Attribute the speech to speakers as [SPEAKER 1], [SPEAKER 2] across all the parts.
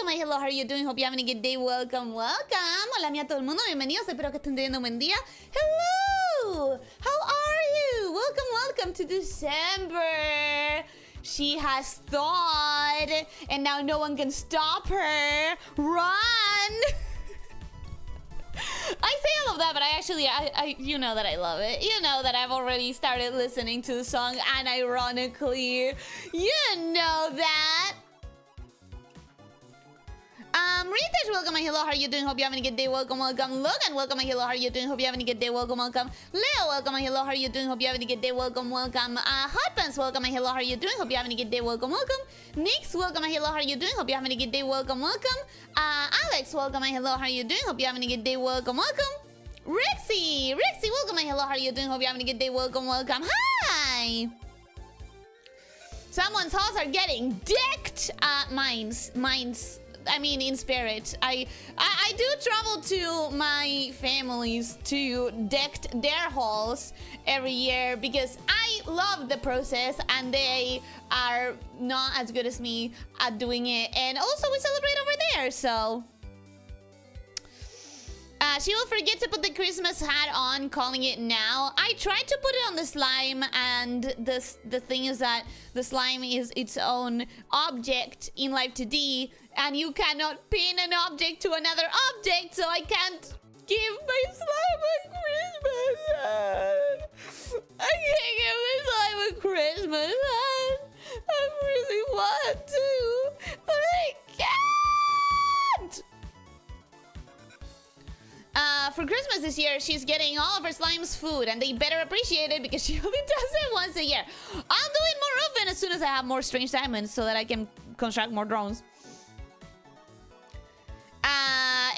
[SPEAKER 1] my hello, how are you doing? Hope you're having a good day. Welcome, welcome. Hola, mía, todo el mundo. Bienvenidos. Espero que estén teniendo un buen día. Hello! How are you? Welcome, welcome to December. She has thought, and now no one can stop her. Run! I say all of that, but I you know that I love it. You know that I've already started listening to the song, and ironically, you know that. Ritesh, welcome, my hello, how are you doing? Hope you're having a good day. Welcome, welcome. Logan, welcome, my hello, how are you doing? Hope you're having a good day. Welcome, welcome. Leo, welcome, my hello, how are you doing? Hope you're having a good day. Welcome, welcome. Hot Pants, welcome, my hello, how are you doing? Hope you're having a good day. Welcome, welcome. Nix, welcome, my hello, how are you doing? Hope you're having a good day. Welcome, welcome. Alex, welcome, my hello, how are you doing? Hope you're having a good day. Welcome, welcome. Rixie, welcome, my hello, how are you doing? Hope you're having a good day. Welcome, welcome. Hi. Someone's house are getting decked. Mine's. I mean, in spirit. I do travel to my families to deck their halls every year because I love the process and they are not as good as me at doing it. And also we celebrate over there, so... she will forget to put the Christmas hat on, calling it now. I tried to put it on the slime, and the thing is that the slime is its own object in Live 2D, and you cannot pin an object to another object, so I can't give my slime a Christmas hat. I can't give my slime a Christmas hat. I really want to, but I can't! For Christmas this year, she's getting all of her slimes food, and they better appreciate it because she only does it once a year. I'll do it more often as soon as I have more strange diamonds so that I can construct more drones.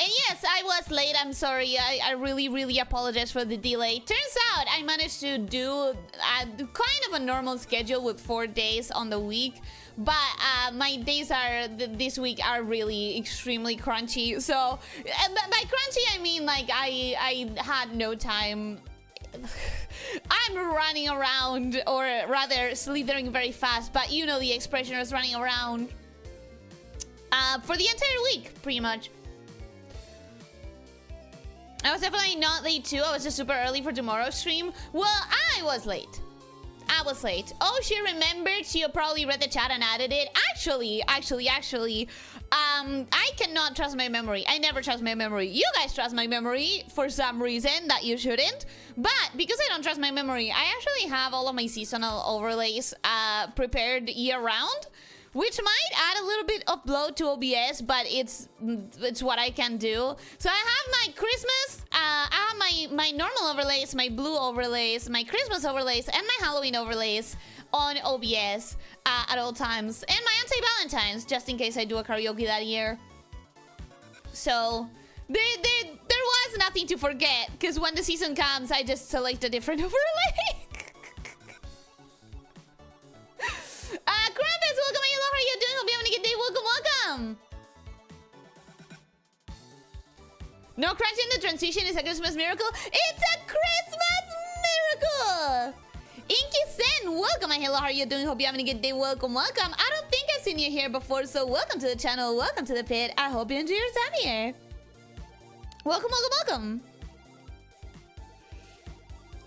[SPEAKER 1] And yes, I was late. I'm sorry. I really apologize for the delay. Turns out I managed to do kind of a normal schedule with 4 days on the week. But my days this week are really extremely crunchy. So by crunchy, I mean like I had no time. I'm running around, or rather slithering very fast. But you know the expression, is running around for the entire week, pretty much. I was definitely not late too. I was just super early for tomorrow's stream. Well, I was late. Oh, she remembered. She probably read the chat and added it. Actually, I cannot trust my memory. I never trust my memory. You guys trust my memory for some reason that you shouldn't. But because I don't trust my memory, I actually have all of my seasonal overlays prepared year-round, which might add a little bit of bloat to OBS, but it's what I can do. So I have my Christmas, I have my normal overlays, my blue overlays, my Christmas overlays, and my Halloween overlays on OBS at all times. And my anti-Valentine's, just in case I do a karaoke that year. So there was nothing to forget, because when the season comes, I just select a different overlay. Krampus, welcome, hello, how are you doing? Hope you're having a good day. Welcome, welcome. No crunch in the transition is a Christmas miracle. It's a Christmas miracle. Inky Sen, welcome, hello, how are you doing? Hope you're having a good day. Welcome, welcome. I don't think I've seen you here before, so welcome to the channel. Welcome to the pit. I hope you enjoy your time here. Welcome, welcome, welcome.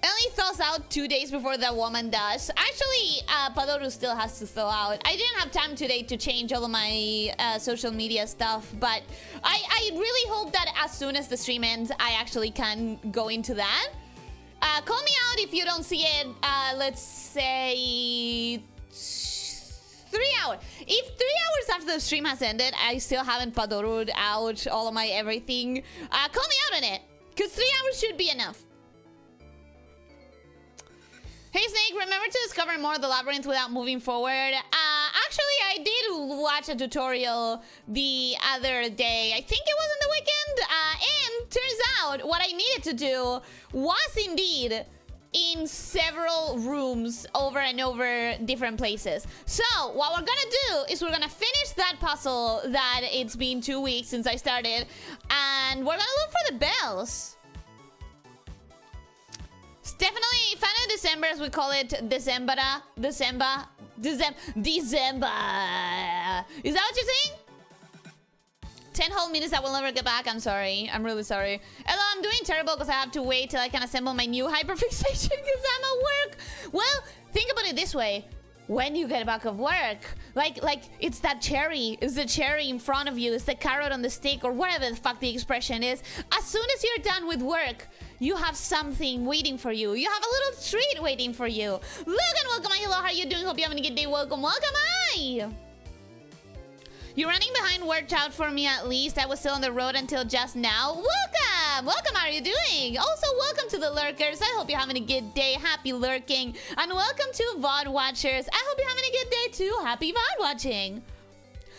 [SPEAKER 1] Ellie thaws out 2 days before the woman does. Actually, Padoru still has to thaw out. I didn't have time today to change all of my social media stuff, but I really hope that as soon as the stream ends, I actually can go into that. Call me out if you don't see it, let's say 3 hours. If 3 hours after the stream has ended, I still haven't Padoru'd out all of my everything, call me out on it, because 3 hours should be enough. Hey Snake, remember to discover more of the labyrinth without moving forward. Actually, I did watch a tutorial the other day. I think it was on the weekend. And turns out what I needed to do was indeed in several rooms over and over different places. So what we're gonna do is we're gonna finish that puzzle that it's been 2 weeks since I started. And we're gonna look for the bells. It's definitely Fan of December, as we call it, December. Is that what you're saying? 10 whole minutes I will never get back. I'm sorry. I'm really sorry. Hello, I'm doing terrible because I have to wait till I can assemble my new hyperfixation because I'm at work. Well, think about it this way. When you get back of work, like it's that cherry. It's the cherry in front of you. It's the carrot on the stick or whatever the fuck the expression is. As soon as you're done with work, you have something waiting for you. You have a little treat waiting for you. Logan, welcome. Hello, how are you doing? Hope you're having a good day. Welcome, welcome. Hi. You're running behind. Watch out for me at least. I was still on the road until just now. Welcome! Welcome, how are you doing? Also, welcome to the lurkers. I hope you're having a good day. Happy lurking. And welcome to VOD watchers. I hope you're having a good day too. Happy VOD watching.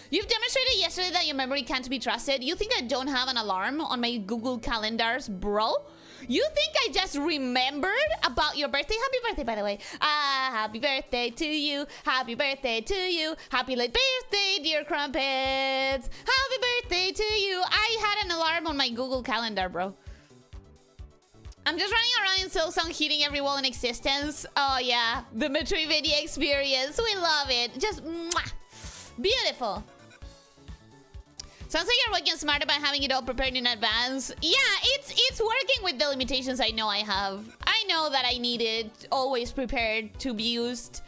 [SPEAKER 1] You've demonstrated yesterday that your memory can't be trusted. You think I don't have an alarm on my Google calendars, bro? You think I just remembered about your birthday? Happy birthday, by the way. Happy birthday to you. Happy birthday to you. Happy late birthday, dear crumpets. Happy birthday to you. I had an alarm on my Google calendar, bro. I'm just running around in Silksong hitting every wall in existence. Oh, yeah. The Metroidvania experience. We love it. Just mwah. Beautiful. Sounds like you're working smarter by having it all prepared in advance. Yeah, it's working with the limitations I know I have. I know that I need it always prepared to be used.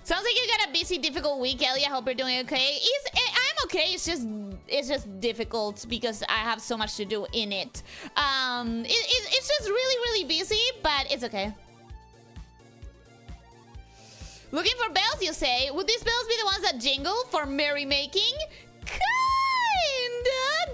[SPEAKER 1] Sounds like you got a busy, difficult week, Ellie. I hope you're doing okay. I'm okay. It's just difficult because I have so much to do in it. It's just really, really busy, but it's okay. Looking for bells, you say? Would these bells be the ones that jingle for merrymaking? Kinda.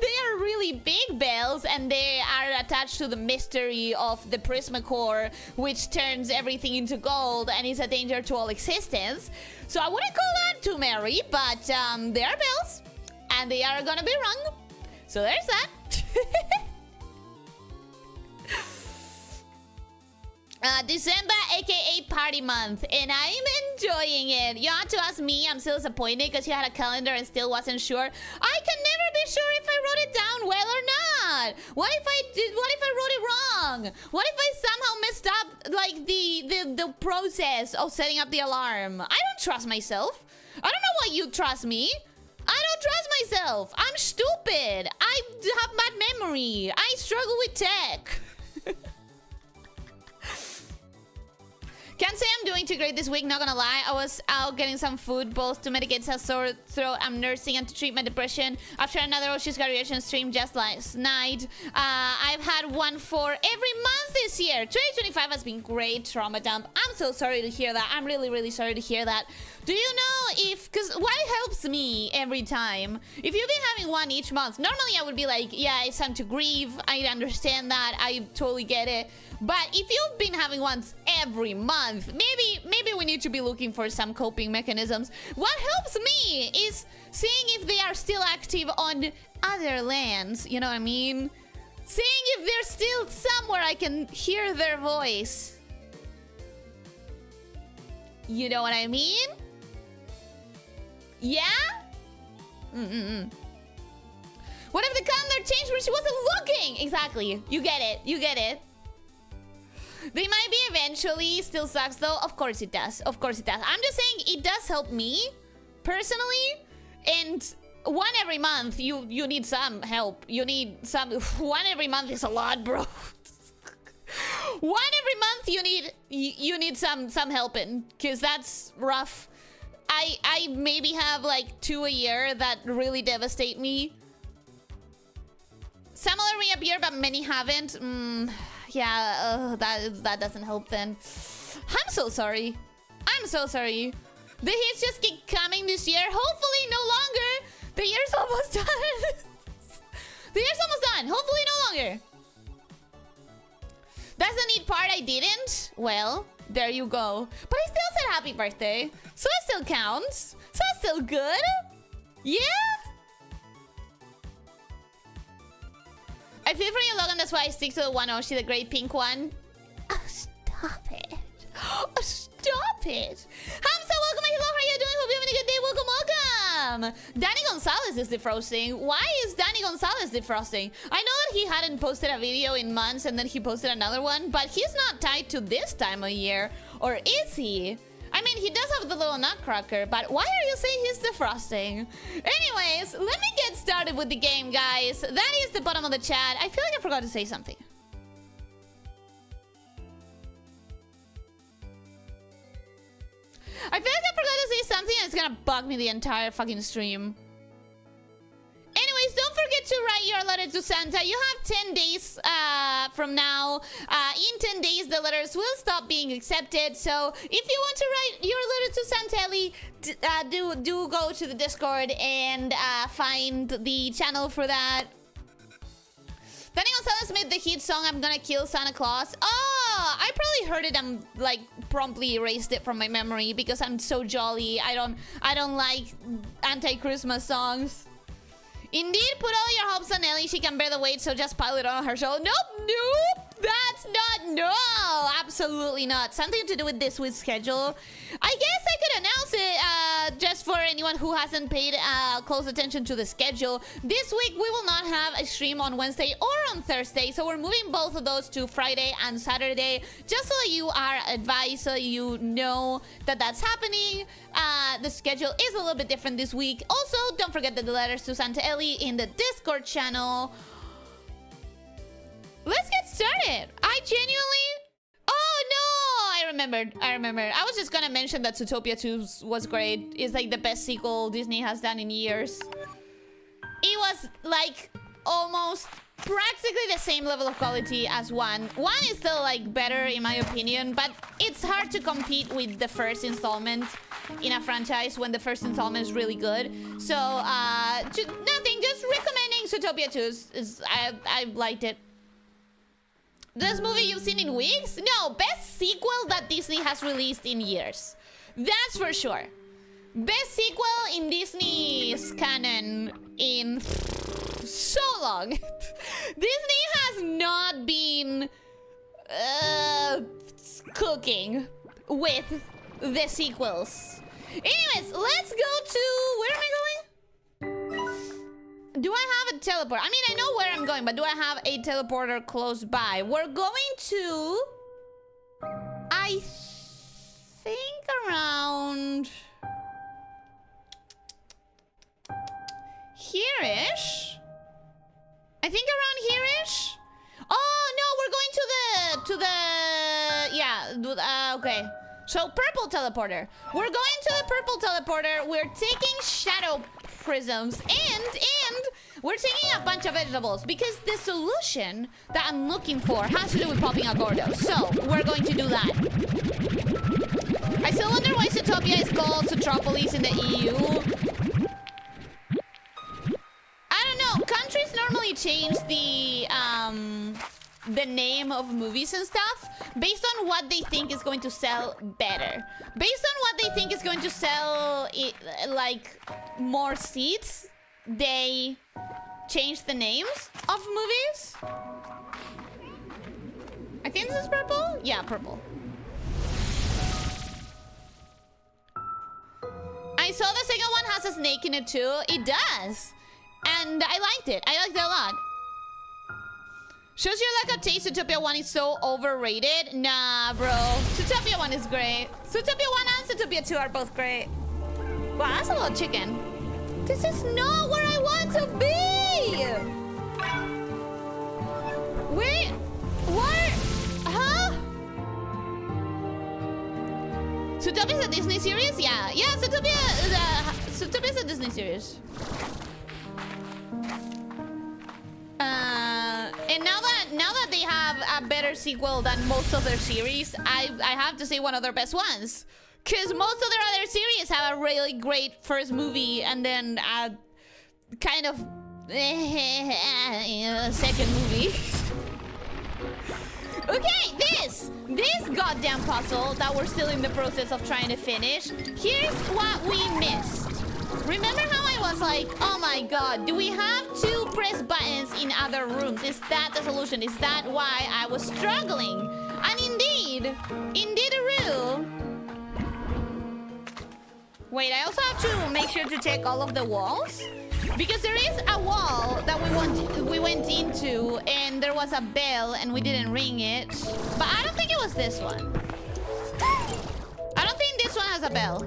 [SPEAKER 1] They are really big bells and they are attached to the mystery of the Prismacore, which turns everything into gold and is a danger to all existence. So I wouldn't call that too merry, but they are bells and they are gonna be rung. So there's that. December, aka party month, and I'm enjoying it. You had to ask me. I'm still disappointed because you had a calendar and still wasn't sure. I can never be sure if I wrote it down well or not. What if I wrote it wrong? What if I somehow messed up like the process of setting up the alarm? I don't trust myself. I don't know why you trust me. I don't trust myself. I'm stupid. I have bad memory. I struggle with tech. Can't say I'm doing too great this week, not gonna lie. I was out getting some food, both to mitigate a sore throat I'm nursing and to treat my depression after another Oshi's graduation stream just last night. I've had one for every month this year. 2025 has been great, trauma dump. I'm so sorry to hear that. I'm really, really sorry to hear that. Do you know if, because what helps me every time, if you've been having one each month, normally I would be like, yeah, it's time to grieve. I understand that. I totally get it. But if you've been having ones every month, maybe we need to be looking for some coping mechanisms. What helps me is seeing if they are still active on other lands, you know what I mean? Seeing if they're still somewhere I can hear their voice. You know what I mean? Yeah? What if the calendar changed when she wasn't looking? Exactly. You get it. You get it. They might be eventually. Still sucks though. Of course it does. Of course it does. I'm just saying it does help me personally. And one every month, you need some help. You need some. One every month is a lot, bro. One every month you need some helping, because that's rough. I maybe have like 2 a year that really devastate me. Some will reappear, but many haven't. Yeah, that doesn't help then. I'm so sorry. I'm so sorry. The hits just keep coming this year. Hopefully no longer. The year's almost done. The year's almost done. Hopefully no longer. That's the neat part. I didn't. Well, there you go. But I still said happy birthday. So it still counts. So it's still good. Yeah? I feel for you, Logan. That's why I stick to the one Oshi, the great pink one. Oh, stop it. Oh, stop it. Hamza, welcome. Hello, how are you doing? Hope you're having a good day. Welcome, welcome. Danny Gonzalez is defrosting. Why is Danny Gonzalez defrosting? I know that he hadn't posted a video in months and then he posted another one, but he's not tied to this time of year. Or is he? I I mean, he does have the little nutcracker, but why are you saying he's defrosting? Anyways, let me get started with the game, guys. That is the bottom of the chat. I feel like I forgot to say something. I feel like I forgot to say something and it's gonna bug me the entire fucking stream. Anyways, don't forget to write your letter to Santa. You have 10 days from now. In 10 days, the letters will stop being accepted. So if you want to write your letter to Santa Ellie, do go to the Discord and find the channel for that. Danny Gonzalez made the hit song "I'm Gonna Kill Santa Claus." Oh, I probably heard it and like promptly erased it from my memory because I'm so jolly. I don't like anti-Christmas songs. Indeed, put all your hopes on Ellie. She can bear the weight, so just pile it on her shoulder. Nope. That's not, no, absolutely not. Something to do with this week's schedule. I guess I could announce it just for anyone who hasn't paid close attention to the schedule. This week, we will not have a stream on Wednesday or on Thursday, so we're moving both of those to Friday and Saturday, just so that you are advised, so you know that that's happening. The schedule is a little bit different this week. Also, don't forget the letters to Santa Ellie in the Discord channel. Let's get started. I genuinely... Oh, no! I remembered. I was just gonna mention that Zootopia 2 was great. It's like the best sequel Disney has done in years. It was like almost practically the same level of quality as 1. 1 is still like better in my opinion, but it's hard to compete with the first installment in a franchise when the first installment is really good. So, nothing, just recommending Zootopia 2. I liked it. This movie you've seen in weeks? No, best sequel that Disney has released in years. That's for sure. Best sequel in Disney's canon in so long. Disney has not been cooking with the sequels. Anyways, let's go to... Where am I going? Do I have a teleport? I mean, I know where I'm going, but do I have a teleporter close by? We're going to... I think around... here-ish? I think around here-ish? Oh, no, we're going to the... Yeah, okay. So, purple teleporter. We're going to the purple teleporter. We're taking shadow prisms and we're taking a bunch of vegetables because the solution that I'm looking for has to do with popping a gordo. So, we're going to do that. I still wonder why Zootopia is called Zootropolis in the EU. I don't know. Countries normally change the name of movies and stuff based on what they think is going to sell better. Based on what they think is going to sell like more seats, they change the names of movies. I think this is purple? Yeah, purple. I saw the second one has a snake in it too. It does. And I liked it. I liked it a lot. Shows you like a taste. Zootopia 1 is so overrated. Nah, bro. Zootopia 1 is great. Zootopia 1 and Zootopia 2 are both great. Wow, that's a lot of chicken. This is not where I want to be! Wait, what? Huh? Zootopia is a Disney series? Yeah, Zootopia is a Disney series. And now that they have a better sequel than most of their series, I have to say one of their best ones. Because most of their other series have a really great first movie and then a kind of second movie. Okay, this goddamn puzzle that we're still in the process of trying to finish. Here's what we missed. Remember how I was like, oh my god, do we have to press buttons in other rooms? Is that the solution? Is that why I was struggling? And indeed-a-roo. Wait, I also have to make sure to check all of the walls. Because there is a wall that we went into and there was a bell and we didn't ring it. But I don't think it was this one. I don't think this one has a bell.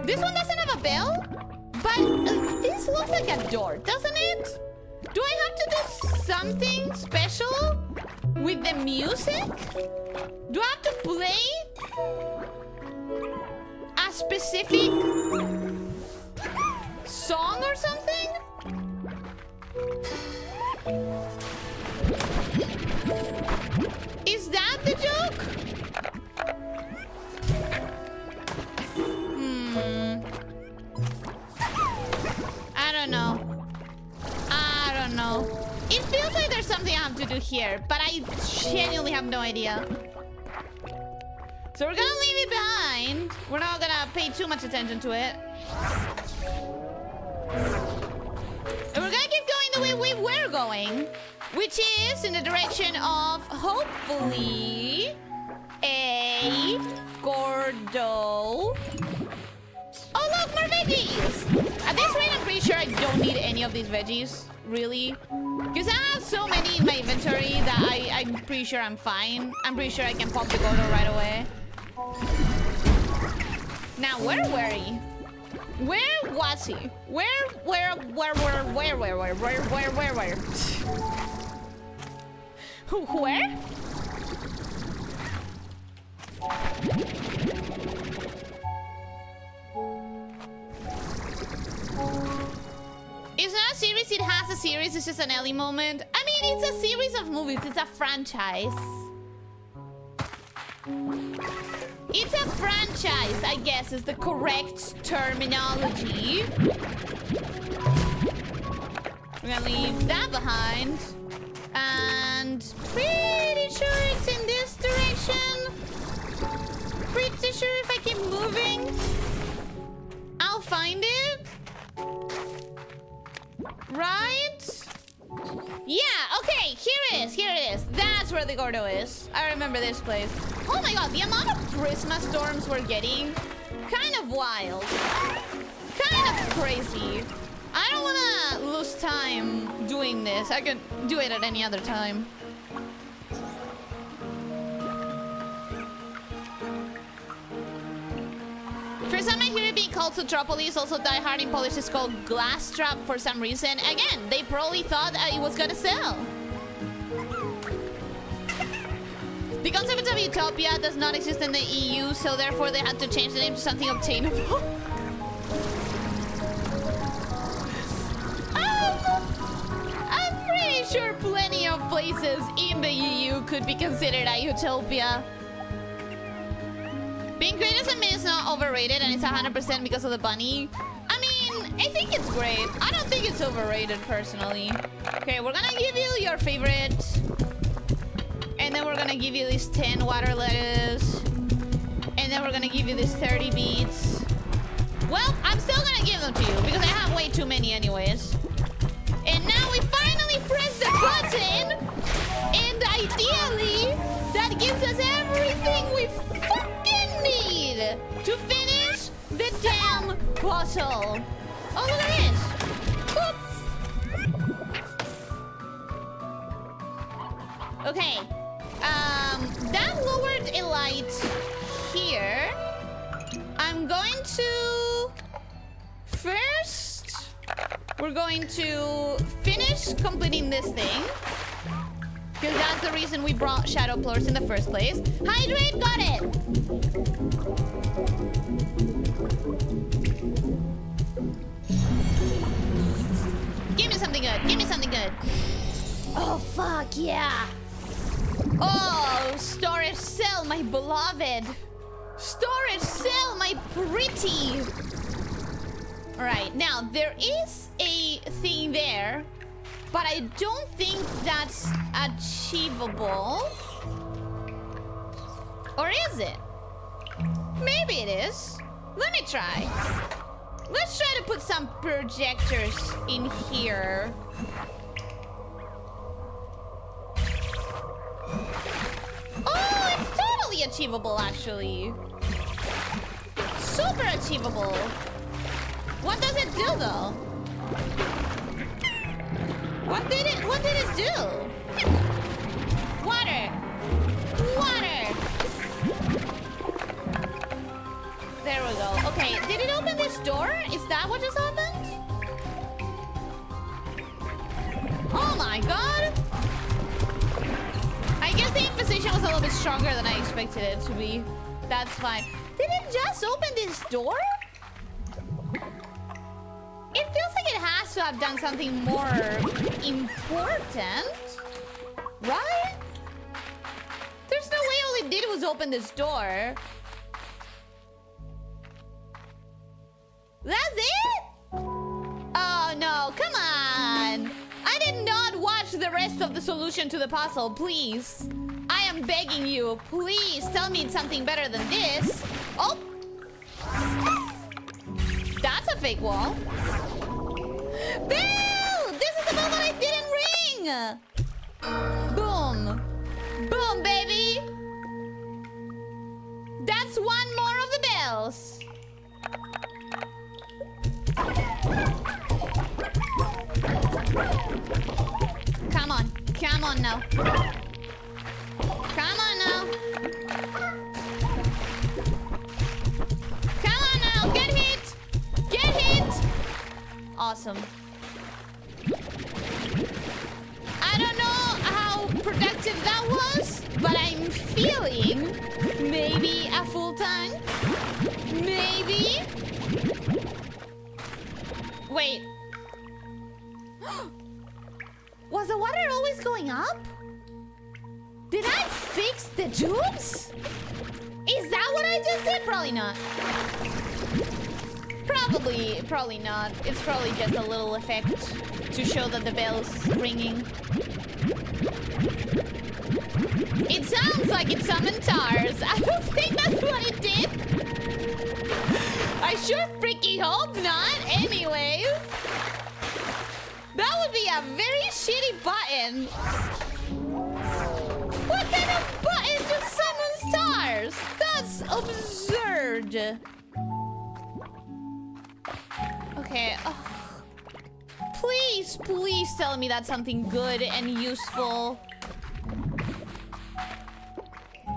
[SPEAKER 1] This one doesn't have a bell, but this looks like a door, doesn't it? Do I have to do something special with the music? Do I have to play a specific song or something? Is that the joke? I don't know. I don't know. It feels like there's something I have to do here, but I genuinely have no idea. So we're gonna leave it behind. We're not gonna pay too much attention to it. And we're gonna keep going the way we were going, which is in the direction of, hopefully, a Gordo. Oh, look, more veggies! At this rate, I'm pretty sure I don't need any of these veggies, really. Because I have so many in my inventory that I'm pretty sure I'm fine. I'm pretty sure I can pop the Gordo right away. Now, where were he? Where was he? Where? Where? It's not a series, it has a series, it's just an Ellie moment. I mean, it's a series of movies, it's a franchise. It's a franchise, I guess, is the correct terminology. We're gonna leave that behind. And pretty sure it's in this direction. Pretty sure if I keep moving, I'll find it. Right? Yeah, okay, here it is. That's where the Gordo is. I remember this place. Oh my god, the amount of Christmas storms we're getting, kind of wild. Kind of crazy. I don't want to lose time doing this. I could do it at any other time. For some, I hear it being called Zootropolis. Also, Die Hard in Polish is called Glass Trap for some reason. Again, they probably thought it was gonna sell. The concept of utopia does not exist in the EU, so therefore they had to change the name to something obtainable. I'm pretty sure plenty of places in the EU could be considered a utopia. Being great as a myth is not overrated, and it's 100% because of the bunny. I mean, I think it's great. I don't think it's overrated, personally. Okay, we're gonna give you your favorite. And then we're gonna give you these 10 water lettuce. And then we're gonna give you these 30 beets. Well, I'm still gonna give them to you, because I have way too many anyways. And now we finally press the button! And ideally, that gives us everything we fucking need to finish the damn puzzle. Oh, look at this. Boop. Okay. That lowered a light here. I'm going to... First, we're going to finish completing this thing. Because that's the reason we brought shadow floors in the first place. Hydrate, got it! Give me something good, give me something good. Oh, fuck, yeah. Oh, storage cell, my beloved. Storage cell, my pretty. Alright, now, there is a thing there. But I don't think that's achievable. Or is it? Maybe it is. Let me try. Let's try to put some projectors in here. Oh, it's totally achievable, actually. Super achievable. What does it do, though? What did it do? Water. Water. There we go. Okay, did it open this door? Is that what just happened? Oh my god! I guess the Inquisition was a little bit stronger than I expected it to be. That's fine. Did it just open this door? It feels like it has to have done something more important, right? There's no way all it did was open this door. That's it? Oh no, come on. I did not watch the rest of the solution to the puzzle, please. I am begging you, please tell me it's something better than this. Oh! That's a fake wall. Bill! This is the bell that I didn't ring! Boom. Boom, baby! That's one more of the bells. Come on. Come on now. Come on now. Come on now. Get hit. Get hit. Awesome. I don't know how productive that was, but I'm feeling maybe a full tank. Maybe. Wait. Was the water always going up? Did I fix the tubes? Is that what I just did? Probably not. Probably not. It's probably just a little effect to show that the bell's ringing. It sounds like it summoned tars. I don't think that's what it did. I sure freaking hope not. Anyways. That would be a very shitty button. What kind of button just summons stars? That's absurd. Okay. Oh. Please, please tell me that's something good and useful.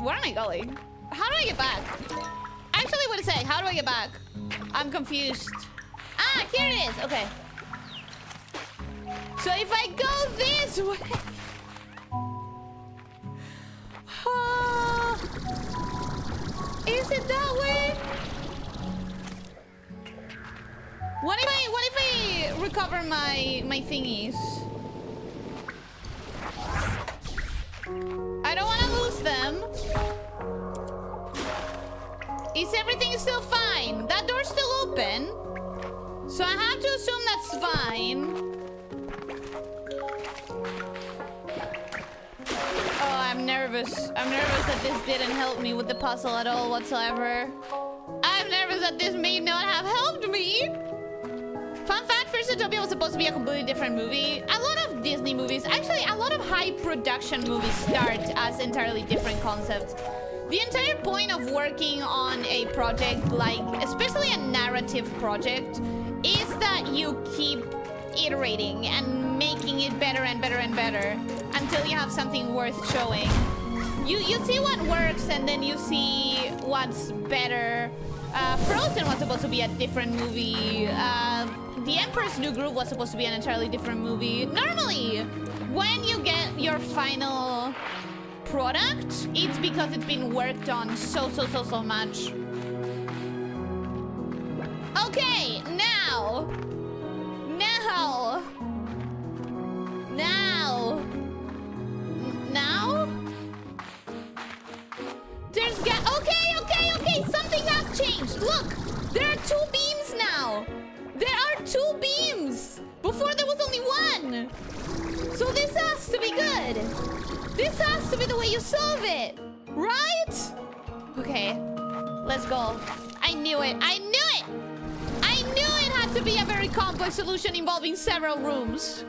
[SPEAKER 1] Where am I going? How do I get back? Actually, what to say? How do I get back? I'm confused. Ah, here it is. Okay. So if I go this way... Is it that way? What if I recover my thingies? I don't want to lose them. Is everything still fine? That door's still open. So I have to assume that's fine. Oh, I'm nervous. I'm nervous that this didn't help me with the puzzle at all whatsoever. I'm nervous that this may not have helped me. Fun fact, First Utopia was supposed to be a completely different movie. A lot of Disney movies, actually a lot of high production movies start as entirely different concepts. The entire point of working on a project, like especially a narrative project, is that you keep iterating and making it better and better and better until you have something worth showing. You see what works and then you see what's better. Frozen was supposed to be a different movie. The Emperor's New Groove was supposed to be an entirely different movie. Normally, when you get your final product, it's because it's been worked on so much. Okay, now. There's okay, something has changed. Look, there are 2 beams now. There are 2 beams. Before there was only 1. So this has to be good. This has to be the way you solve it, right? Okay, let's go. I knew it. I knew it. I knew it had to be a very complex solution involving several rooms.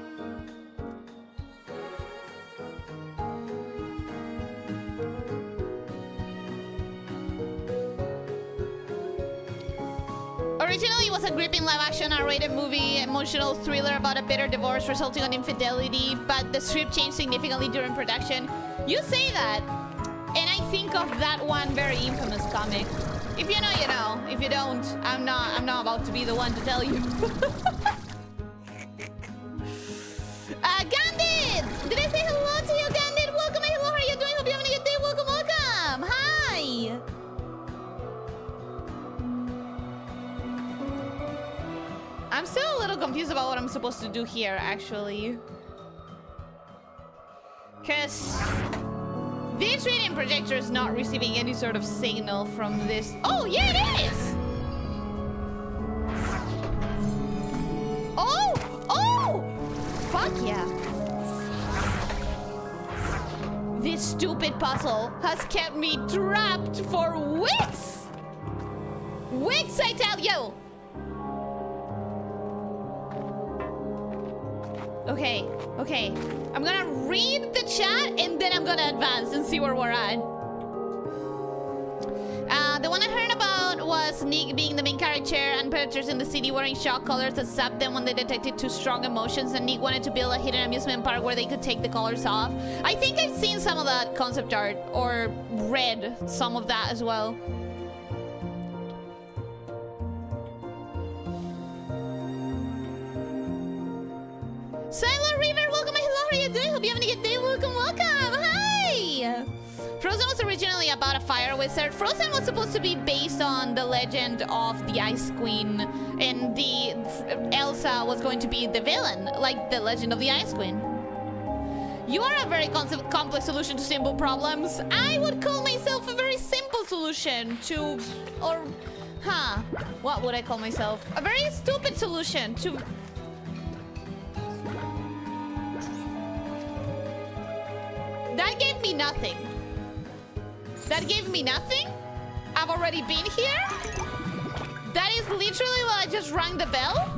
[SPEAKER 1] Originally, it was a gripping live-action R-rated movie, emotional thriller about a bitter divorce resulting in infidelity, but the script changed significantly during production. You say that, and I think of that one very infamous comic. If you know, you know. If you don't, I'm not about to be the one to tell you. Gandit! Did I say hello to you, Gandit? Welcome, hello, how are you doing? Hope you're having a good day. Welcome, welcome. Hi. I'm still a little confused about what I'm supposed to do here, actually. Because this reading projector is not receiving any sort of signal from this. Oh, yeah, it is! Oh! Oh! Fuck yeah. This stupid puzzle has kept me trapped for weeks! Weeks, I tell you! Okay, okay. I'm gonna read the chat and then I'm gonna advance and see where we're at. The one I heard about was Nick being the main character and predators in the city wearing shock collars that zapped them when they detected too strong emotions, and Nick wanted to build a hidden amusement park where they could take the collars off. I think I've seen some of that concept art or read some of that as well. Silent River, welcome, hello, how are you doing? Hope you're having a good day. Welcome, welcome. Hi! Frozen was originally about a fire wizard. Frozen was supposed to be based on the legend of the Ice Queen, and the Elsa was going to be the villain, like the legend of the Ice Queen. You are a very complex solution to simple problems. I would call myself a very simple solution to, or, what would I call myself? A very stupid solution to. That gave me nothing. That gave me nothing? I've already been here? That is literally what I just rang the bell?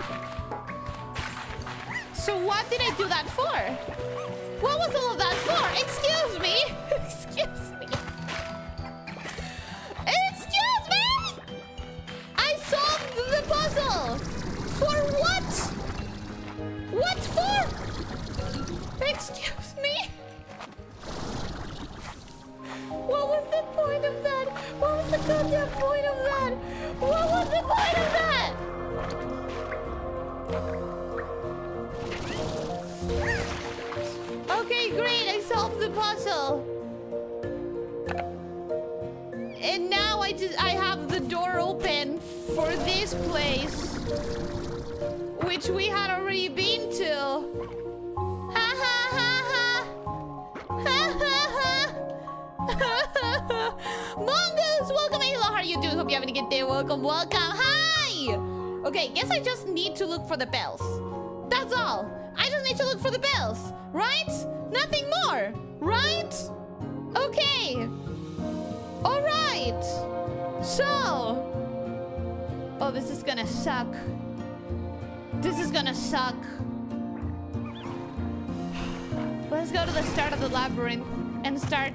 [SPEAKER 1] So what did I do that for? What was all of that for? Excuse me? Excuse me? Excuse me? I solved the puzzle! For what? What for? Excuse me? What was the point of that? What was the goddamn point of that? What was the point of that? Okay, great, I solved the puzzle. And now I have the door open for this place, which we had already been to. Ha ha ha ha. Ha ha ha. Mongoose, welcome, hello, how are you doing? Hope you're having a good day. Welcome, welcome. Hi. Okay, guess I just need to look for the bells. That's all. I just need to look for the bells, right? Nothing more, right? Okay. All right. So, oh, this is gonna suck. This is gonna suck. Let's go to the start of the labyrinth and start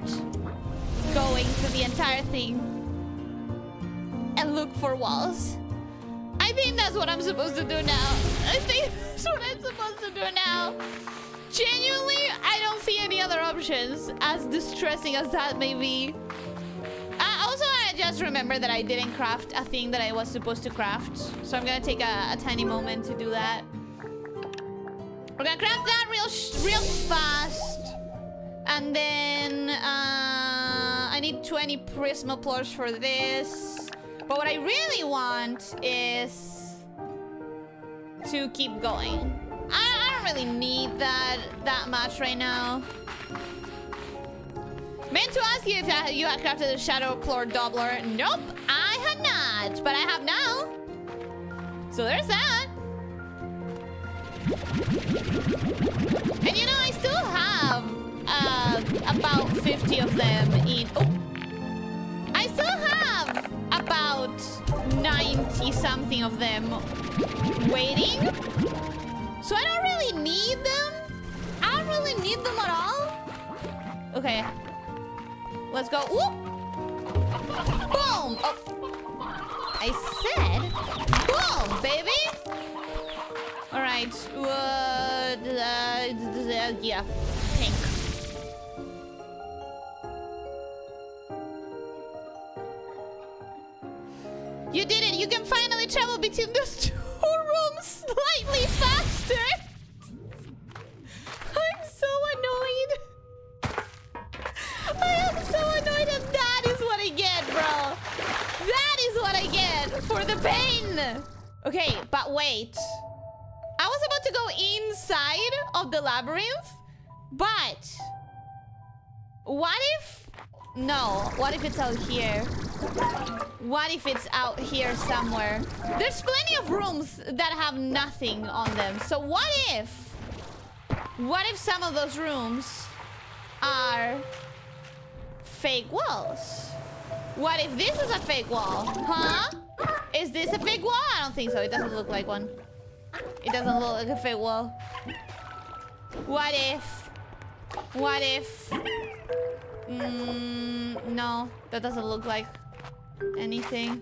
[SPEAKER 1] going through the entire thing and look for walls. I think that's what I'm supposed to do now. I think that's what I'm supposed to do now. Genuinely, I don't see any other options, as distressing as that may be. Also, I just remember that I didn't craft a thing that I was supposed to craft. So I'm gonna take a tiny moment to do that. We're gonna craft that real fast. And then I need 20 prismoplores for this. But what I really want is to keep going. I don't really need that much right now. Meant to ask you if you had crafted a shadow chlor doubler. Nope, I had not, but I have now. So there's that. And you know, I still have about 50 of them in. Oh, I still have about 90 something of them waiting. So I don't really need them. I don't really need them at all. Okay. Let's go. Whoop! Boom! Oh. I said boom, baby! Alright. Yeah. Pink. You did it. You can finally travel between those 2 rooms slightly faster. I'm so annoyed. I am so annoyed, and that is what I get, bro. That is what I get for the pain. Okay, but wait. I was about to go inside of the labyrinth, but what if... No, what if it's out here? What if it's out here somewhere? There's plenty of rooms that have nothing on them. So what if some of those rooms are fake walls? What if this is a fake wall? Huh? Is this a fake wall? I don't think so. It doesn't look like one. It doesn't look like a fake wall. What if... no, that doesn't look like anything.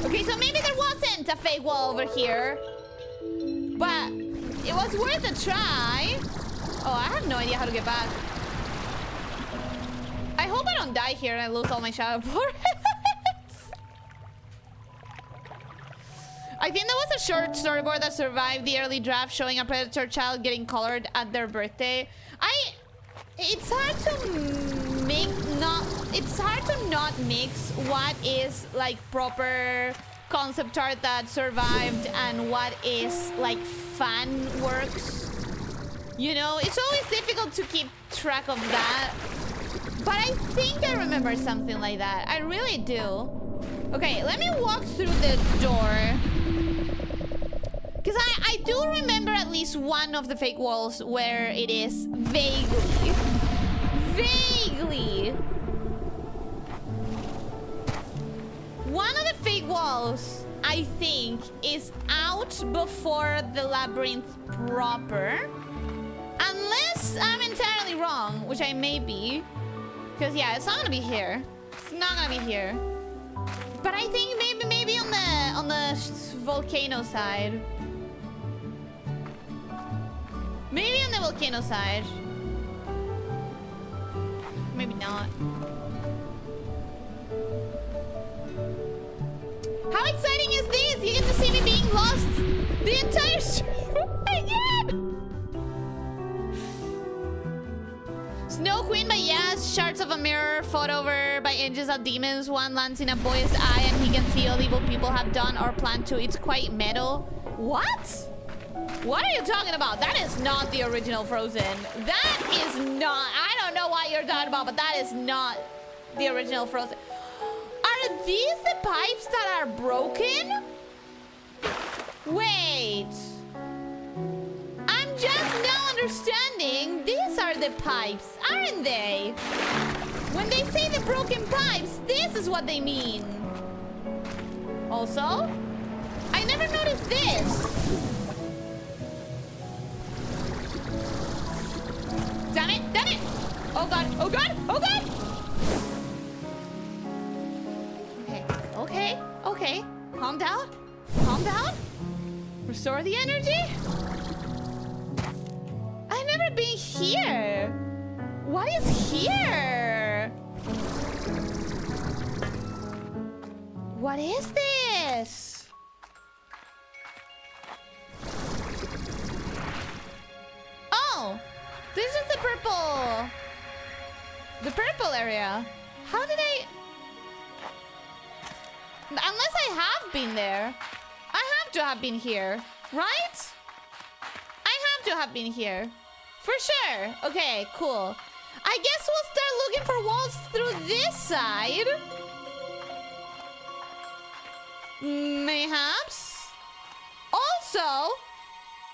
[SPEAKER 1] Okay, so maybe there wasn't a fake wall over here, but it was worth a try. Oh, I have no idea how to get back. I hope I don't die here and I lose all my shadow points. I think there was a short storyboard that survived the early draft showing a predator child getting colored at their birthday. It's hard to not mix what is like proper concept art that survived and what is like fan works. You know, it's always difficult to keep track of that. But I think I remember something like that. I really do. Okay, let me walk through the door. Because I do remember at least one of the fake walls where it is vaguely. One of the fake walls, I think, is out before the labyrinth proper. Unless I'm entirely wrong, which I may be. Because, yeah, it's not gonna be here. It's not gonna be here. But I think maybe on the volcano side. Maybe on the volcano side. Maybe not. How exciting is this? You get to see me being lost the entire stream again. Snow Queen by Yes, Shards of a Mirror, fought over by Angels of Demons. One lands in a boy's eye and he can see all evil people have done or plan to. It's quite metal. What? What are you talking about? That is not the original Frozen. That is not... I don't know what you're talking about, but that is not the original Frozen. Are these the pipes that are broken? Wait. I'm just now understanding. These are the pipes, aren't they? When they say the broken pipes, this is what they mean. Also, I never noticed this. Damn it, damn it! Oh god, oh god, oh god! Okay. Calm down. Restore the energy. I've never been here. What is here? What is this? Oh! This is the purple area. How did I... Unless I have been there. I have to have been here, right? I have to have been here. For sure. Okay, cool. I guess we'll start looking for walls through this side. Mayhaps. Also,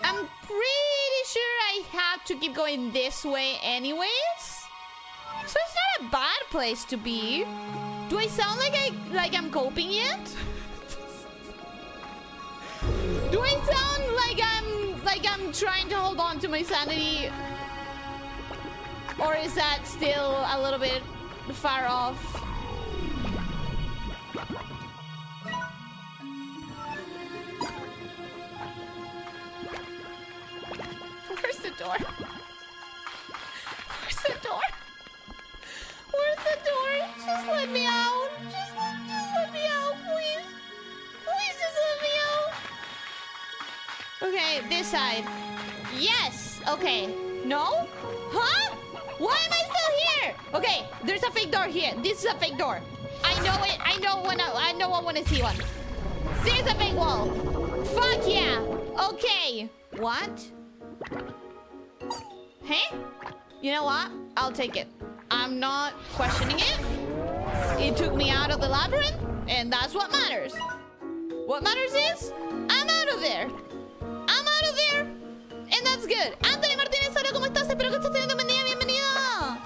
[SPEAKER 1] I'm pretty sure I have to keep going this way anyways. So it's not a bad place to be. Do I sound like I'm coping yet? Do I sound like I'm trying to hold on to my sanity? Or is that still a little bit far off? Where's the door? Where's the door? Where's the door? Just let me out. Just let me out, please. this side. Yes. Okay. No? Huh? Why am I still here? Okay, there's a fake door here. This is a fake door. I know it. I know when I see one. There's a fake wall. Fuck yeah. Okay. What? Hey? You know what? I'll take it. I'm not questioning it. It took me out of the labyrinth, and that's what matters. What matters is, I'm out of there. I'm out of there, and that's good. Anthony Martinez, hola, ¿cómo estás? Espero que estés teniendo un buen día. Bienvenido.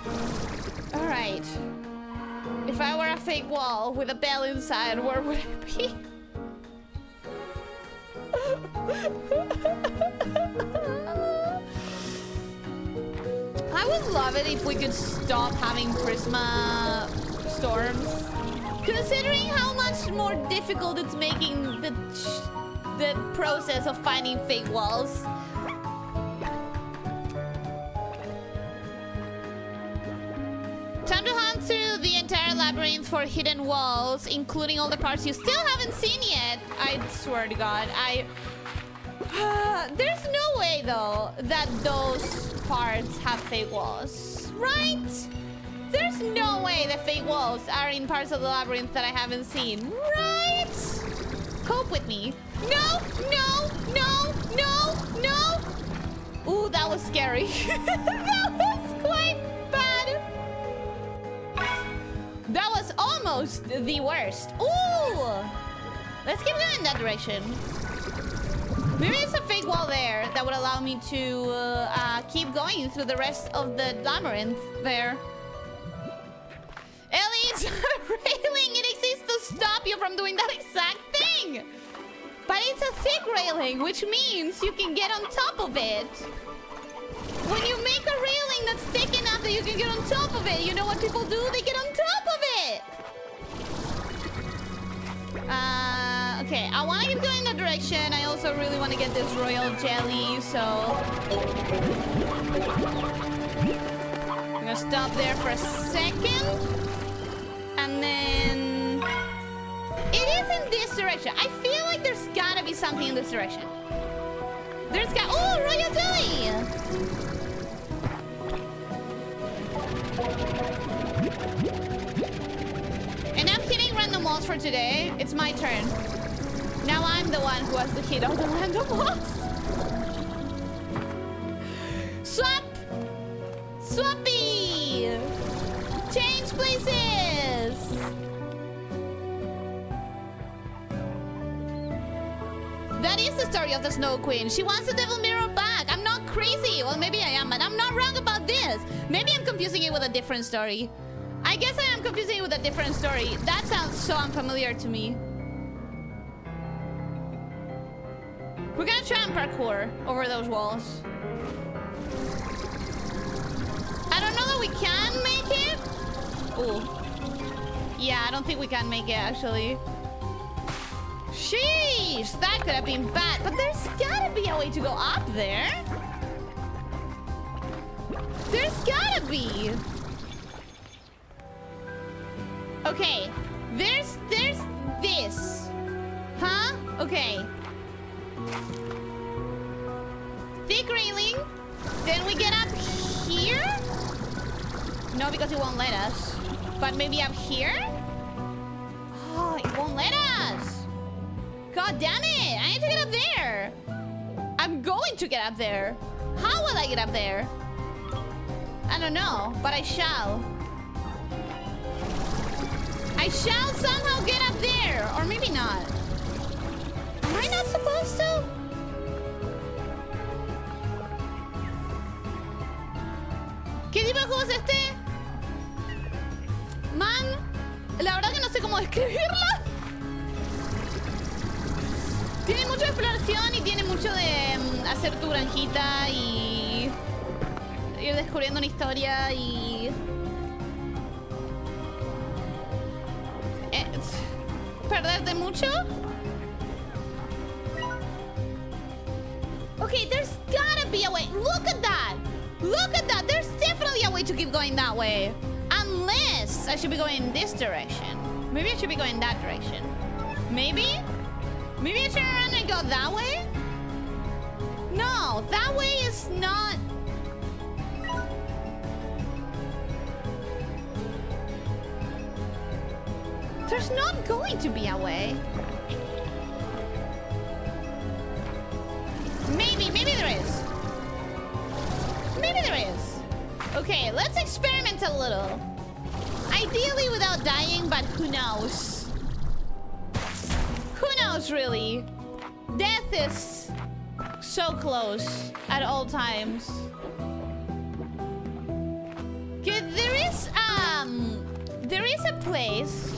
[SPEAKER 1] All right. If I were a fake wall with a bell inside, where would I be? I would love it if we could stop having Prisma storms. Considering how much more difficult it's making the process of finding fake walls. Time to hunt through the entire labyrinth for hidden walls, including all the parts you still haven't seen yet. I swear to God, there's no way, though, that those parts have fake walls, right? There's no way the fake walls are in parts of the labyrinth that I haven't seen, right? Cope with me. No, no, no, no, no. Ooh, that was scary. That was quite bad. That was almost the worst. Ooh. Let's keep going in that direction. Maybe there's a fake wall there that would allow me to keep going through the rest of the labyrinth there. Ellie, it's a railing. It exists to stop you from doing that exact thing. But it's a thick railing, which means you can get on top of it. When you make a railing that's thick enough that you can get on top of it, you know what people do? They get on top of it. Okay, I want to keep going in that direction. I also really want to get this royal jelly, so I'm gonna stop there for a second. And then it is in this direction. I feel like there's gotta be something in this direction. Oh, royal jelly! And I'm hitting random walls for today. It's my turn. Now I'm the one who has to hit all the random walls. Swap! Swappy! Change places! That is the story of the Snow Queen. She wants the Devil Mirror back. I'm not crazy. Well, maybe I am, but I'm not wrong about this. Maybe I'm confusing it with a different story. I guess I am confusing it with a different story. That sounds so unfamiliar to me. We're gonna try and parkour over those walls. I don't know that we can make it. Ooh. Yeah, I don't think we can make it, actually. Sheesh, that could have been bad. But there's gotta be a way to go up there. There's gotta be. Okay, there's this. Huh? Okay. Thick railing. Then we get up here? No, because it won't let us. But maybe up here? Oh, it won't let us. God damn it! I need to get up there. I'm going to get up there. How will I get up there? I don't know, but I shall. I shall somehow get up there. Or maybe not. Am I not supposed to? ¿Qué tipo de juego es este? Man, la verdad que no sé cómo describirlo. Tiene mucha exploración y tiene mucho de hacer tu granjita y ir descubriendo una historia y... ¿Perderte mucho? Okay, there's gotta be a way. Look at that! Look at that! There's definitely a way to keep going that way. Unless I should be going in this direction. Maybe I should be going that direction. Maybe? Maybe I turn around and go that way? No, that way is not... There's not going to be a way. Maybe there is. Maybe there is. Okay, let's experiment a little. Ideally without dying, but who knows? Who knows, really? Death is so close at all times. Okay, there is a place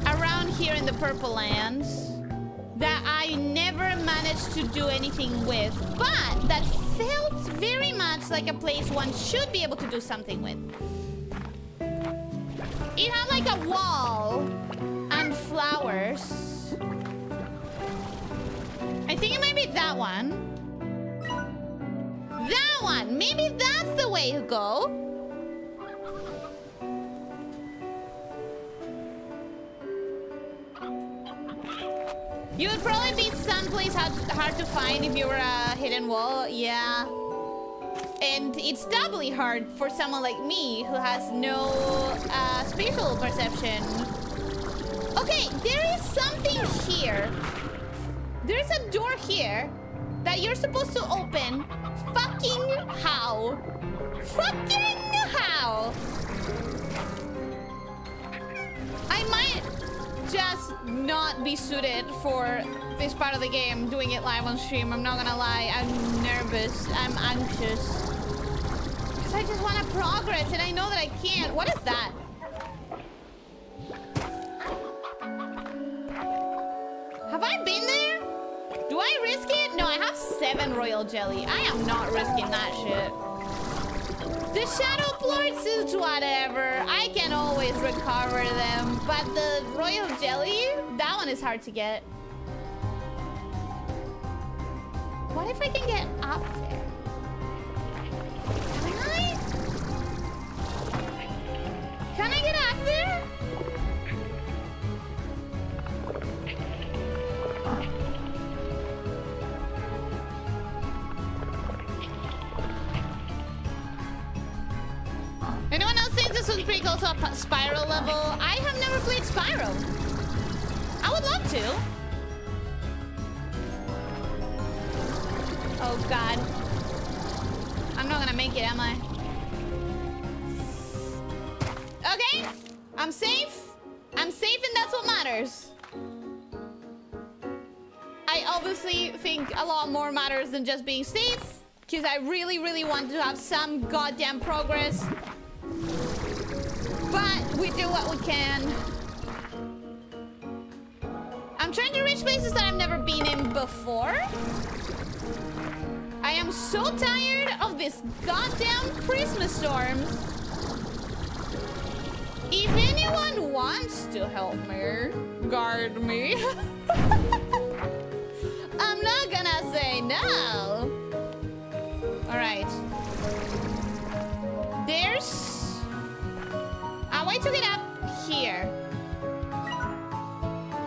[SPEAKER 1] around here in the Purple Lands that I never managed to do anything with, but that felt very much like a place one should be able to do something with. It had like a wall and flowers. I think it might be that one. That one! Maybe that's the way to go. You would probably be someplace hard to find if you were a hidden wall, yeah. And it's doubly hard for someone like me who has no spatial perception. Okay, there is something here. There's a door here that you're supposed to open. Fucking how? Fucking how? I might just not be suited for this part of the game, doing it live on stream. I'm not gonna lie, I'm nervous, I'm anxious. Because I just want to progress and I know that I can't. What is that? Have I been there? Do I risk it? No, I have 7 royal jelly. I am not risking that shit. The shadow plorts is whatever. I can always recover them. But the royal jelly, that one is hard to get. What if I can get up there? Can I? Can I get up there? Anyone else think this was pretty close to a Spyro level? I have never played Spyro. I would love to. Oh god. I'm not gonna make it, am I? Okay. I'm safe. I'm safe and that's what matters. I obviously think a lot more matters than just being safe. Because I really, really want to have some goddamn progress. But we do what we can. I'm trying to reach places that I've never been in before. I am so tired of this goddamn Christmas storms. If anyone wants to help me, guard me, I'm not gonna say no. All right. There's a way to get up here.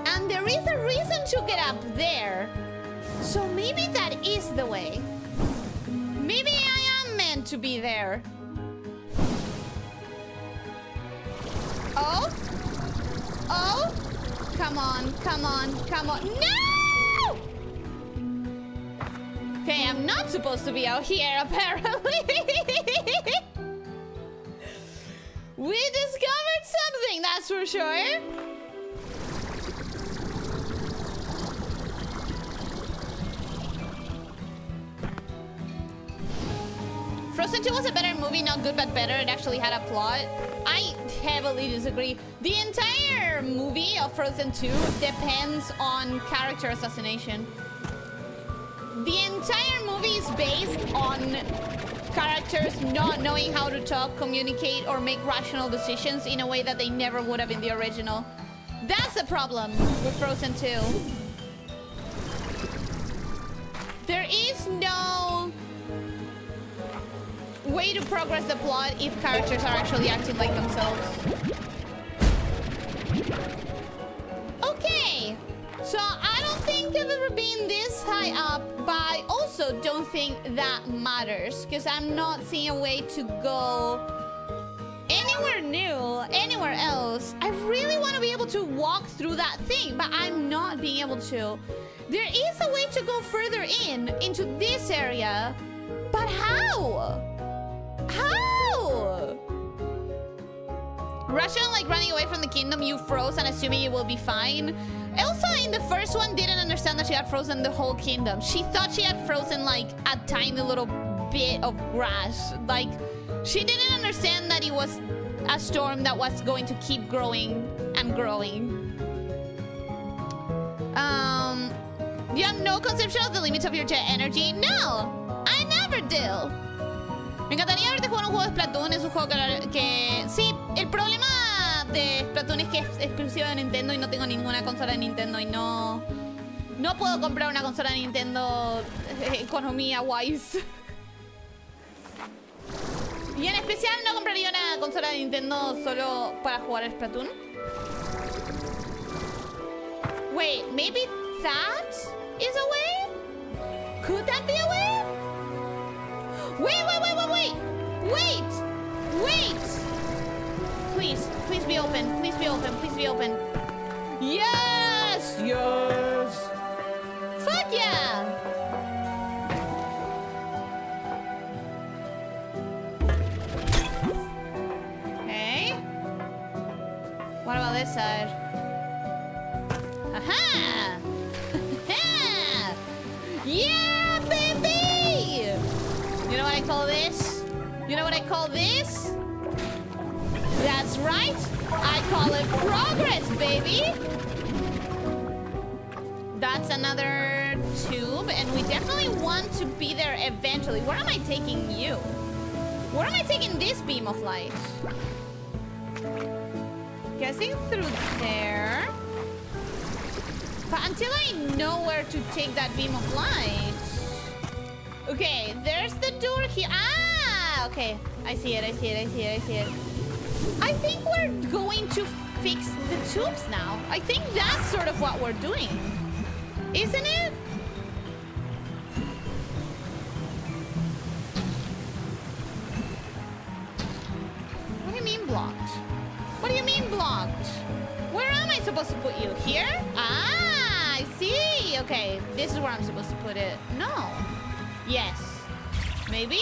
[SPEAKER 1] And there is a reason to get up there. So maybe that is the way. Maybe I am meant to be there. Oh? Oh? Come on, come on, come on. No! Okay, I'm not supposed to be out here, apparently. We discovered something, that's for sure. Frozen 2 was a better movie, not good but better. It actually had a plot. I heavily disagree. The entire movie of Frozen 2 depends on character assassination. The entire movie is based on characters not knowing how to talk, communicate, or make rational decisions in a way that they never would have in the original. That's the problem with Frozen 2. There is no way to progress the plot if characters are actually acting like themselves. Okay, so I don't think I've ever been this high up, but I also don't think that matters, because I'm not seeing a way to go anywhere new, anywhere else. I really want to be able to walk through that thing, but I'm not being able to. There is a way to go further into this area, but how? How? Russia, like running away from the kingdom, you froze and assuming you will be fine. Elsa in the first one didn't understand that she had frozen the whole kingdom. She thought she had frozen like a tiny little bit of grass. Like, she didn't understand that it was a storm that was going to keep growing and growing. You have no conception of the limits of your jet energy? No, I never do. Me encantaría verte jugar un juego de Splatoon. Es un juego que... Sí, el problema de Splatoon es que es exclusivo de Nintendo y no tengo ninguna consola de Nintendo y no puedo comprar una consola de Nintendo economía-wise. Y en especial no compraría una consola de Nintendo solo para jugar a Splatoon. Wait, maybe that is a way? Could that be a way? Wait! Please be open. Please be open. Please be open. Yes! Yes! Fuck yeah! Okay. What about this side? Aha! Yeah, baby! You know what I call this? You know what I call this? That's right. I call it progress, baby. That's another tube, and we definitely want to be there eventually. Where am I taking you? Where am I taking this beam of light? Guessing through there. But until I know where to take that beam of light... Okay, there's the door here. Ah, okay. I see it. I think we're going to fix the tubes now. I think that's sort of what we're doing. Isn't it? What do you mean blocked? What do you mean blocked? Where am I supposed to put you? Here? Ah, I see. Okay, this is where I'm supposed to put it. No. Yes. Maybe?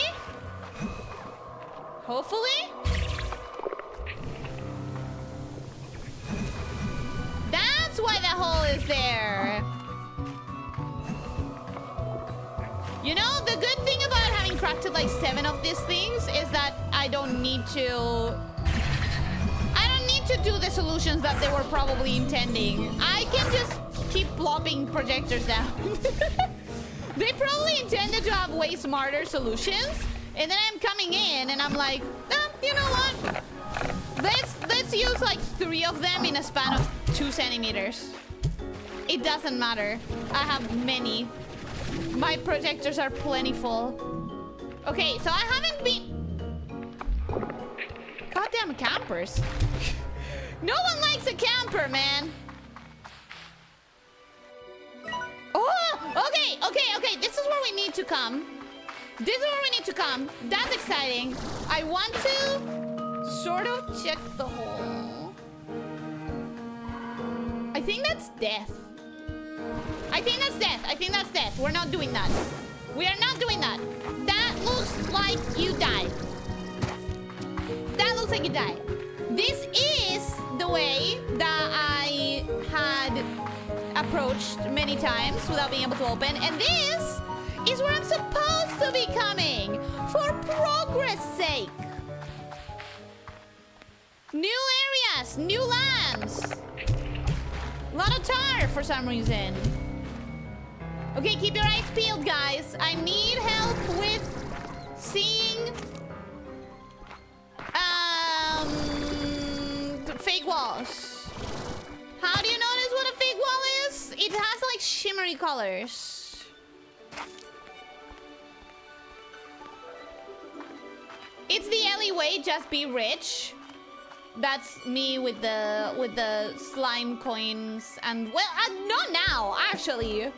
[SPEAKER 1] Hopefully? That's why the hole is there. You know, the good thing about having crafted like 7 of these things is that I don't need to do the solutions that they were probably intending. I can just keep plopping projectors down. They probably intended to have way smarter solutions, and then I'm coming in and I'm like, you know what? Let's use like 3 of them in a span of 2 centimeters. It doesn't matter. I have many. My projectors are plentiful. Okay, so I haven't been... Goddamn campers. No one likes a camper, man. Oh, okay. This is where we need to come. That's exciting. I want to sort of check the hole. I think that's death. We're not doing that. We are not doing that. That looks like you died. This is the way that I had approached many times without being able to open, and this is where I'm supposed to be coming for progress sake. New areas, new lands. A lot of tar for some reason. Okay, keep your eyes peeled, guys. I need help with seeing fake walls. How do you notice what a fake wall is? It has like shimmery colors. It's the Ellie way, just be rich. That's me with the slime coins and well, not now actually.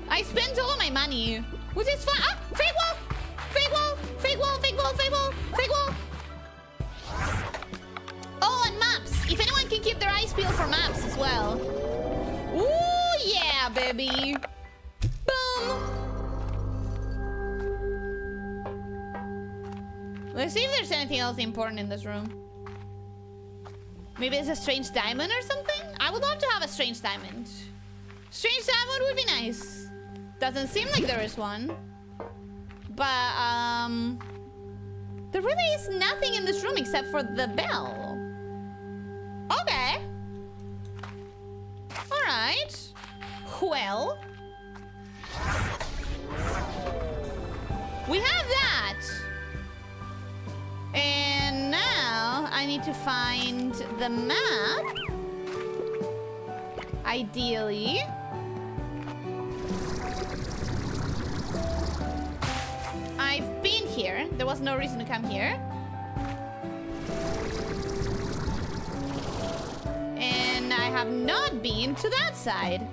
[SPEAKER 1] I spent all of my money, which is fine. Ah, fake wall, fake wall, fake wall, fake wall, fake wall, fake wall. Oh, and maps. If anyone can keep their eyes peeled for maps as well. Ooh, yeah, baby. Boom. Let's see if there's anything else important in this room. Maybe it's a strange diamond or something? I would love to have a strange diamond. Strange diamond would be nice. Doesn't seem like there is one. But, there really is nothing in this room except for the bell. Okay. Alright. Well. We have that. And now I need to find the map. Ideally. I've been here. There was no reason to come here. And I have not been to that side.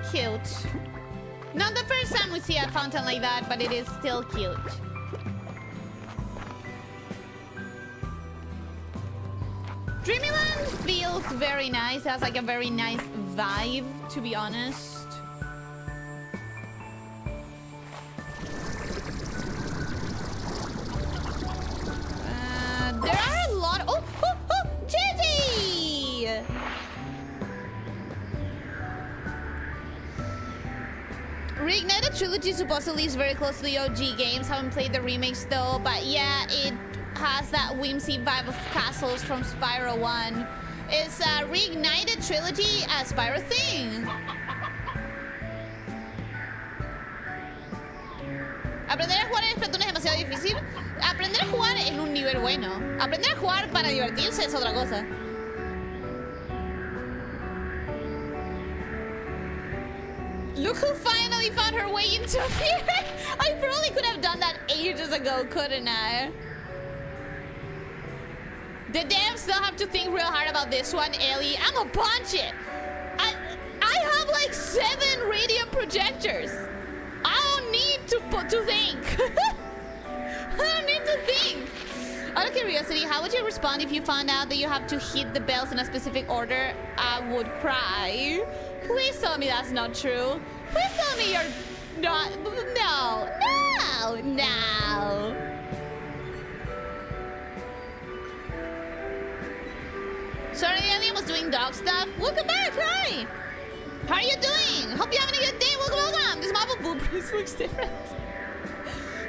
[SPEAKER 1] Cute. Not the first time we see a fountain like that, but it is still cute. Dreamyland feels very nice. It has like a very nice vibe, to be honest. There are a lot. Oh, Gigi! Reignited Trilogy supposedly is very close to the OG games. Haven't played the remakes though, but yeah, it has that whimsy vibe of castles from Spyro 1. Is Reignited Trilogy a Spyro thing? Aprender a jugar en Splatoon es demasiado difícil. Aprender a jugar en un nivel bueno. Aprender a jugar para divertirse es otra cosa. Look who finally found her way into here. I probably could have done that ages ago, couldn't I? The devs still have to think real hard about this one, Ellie. I'm gonna punch it. I have like 7 radiant projectors. I don't need to think. I don't need to think. Out of curiosity, how would you respond if you found out that you have to hit the bells in a specific order? I would cry. Please tell me that's not true. Please tell me you're not. No. Sorry, the alien was doing dog stuff. Welcome back, hi! How are you doing? Hope you're having a good day. Welcome. This map of blueberries looks different.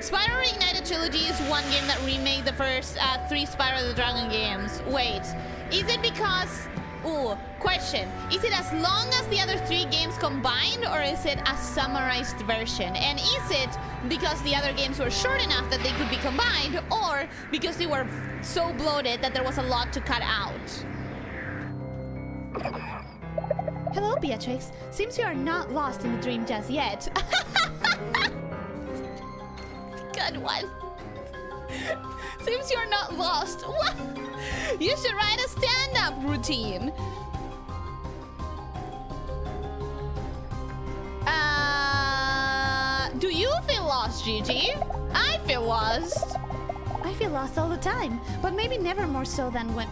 [SPEAKER 1] Spyro Reignited Trilogy is one game that remade the first 3 Spyro the Dragon games. Wait, is it because... Ooh, question. Is it as long as the other 3 games combined, or is it a summarized version? And is it because the other games were short enough that they could be combined, or because they were so bloated that there was a lot to cut out? Hello, Beatrix. Seems you are not lost in the dream just yet. Good one. Seems you're not lost. What? You should write a stand-up routine. Do you feel lost, Gigi? I feel lost. I feel lost all the time, but maybe never more so than when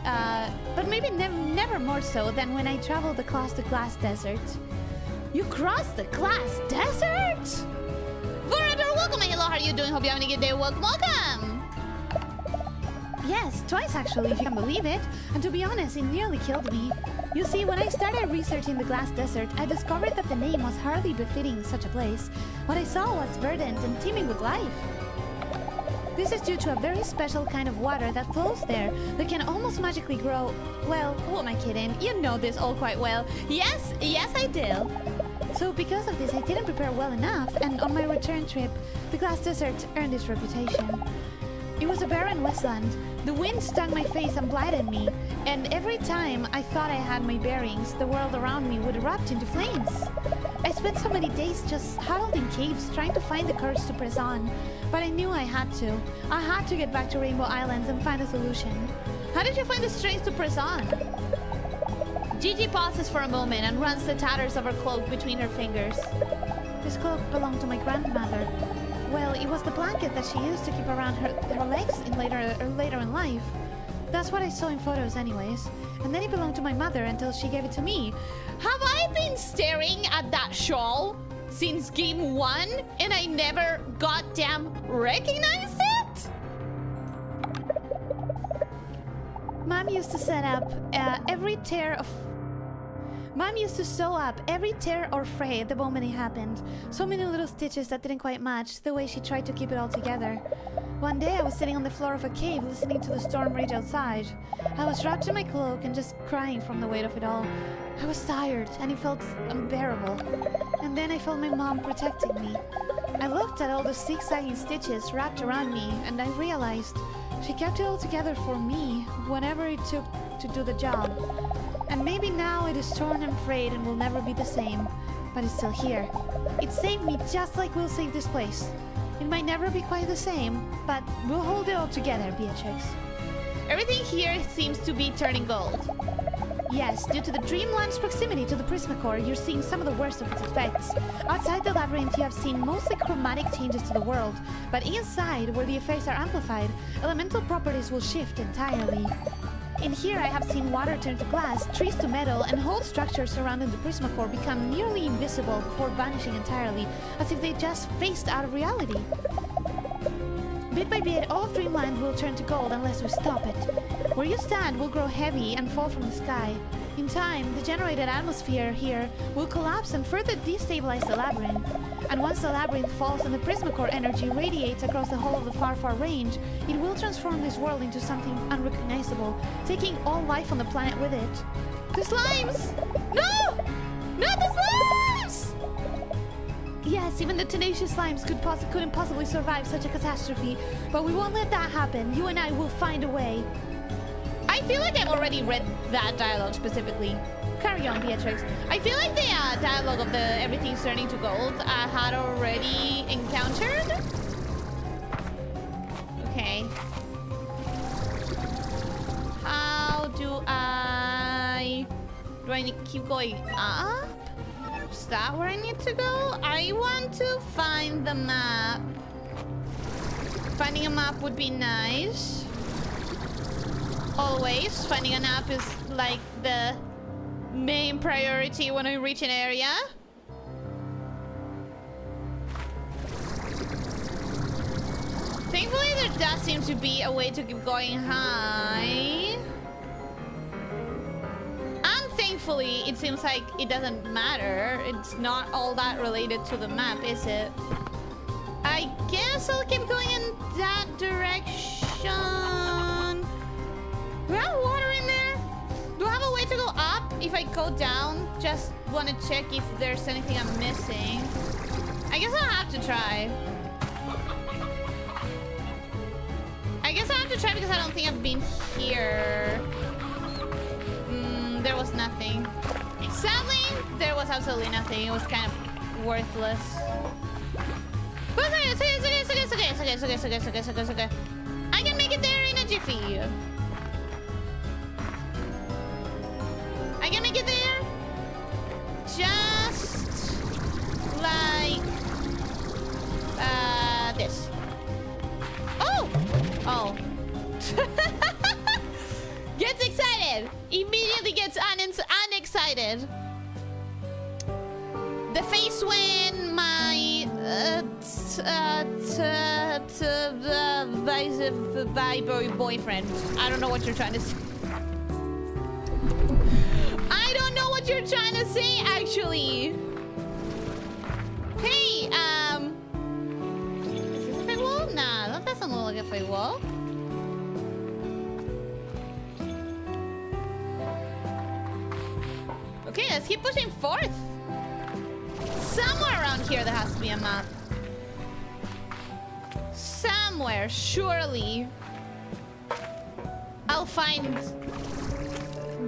[SPEAKER 1] never more so than when I traveled across the glass desert. You crossed the glass desert? Vorador, welcome and hello, how are you doing? Hope you're having a good day. Welcome. Yes, twice actually, if you can believe it. And to be honest, it nearly killed me. You see, when I started researching the glass desert, I discovered that the name was hardly befitting such a place. What I saw was verdant and teeming with life. This is due to a very special kind of water that flows there that can almost magically grow... Well, who am I kidding? You know this all quite well. Yes, I do. So because of this, I didn't prepare well enough, and on my return trip, the glass desert earned its reputation. It was a barren wasteland. The wind stung my face and blinded me, and every time I thought I had my bearings, the world around me would erupt into flames.
[SPEAKER 2] I spent so many days just huddled in caves trying to find the courage to press on. But I knew I had to. I had to get back to Rainbow Islands and find a solution.
[SPEAKER 1] How did you find the strength to press on? Gigi pauses for a moment and runs the tatters of her cloak between her fingers.
[SPEAKER 2] This cloak belonged to my grandmother. Well, it was the blanket that she used to keep around her legs later in life. That's what I saw in photos anyways. And then it belonged to my mother until she gave it to me.
[SPEAKER 1] Have I been staring at that shawl since game 1 and I never goddamn recognized it?
[SPEAKER 2] Mom used to set up Mom used to sew up every tear or fray at the moment it happened. So many little stitches that didn't quite match the way she tried to keep it all together. One day I was sitting on the floor of a cave listening to the storm rage outside. I was wrapped in my cloak and just crying from the weight of it all. I was tired and it felt unbearable. And then I felt my mom protecting me. I looked at all the zigzagging stitches wrapped around me and I realized she kept it all together for me whenever it took to do the job. And maybe now it is torn and frayed and will never be the same, but it's still here. It saved me just like we'll save this place. It might never be quite the same, but we'll hold it all together, Beatrix.
[SPEAKER 1] Everything here seems to be turning gold.
[SPEAKER 2] Yes, due to the Dreamland's proximity to the Prismacore, you're seeing some of the worst of its effects. Outside the labyrinth, you have seen mostly chromatic changes to the world, but inside, where the effects are amplified, elemental properties will shift entirely. In here, I have seen water turn to glass, trees to metal, and whole structures surrounding the Prismacore become nearly invisible before vanishing entirely, as if they just phased out of reality. Bit by bit, all of Dreamland will turn to gold unless we stop it. Where you stand will grow heavy and fall from the sky. In time, the generated atmosphere here will collapse and further destabilize the labyrinth. And once the labyrinth falls and the Prismacore energy radiates across the whole of the far range, it will transform this world into something unrecognizable, taking all life on the planet with it.
[SPEAKER 1] The slimes! No! Not the slimes!
[SPEAKER 2] Yes, even the tenacious slimes couldn't possibly survive such a catastrophe, but we won't let that happen. You and I will find a way.
[SPEAKER 1] I feel like I've already read that dialogue specifically.
[SPEAKER 2] Carry on, Beatrix.
[SPEAKER 1] I feel like the dialogue of the everything's turning to gold I had already encountered. Okay. How do I... Do I need to keep going up? Is that where I need to go? I want to find the map. Finding a map would be nice. Always. Finding a map is like the main priority when I reach an area. Thankfully, there does seem to be a way to keep going high. And thankfully, it seems like it doesn't matter. It's not all that related to the map, is it? I guess I'll keep going in that direction. Do I have water in there? Do I have a way to go up if I go down? Just want to check if there's anything I'm missing. I guess I'll have to try. I guess I'll have to try because I don't think I've been here. There was nothing. Sadly, there was absolutely nothing. It was kind of worthless. But it's okay. I can make it there in a jiffy. I can make it there. Just like this. Oh! Oh. Gets excited. Immediately gets unexcited. The face when my boyfriend. I don't know what you're trying to say. I don't know what you're trying to say, actually. Hey, is this a fake wall? Nah, that doesn't look like a fake wall. Okay, let's keep pushing forth. Somewhere around here there has to be a map. Somewhere, surely. I'll find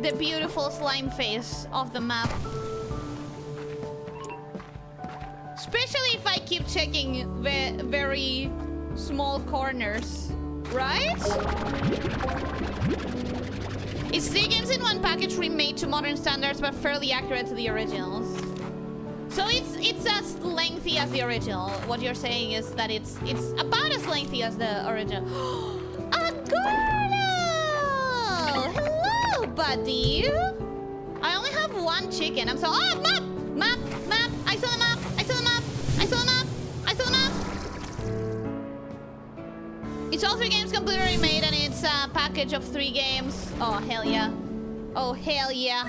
[SPEAKER 1] the beautiful slime face of the map. Especially if I keep checking very small corners, right? It's 3 games in one package remade to modern standards, but fairly accurate to the originals. So it's as lengthy as the original. What you're saying is that it's about as lengthy as the original. A girl! Hello, buddy. I only have 1 chicken. I'm so map. I saw the map. It's all 3 games completely remade, and it's a package of 3 games. Oh hell yeah! Oh hell yeah!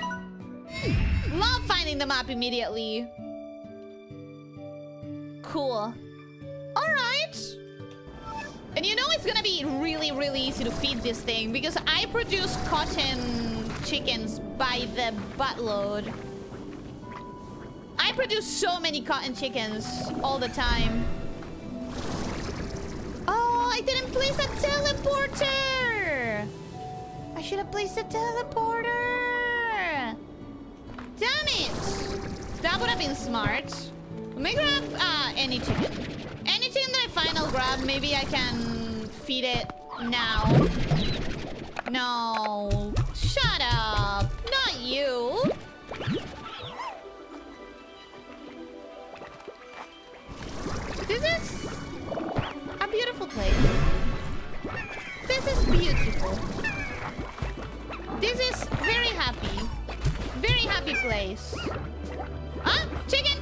[SPEAKER 1] Love finding the map immediately. Cool. Alright. And you know it's gonna be really easy to feed this thing because I produce cotton chickens by the buttload. I produce so many cotton chickens all the time. Oh, I didn't place a teleporter! I should have placed a teleporter! Damn it! That would have been smart. Let me grab any chicken. Any chicken that I find, I'll grab. Maybe I can feed it now. No. Shut up. Not you. This is a beautiful place. This is beautiful. This is very happy. Very happy place. Huh? Chicken?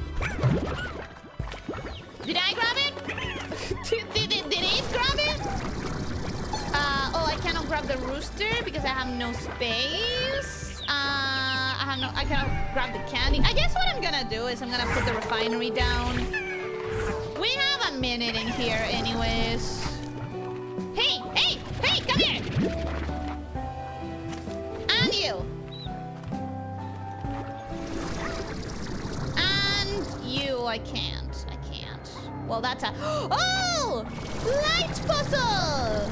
[SPEAKER 1] Did I grab it? did it grab it? Oh, I cannot grab the rooster because I have no space. I cannot grab the candy. I guess what I'm gonna do is I'm gonna put the refinery down. We have a minute in here anyways. Hey, come here! And you. And you, I can't. Well, that's a... Oh! Light puzzle!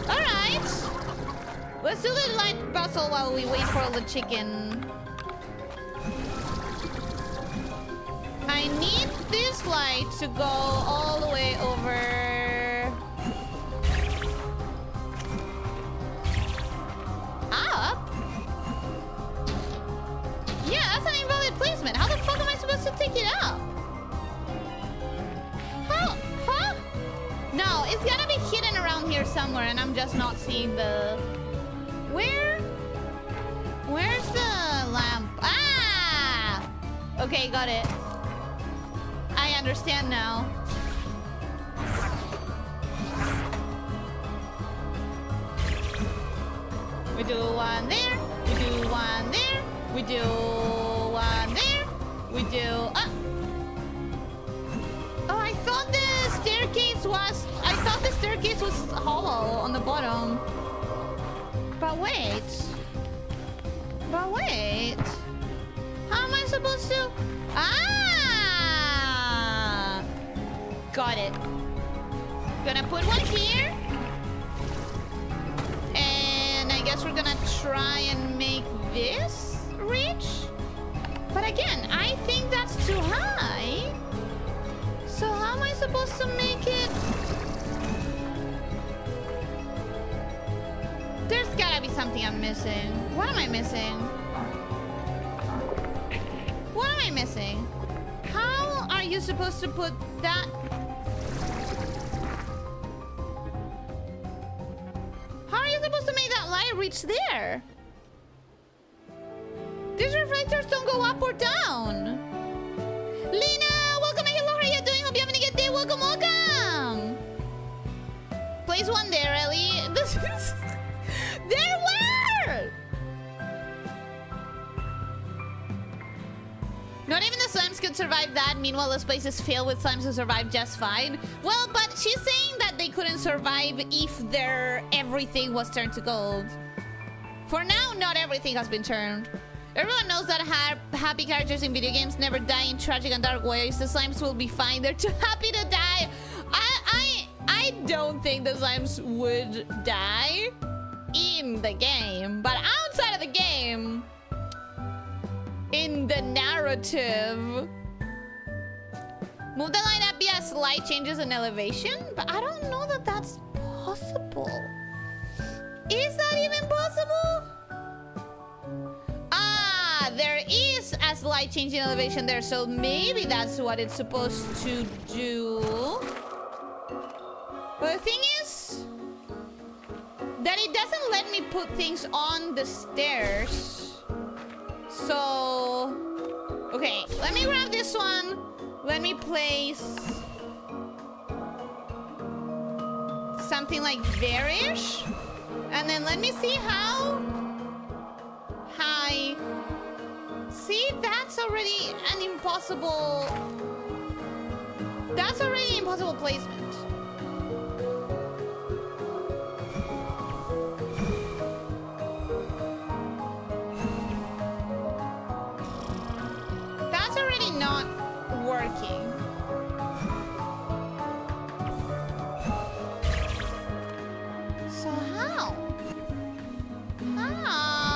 [SPEAKER 1] Alright. Let's do the light puzzle while we wait for the chicken. I need this light to go all the way over... Up? Yeah, that's an invalid placement. How the fuck am I supposed to take it up? Huh? No, it's gotta be hidden around here somewhere, and I'm just not seeing the... Where's the lamp? Ah! Okay, got it. I understand now. We do one there. We do one there. We do one there. We do... Oh, I thought the staircase was... I thought the staircase was hollow on the bottom. But wait. How am I supposed to... Ah! Got it. Gonna put one here. And I guess we're gonna try and make this reach. But again, I think that's too high. So how am I supposed to make it? There's gotta be something I'm missing. What am I missing? How are you supposed to put that? How are you supposed to make that light reach there? These reflectors don't go up or down. Lena, welcome and hello, how are you doing? Hope you're having a good day. Welcome. Place one there, Ellie. This is... There were! Not even the slimes could survive that. Meanwhile, this place is filled with slimes who survived just fine. Well, but she's saying that they couldn't survive if their everything was turned to gold. For now, not everything has been turned. Everyone knows that happy characters in video games never die in tragic and dark ways. The slimes will be fine. They're too happy to die. I don't think the slimes would die in the game, but outside of the game, in the narrative, Move the line up via slight changes in elevation? But I don't know that that's possible. Is that even possible? Ah, there is a slight change in elevation there, so maybe that's what it's supposed to do. But the thing is that it doesn't let me put things on the stairs. So, okay, let me grab this one. Let me place something like there-ish. And then let me see how high. See, that's already an impossible. That's already an impossible placement. That's already not working. So how? How?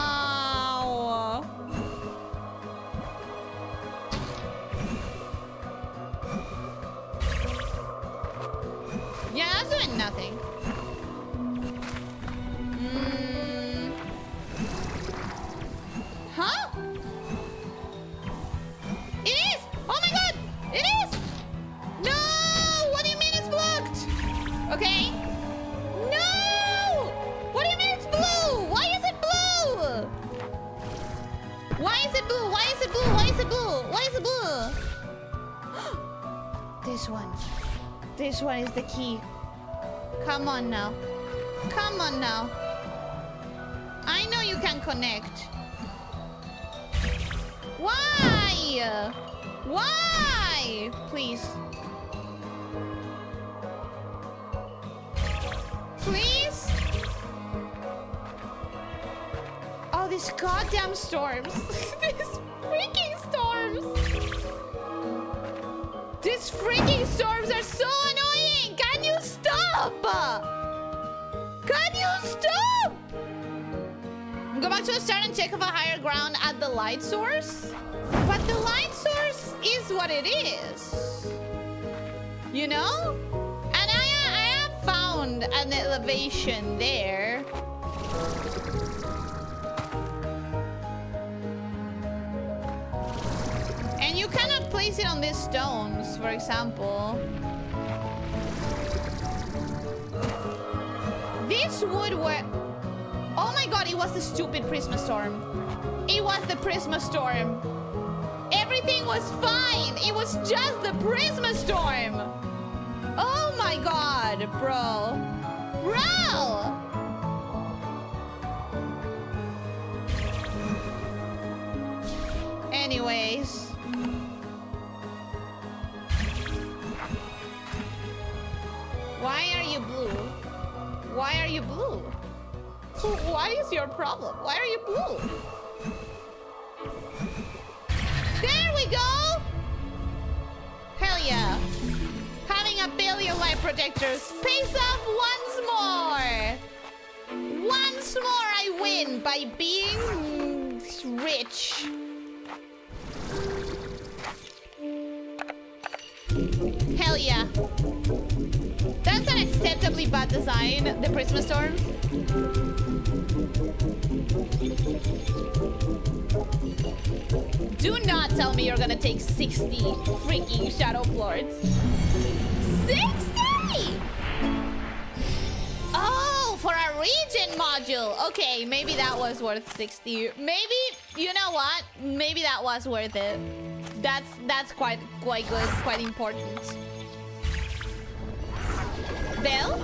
[SPEAKER 1] Yeah, that's doing nothing. Huh? It is! Oh my god! It is! No! What do you mean it's blocked? Okay. No! What do you mean it's blue? Why is it blue? Why is it blue? Why is it blue? Why is it blue? Why is it blue? This one. This one is the key. Come on now. Come on now. I know you can connect. Why? Why? Please. Please? Oh, these goddamn storms. These freaking storms. These freaking storms are so annoying. Can you stop? Can you stop? Go back to the start and check if a higher ground at the light source. But the light source is what it is. You know? And I have found an elevation there. And you cannot place it on these stones, for example. This would work. Oh my god, it was the stupid Prisma Storm. It was the Prisma Storm. Everything was fine. It was just the Prisma Storm. Oh my god, bro. Bro! Anyways. Why are you blue? Why are you blue? What is your problem? Why are you blue? There we go! Hell yeah. Having a billion light projectors pays off once more! Once more I win by being rich. Hell yeah. That's an acceptably bad design, the Prisma Storm. Do not tell me you're gonna take 60 freaking Shadow Lords. 60! Oh, for a region module. Okay, maybe that was worth 60. Maybe, you know what? Maybe that was worth it. That's quite good, quite important. Bell?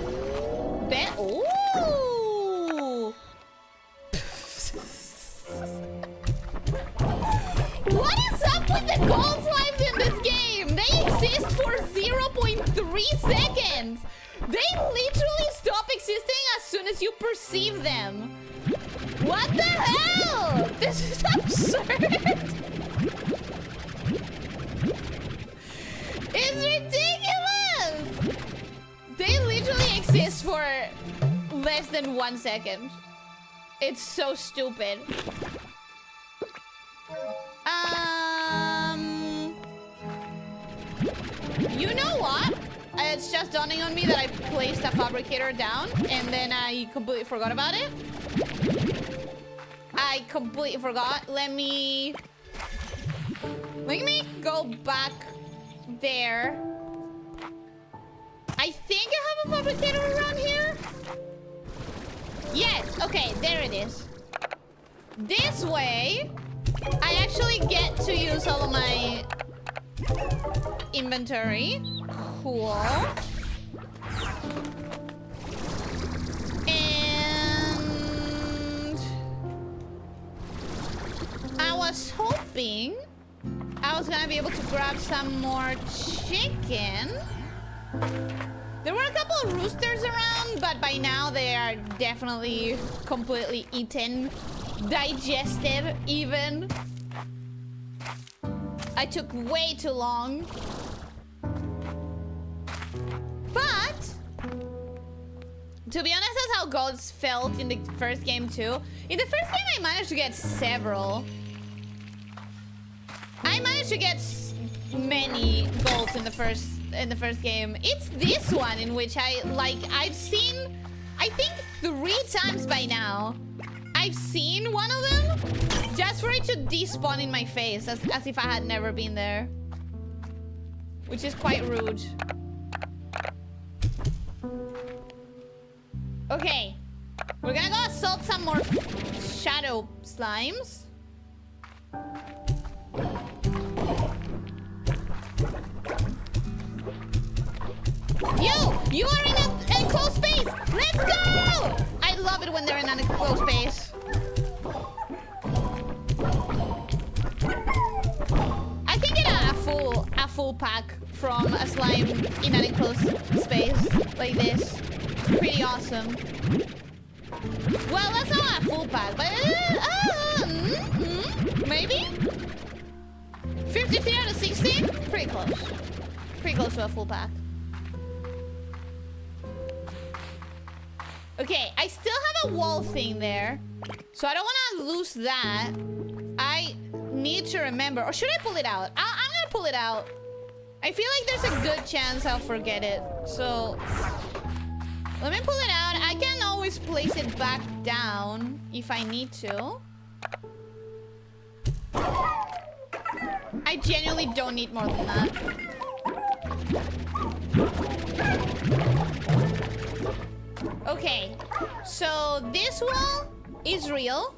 [SPEAKER 1] Bell? Ooh! What is up with the gold slimes in this game? They exist for 0.3 seconds. They literally stop existing as soon as you perceive them. What the hell? This is absurd. It's ridiculous. They literally exist for less than 1 second. It's so stupid. You know what? It's just dawning on me that I placed a fabricator down and then I completely forgot about it. I completely forgot. Let me go back there. I think I have a fabricator around here. Yes, okay, there it is. This way, I actually get to use all of my inventory. Cool. And I was hoping I was gonna be able to grab some more chicken. There were a couple of roosters around, but by now they are definitely completely eaten, digested even. I took way too long. But to be honest, that's how goals felt in the first game too. In the first game, I managed to get several. I managed to get many goals in the first game. It's this one in which I've seen, I think 3 times by now. I've seen one of them just for it to despawn in my face as if I had never been there, which is quite rude. Okay, we're gonna go assault some more shadow slimes. You are in an enclosed space. Let's go! I love it when they're in an enclosed space. I can get a full pack from a slime in an enclosed space like this. Pretty awesome. Well, that's not a full pack, but maybe 53 out of 60. Pretty close. Pretty close to a full pack. Okay, I still have a wall thing there, so I don't want to lose that. I need to remember, or should I pull it out? I'm gonna pull it out. I feel like there's a good chance I'll forget it, so let me pull it out. I can always place it back down if I need to. I genuinely don't need more than that. Okay, so this wall is real.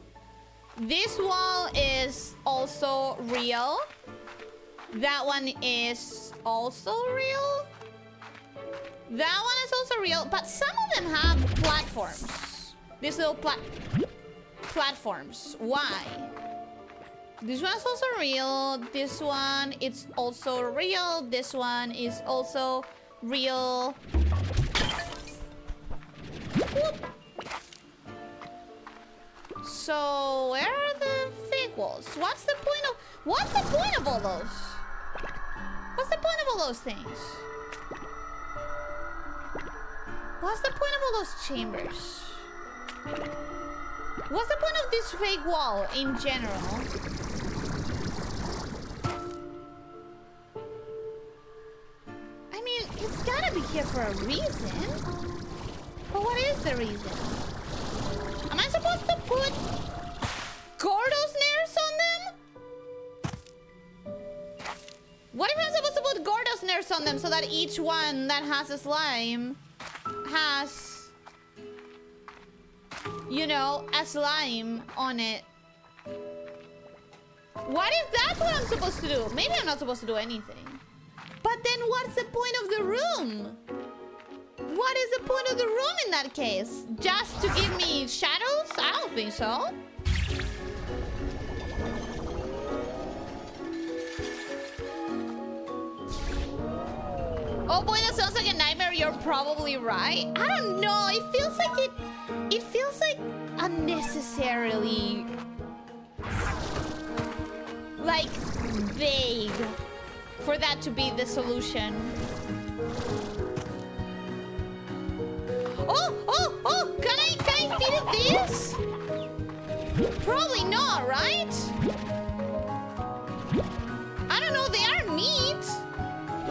[SPEAKER 1] This wall is also real. That one is also real. That one is also real, but some of them have platforms. These little platforms. Why? This one's also real. This one is also real. This one is also real. Whoop. So where are the fake walls? What's the point of all those? What's the point of all those things? What's the point of all those chambers? What's the point of this fake wall in general? I mean, it's gotta be here for a reason. But what is the reason? Am I supposed to put Gordo snares on them? What if I'm supposed to put Gordo snares on them so that each one that has a slime has, you know, a slime on it? What if that's what I'm supposed to do? Maybe I'm not supposed to do anything. But then what's the point of the room? What is the point of the room in that case? Just to give me shadows? I don't think so. Oh boy, that sounds like a nightmare. You're probably right. I don't know. It feels like unnecessarily like vague for that to be the solution. Oh, can I feed it this? Probably not, right? I don't know, they are meat.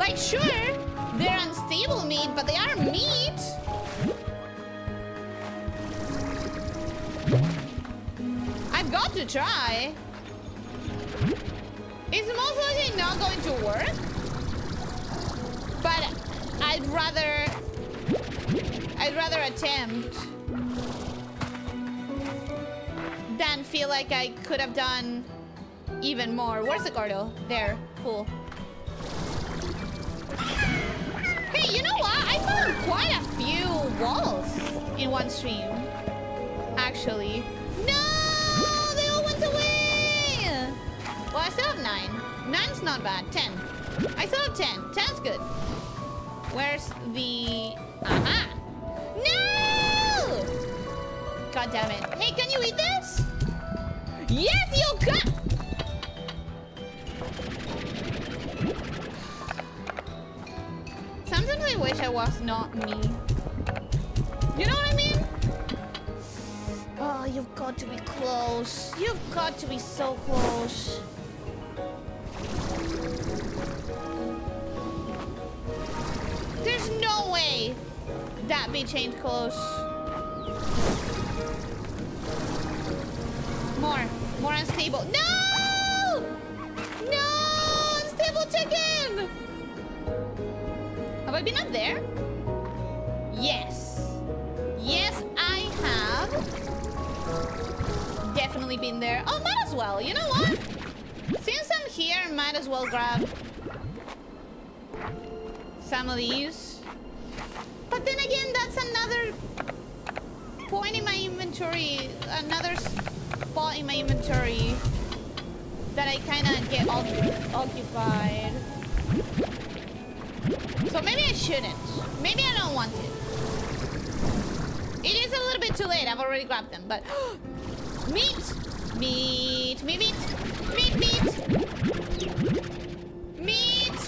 [SPEAKER 1] Like, sure, they're unstable meat, but they are meat. I've got to try. It's most likely not going to work, but I'd rather attempt than feel like I could have done even more. Where's the Gordo? There. Cool. Hey, you know what? I found quite a few walls in one stream. Actually. No! They all went away! Well, I still have 9. 9's not bad. 10. I still have 10. 10's good. Where's the... Aha! No! God damn it. Hey, can you eat this? Yes, you can! Sometimes I wish I was not me. You know what I mean? Oh, you've got to be close. You've got to be so close. There's no way that be changed close. More unstable. No! No! Unstable chicken! Have I been up there? Yes. Yes, I have. Definitely been there. Oh, might as well. You know what? Since I'm here, might as well grab some of these. But then again, that's another point in my inventory. Another spot in my inventory that I kind of get occupied. So maybe I shouldn't. Maybe I don't want it. It is a little bit too late. I've already grabbed them, but... Meat! Meat! Meat! Meat! Meat! Meat! Meat!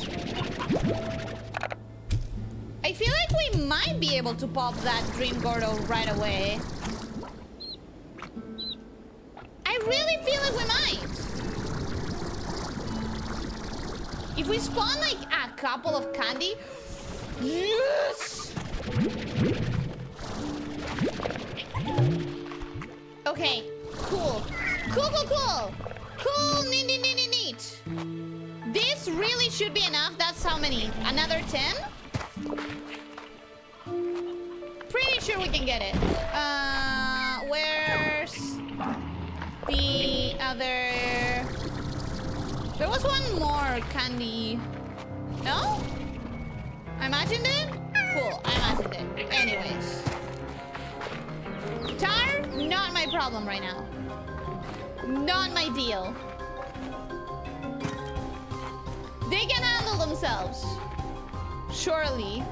[SPEAKER 1] I feel like we might be able to pop that Dream Gordo right away. I really feel like we might. If we spawn like a couple of candy... Yes! Okay, cool. Cool, neat. This really should be enough. That's how many? Another 10? Pretty sure we can get it. Where's the other... There was one more candy. No? I imagined it? Cool, I imagined it. Anyways. Tar, not my problem right now. Not my deal. They can handle themselves. Surely.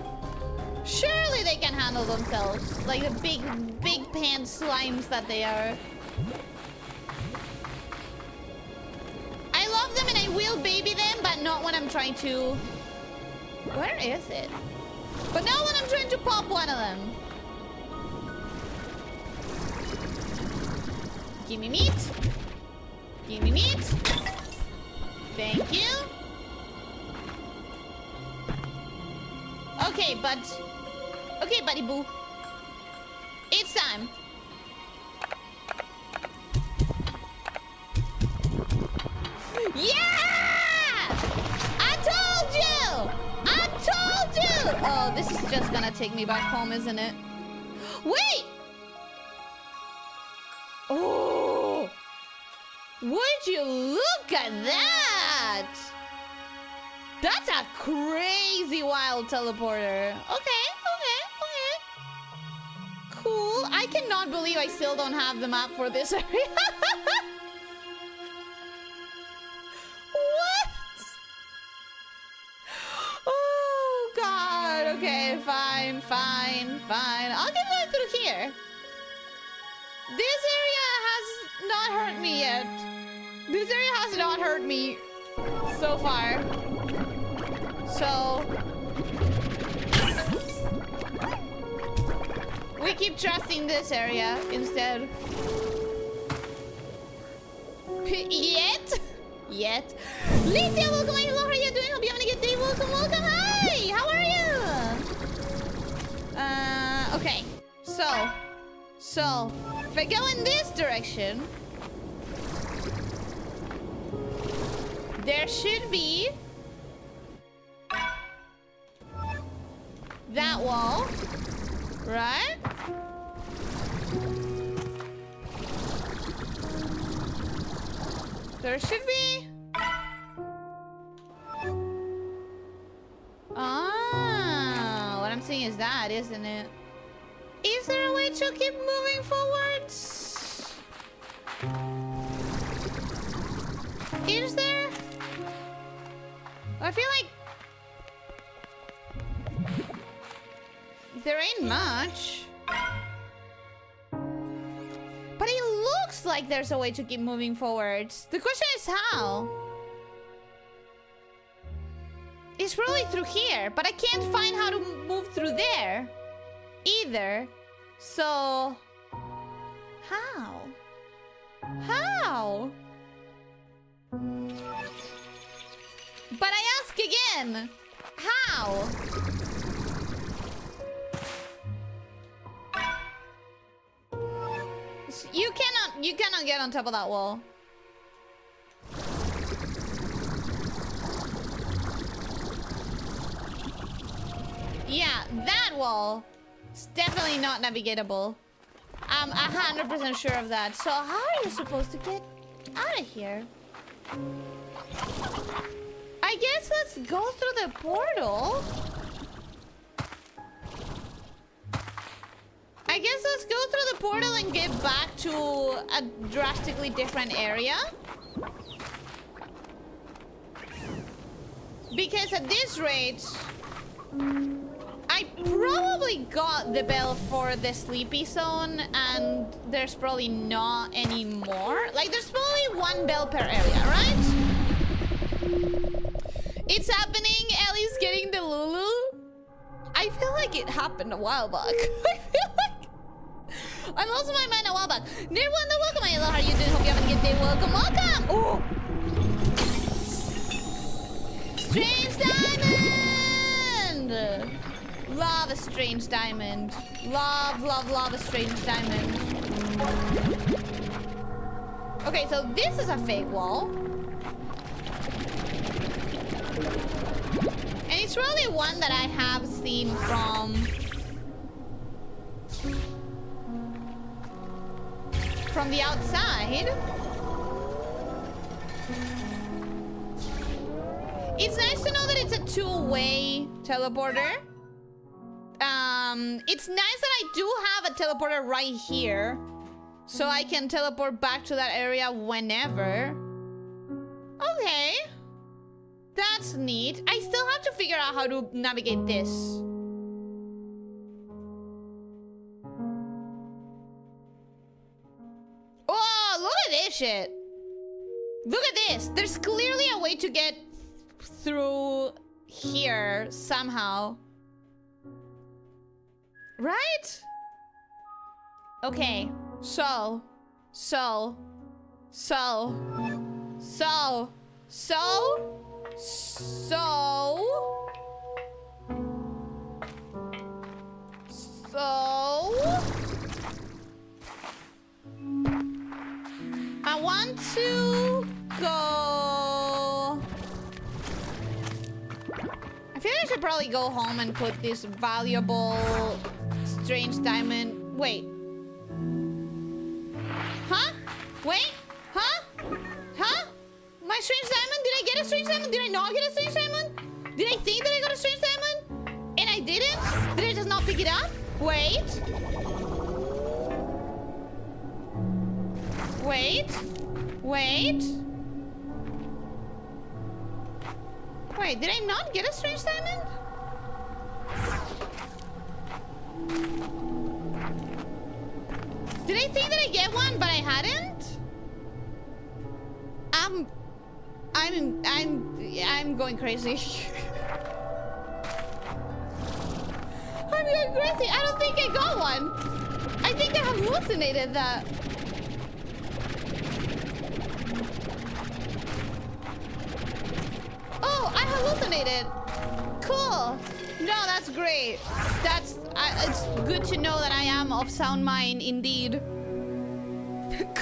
[SPEAKER 1] Surely they can handle themselves. Like the big pants slimes that they are. I love them and I will baby them, but not when I'm trying to... Where is it? But not when I'm trying to pop one of them. Give me meat. Give me meat. Thank you. Okay, buddy boo. It's time. Yeah! I told you! Oh, this is just gonna take me back home, isn't it? Wait! Oh! Would you look at that? That's a crazy wild teleporter. Okay. Cool. I cannot believe I still don't have the map for this area. What? Oh, God. Okay, fine. I'll get that through here. This area has not hurt me yet. This area has not hurt me so far. So... we keep trusting this area instead. Yet? Lydia, welcome. How are you doing? Hope you're having a good day. welcome, welcome. Hi, how are you? Okay. So, if I go in this direction, there should be that wall, right? There should be. Ah, what I'm seeing is that, isn't it? Is there a way to keep moving forwards? Is there? I feel like there ain't much. But it looks like there's a way to keep moving forwards. The question is how? It's probably through here, but I can't find how to move through there either. So, how? How? But I ask again, how? You cannot get on top of that wall. Yeah, that wall is definitely not navigatable. I'm 100% sure of that. So how are you supposed to get out of here? I guess let's go through the portal. I guess let's go through the portal and get back to a drastically different area. Because at this rate, I probably got the bell for the sleepy zone, and there's probably not any more. Like, there's probably one bell per area, right? It's happening. Ellie's getting the Lulu. I feel like it happened a while back. I feel like I lost my mind a while back. Nirwanda, welcome. Hello, how are you doing? Hope you having a good day. Welcome, welcome. Oh, strange diamond. Love a strange diamond. Love, love, love a strange diamond. Okay, so this is a fake wall. And it's really one that I have seen from the outside. It's nice to know that it's a two-way teleporter. It's nice that I do have a teleporter right here, so I can teleport back to that area whenever. Okay. That's neat. I still have to figure out how to navigate this. Oh, look at this shit. Look at this. There's clearly a way to get through here somehow. Right? Okay. So. I want to go. I feel I should probably go home and put this valuable strange diamond. Wait. Huh? Wait. Huh? Huh? My strange diamond? Did I get a strange diamond? Did I not get a strange diamond? Did I think that I got a strange diamond? And I didn't? Did I just not pick it up? Wait. Wait. Wait, did I not get a strange diamond? Did I think that I get one, but I hadn't? I'm going crazy. I'm going crazy. I don't think I got one. I think I hallucinated that. Oh, I hallucinated. Cool. No, that's great. It's good to know that I am of sound mind indeed.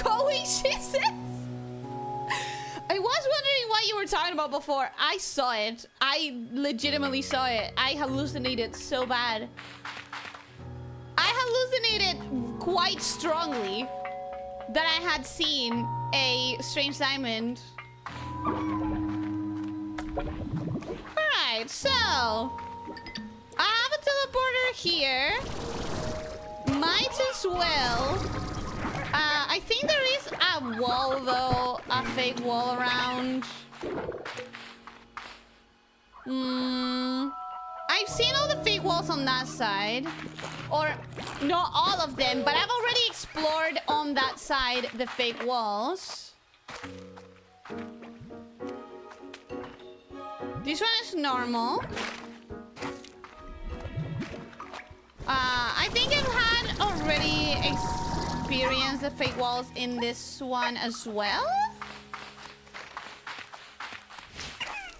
[SPEAKER 1] Going, she says. I was wondering what you were talking about before. I saw it. I legitimately saw it. I hallucinated so bad. I hallucinated quite strongly that I had seen a strange diamond. Alright, so I have a teleporter here. Might as well. I think there is a wall though, a fake wall around. I've seen all the fake walls on that side. Or not all of them, but I've already explored on that side the fake walls. This one is normal. I think I've had already experienced the fake walls in this one as well.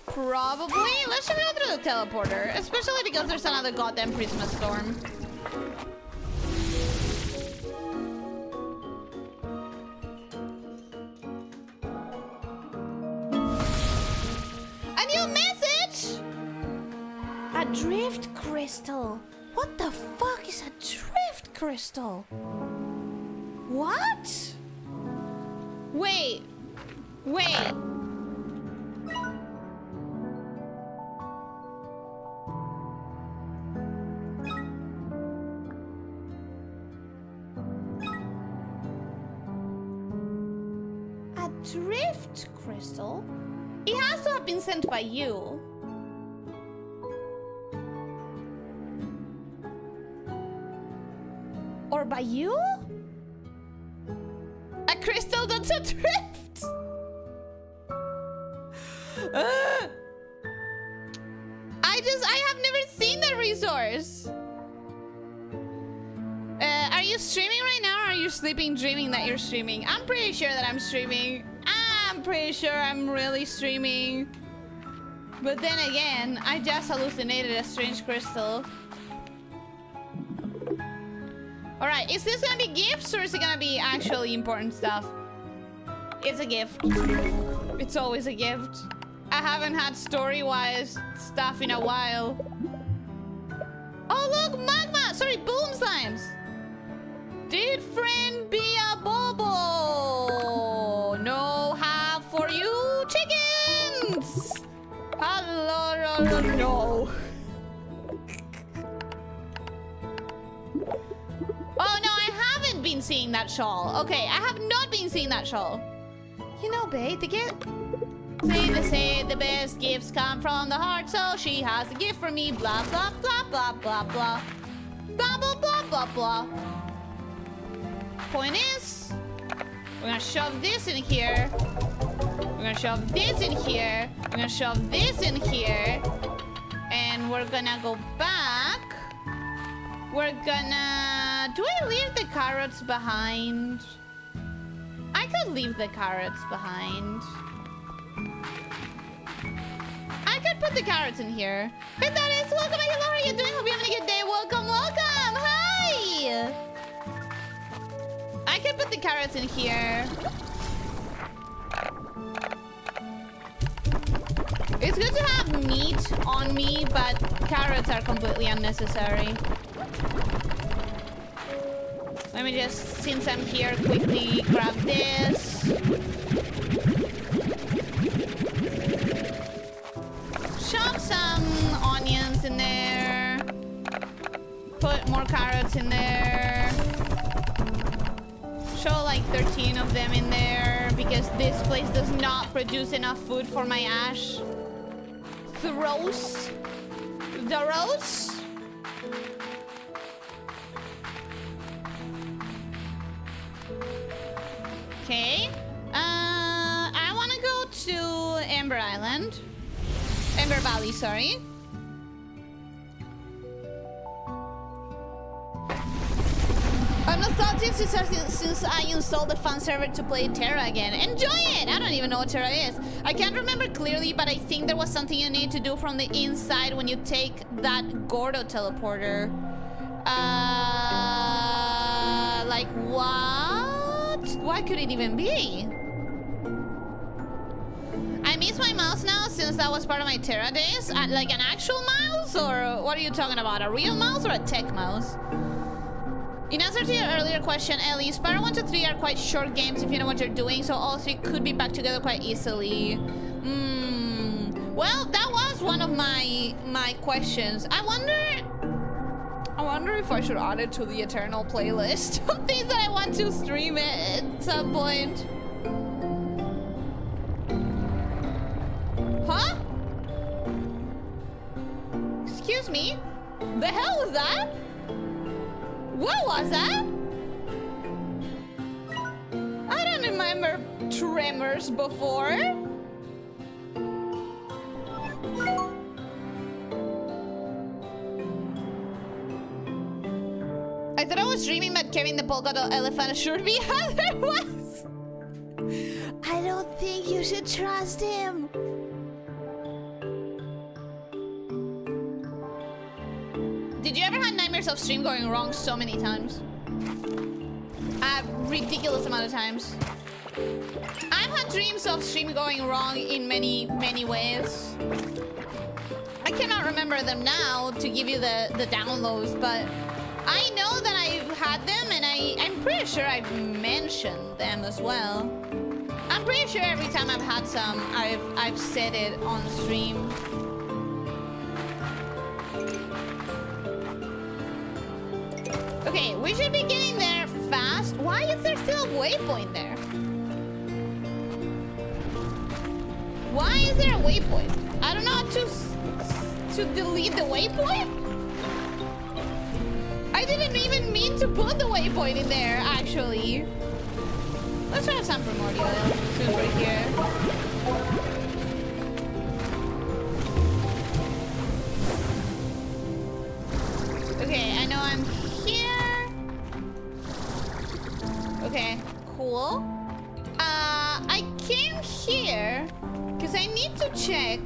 [SPEAKER 1] Probably. Let's just go through the teleporter, especially because there's another goddamn Prisma storm. A new message!
[SPEAKER 2] A drift crystal. What the fuck is a drift crystal?
[SPEAKER 1] What? Wait. Wait.
[SPEAKER 2] A drift crystal?
[SPEAKER 1] It has to have been sent by you.
[SPEAKER 2] Or by you?
[SPEAKER 1] A crystal that's adrift. I have never seen that resource. Are you streaming right now, or are you sleeping dreaming that you're streaming? I'm pretty sure that I'm streaming. I'm pretty sure I'm really streaming. But then again, I just hallucinated a strange crystal. Alright, is this gonna be gifts, or is it gonna be actually important stuff? It's a gift. It's always a gift. I haven't had story-wise stuff in a while. Oh look, magma! Sorry, boom slimes! Did friend be a bobo? No have for you chickens! Hello, no. Oh no, I haven't been seeing that shawl. Okay, I have not been seeing that shawl.
[SPEAKER 2] You know, babe,
[SPEAKER 1] They say the best gifts come from the heart, so she has a gift for me. Blah, blah, blah, blah, blah, blah. Blah, blah, blah, blah, blah. Point is, we're gonna shove this in here. We're gonna shove this in here. We're gonna shove this in here. And we're gonna go back. We're gonna... Do I leave the carrots behind? I could leave the carrots behind. I could put the carrots in here. Hey, that is. Welcome. Hello, how are you doing? Hope you're having a good day. Welcome, welcome. Hi. I could put the carrots in here. It's good to have meat on me, but carrots are completely unnecessary. Let me just, since I'm here, quickly grab this. Chop some onions in there. Put more carrots in there. Show like 13 of them in there because this place does not produce enough food for my ash. The roast. Okay. I want to go to Ember Island. Ember Valley, sorry. I'm nostalgic since I installed the fan server to play Terra again. Enjoy it! I don't even know what Terra is. I can't remember clearly, but I think there was something you need to do from the inside when you take that Gordo teleporter. Like what? What could it even be? I miss my mouse now since that was part of my Terra days. Like an actual mouse? Or what are you talking about? A real mouse or a tech mouse? In answer to your earlier question, Ellie, Spyro 1 to 3 are quite short games if you know what you're doing, so all three could be back together quite easily. Well, that was one of my questions. I wonder if I should add it to the eternal playlist of things that I want to stream it at some point. Huh? Excuse me? The hell was that? What was that? I don't remember tremors before. I thought I was dreaming, but Kevin the polka dot elephant assured me otherwise. I don't think you should trust him. Did you ever have nightmares of stream going wrong so many times? A ridiculous amount of times. I've had dreams of stream going wrong in many, many ways. I cannot remember them now to give you the downloads, but I know that I've had them, and I'm pretty sure I've mentioned them as well. I'm pretty sure every time I've had some, I've said it on stream. Okay, we should be getting there fast. Why is there still a waypoint there? Why is there a waypoint? I don't know how to delete the waypoint. I didn't even mean to put the waypoint in there, actually. Let's try some primordial since we're here. Okay, I know I'm here. Okay, cool. I came here because I need to check.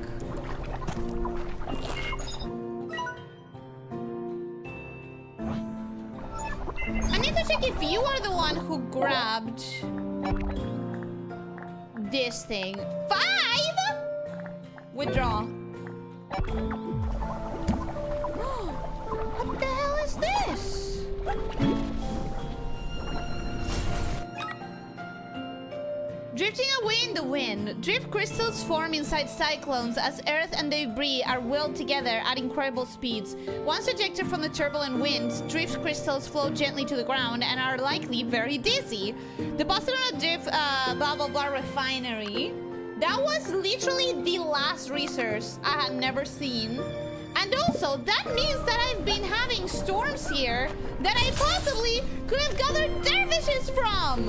[SPEAKER 1] I need to check if you are the one who grabbed this thing. 5? Withdraw. What the hell is this? Drifting away in the wind, drift crystals form inside cyclones as earth and debris are whirled together at incredible speeds. Once ejected from the turbulent winds, drift crystals float gently to the ground and are likely very dizzy. Deposited on a drift blah blah blah refinery. That was literally the last resource I had never seen. And also, that means that I've been having storms here that I possibly could have gathered dervishes from.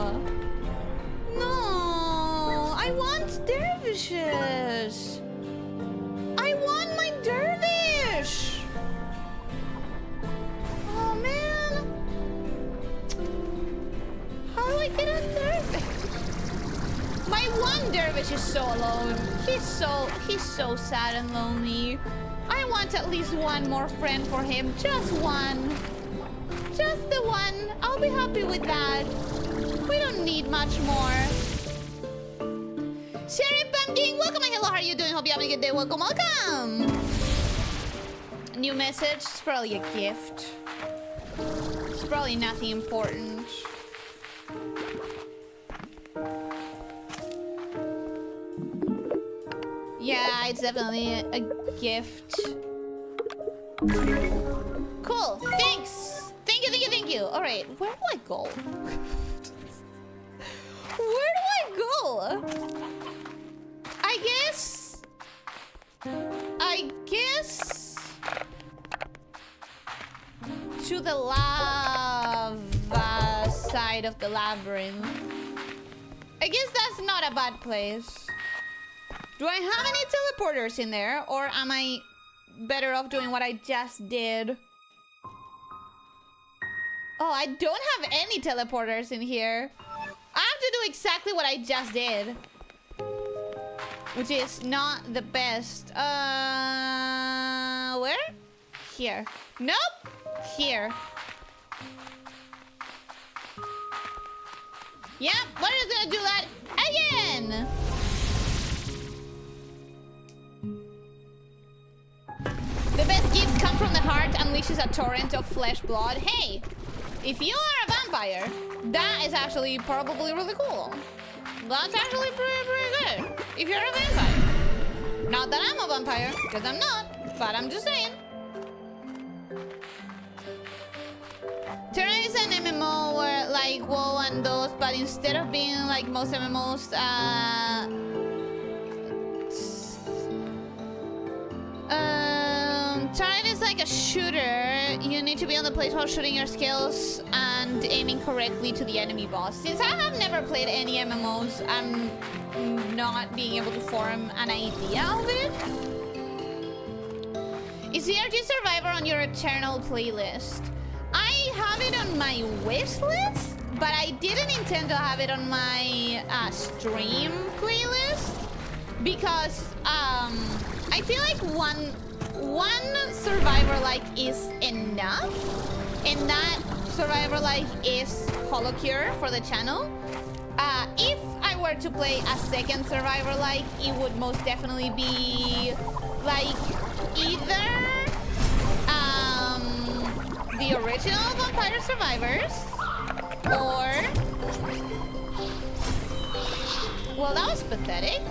[SPEAKER 1] No, I want dervishes. I want my dervish. Oh man. How do I get a dervish? My one dervish is so alone. He's so sad and lonely. I want at least one more friend for him. Just one. Just the one. I'll be happy with that. We don't need much more. Sherry Pumpkin, welcome and hello. How are you doing? Hope you're having a good day. Welcome, welcome. New message. It's probably a gift. It's probably nothing important. Yeah, it's definitely a gift. Cool. Thanks. Thank you, thank you, thank you. All right, where do I go? Where do I go? I guess to the lava side of the labyrinth. I guess that's not a bad place. Do I have any teleporters in there, or am I better off doing what I just did? Oh, I don't have any teleporters in here. I have to do exactly what I just did. Which is not the best. Where? Here. Nope. Here. Yep, we're just gonna do that again. The best gifts come from the heart, unleashes a torrent of flesh blood. Hey, if you are a vampire, that is actually probably really cool. That's actually pretty good. If you're a vampire. Not that I'm a vampire, because I'm not, but I'm just saying. Terra is an MMO where like WoW and those, but instead of being like most MMOs, Terra is like a shooter. You need to be on the place while shooting your skills and aiming correctly to the enemy boss. Since I have never played any MMOs, I'm not being able to form an idea of it. Is CRG Survivor on your Eternal playlist? I have it on my wish list, but I didn't intend to have it on my stream playlist because I feel like one survivor like is enough, and that survivor like is Holocure for the channel. If I were to play a second survivor like, it would most definitely be like either the original Vampire Survivors, or... Well, that was pathetic.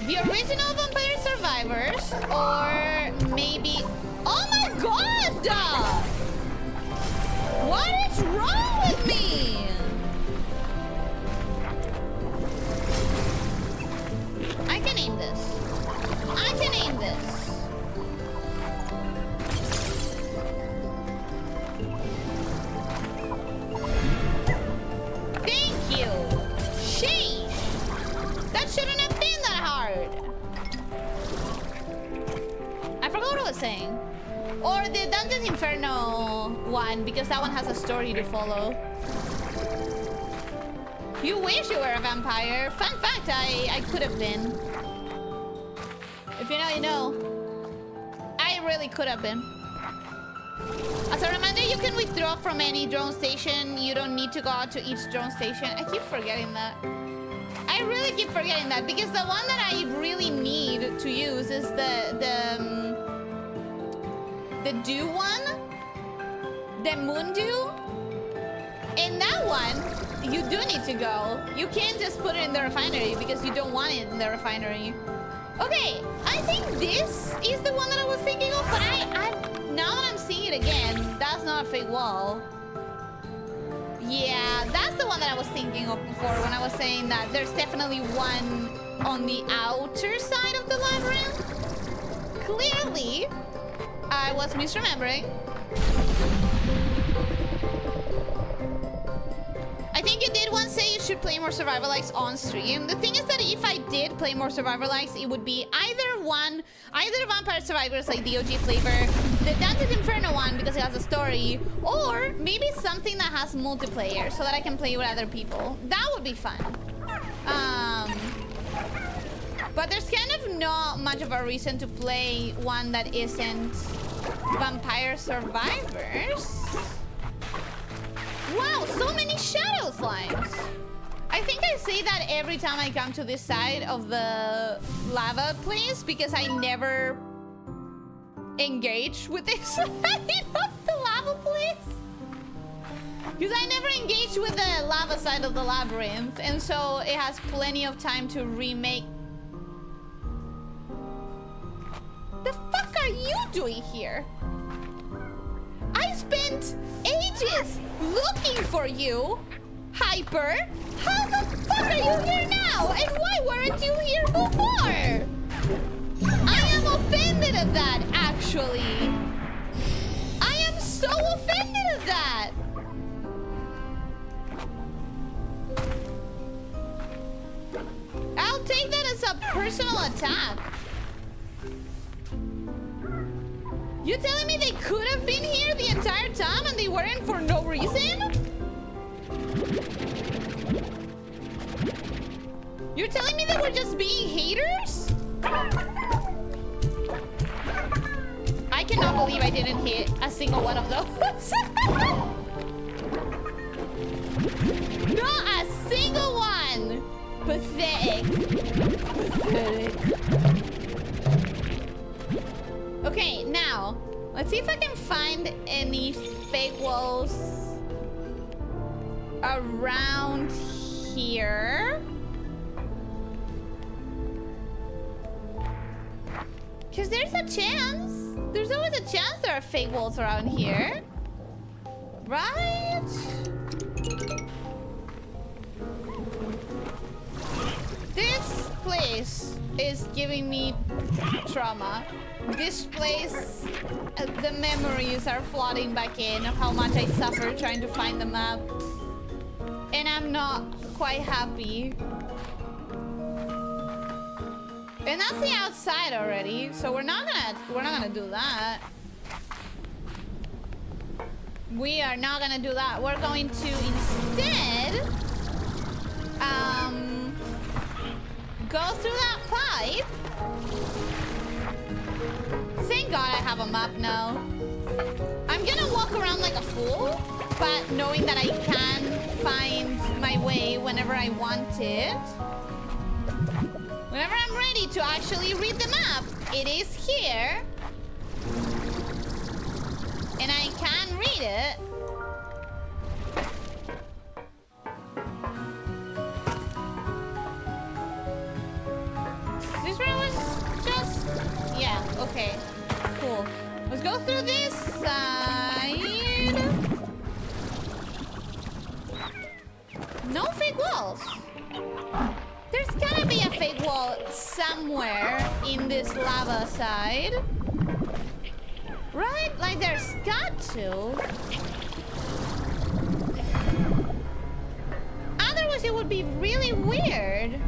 [SPEAKER 1] The original Vampire Survivors, or maybe... Oh my god! What is wrong with me? I can aim this. I can aim this. Thank you. Sheesh. That shouldn't have been that hard. I forgot what I was saying. Or the Dante's Inferno one, because that one has a story to follow. You wish you were a vampire. Fun fact, I could have been. If you know, you know. I really could have been. As a reminder, you can withdraw from any drone station. You don't need to go out to each drone station. I keep forgetting that. I really keep forgetting that, because the one that I really need to use is the dew one. The moon dew. In that one, you do need to go. You can't just put it in the refinery because you don't want it in the refinery. Okay, I think this is the one that I was thinking of, but now that I'm seeing it again, that's not a fake wall. Yeah, that's the one that I was thinking of before when I was saying that there's definitely one on the outer side of the labyrinth. Clearly, I was misremembering. I think you did once say you should play more Survivor Likes on stream. The thing is that if I did play more Survivor Likes, it would be either Vampire Survivors like the OG flavor, the Dante's Inferno one because it has a story, or maybe something that has multiplayer so that I can play with other people. That would be fun. But there's kind of not much of a reason to play one that isn't Vampire Survivors. Wow, so many shadow slimes. I think I say that every time I come to this side of the lava place because I never engage with this side of the lava place. Because I never engaged with the lava side of the labyrinth, and so it has plenty of time to remake. The fuck are you doing here? I spent ages looking for you, Hyper. How the fuck are you here now? And why weren't you here before? I am offended at that, actually. I am so offended at that. I'll take that as a personal attack. You telling me they could have been here the entire time and they weren't for no reason? You're telling me that we're just being haters? I cannot believe I didn't hit a single one of those. Not a single one. Pathetic. Pathetic. Okay, now, let's see if I can find any fake walls around here. Because there's a chance. There's always a chance there are fake walls around here. Right? This place is giving me trauma. This place, the memories are flooding back in of how much I suffered trying to find the map. And I'm not quite happy. And that's the outside already, so we're not gonna do that. We are not gonna do that. We're going to instead go through that pipe. Thank God I have a map now. I'm gonna walk around like a fool, but knowing that I can find my way whenever I want it. Whenever I'm ready to actually read the map, it is here. And I can read it. This room was just... Yeah, okay. Cool. Let's go through this side. No fake walls. There's gotta be a fake wall somewhere in this lava side. Right? Like there's got to. Otherwise it would be really weird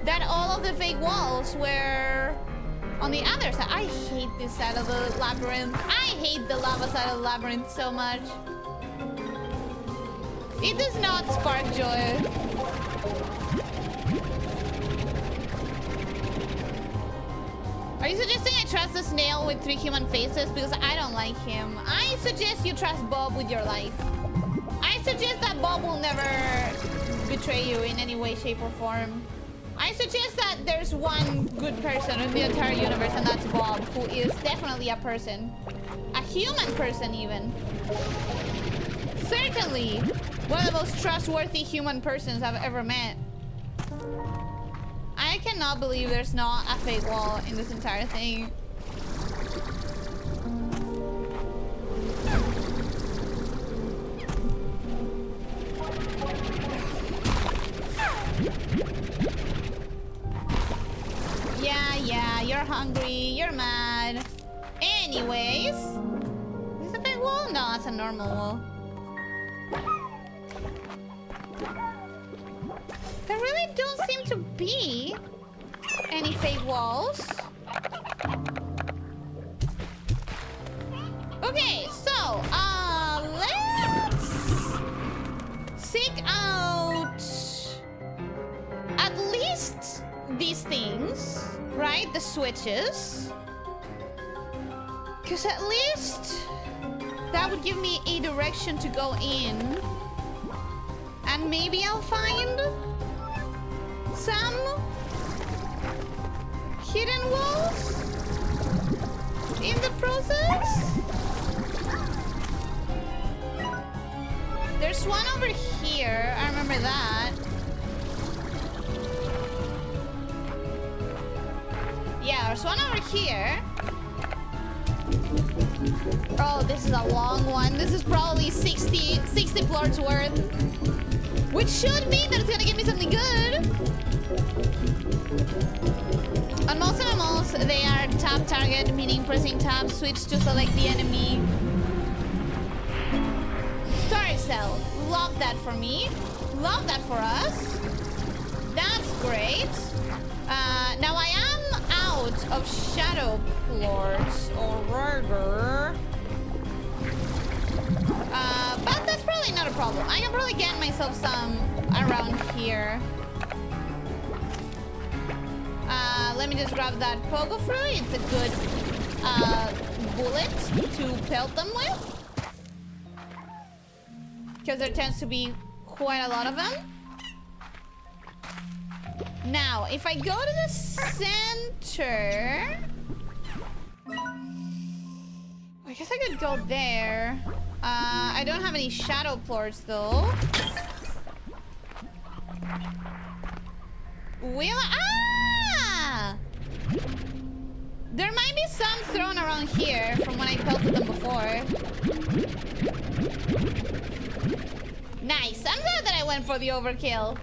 [SPEAKER 1] that all of the fake walls were on the other side. I hate this side of the labyrinth. I hate the lava side of the labyrinth so much. It does not spark joy. Are you suggesting I trust the snail with 3 human faces? Because I don't like him. I suggest you trust Bob with your life. I suggest that Bob will never betray you in any way, shape, or form. I suggest that there's one good person in the entire universe, and that's Bob, who is definitely a person. A human person, even. Certainly one of the most trustworthy human persons I've ever met. I cannot believe there's not a fake wall in this entire thing. Yeah, you're hungry, you're mad. Anyways, is this a fake wall? No, it's a normal wall. There really don't seem to be any fake walls. Okay, so let's seek out at least these things, right? The switches. Because at least that would give me a direction to go in. And maybe I'll find some hidden walls in the process. There's one over here. I remember that. Yeah, there's one over here. Oh, this is a long one. This is probably 60 floors worth. Which should mean that it's gonna give me something good. On most MMOs, they are tab target, meaning pressing tab, switch to select the enemy. Star Cell. Love that for me. Love that for us. That's great. Now I am out of shadow floors or rather. problem. I can probably get myself some around here. Let me just grab that pogo fruit. It's a good bullet to pelt them with. Because there tends to be quite a lot of them. Now, if I go to the center... I guess I could go there. I don't have any shadow plorts though. Will Ah! There might be some thrown around here from when I pelted them before. Nice. I'm glad that I went for the overkill.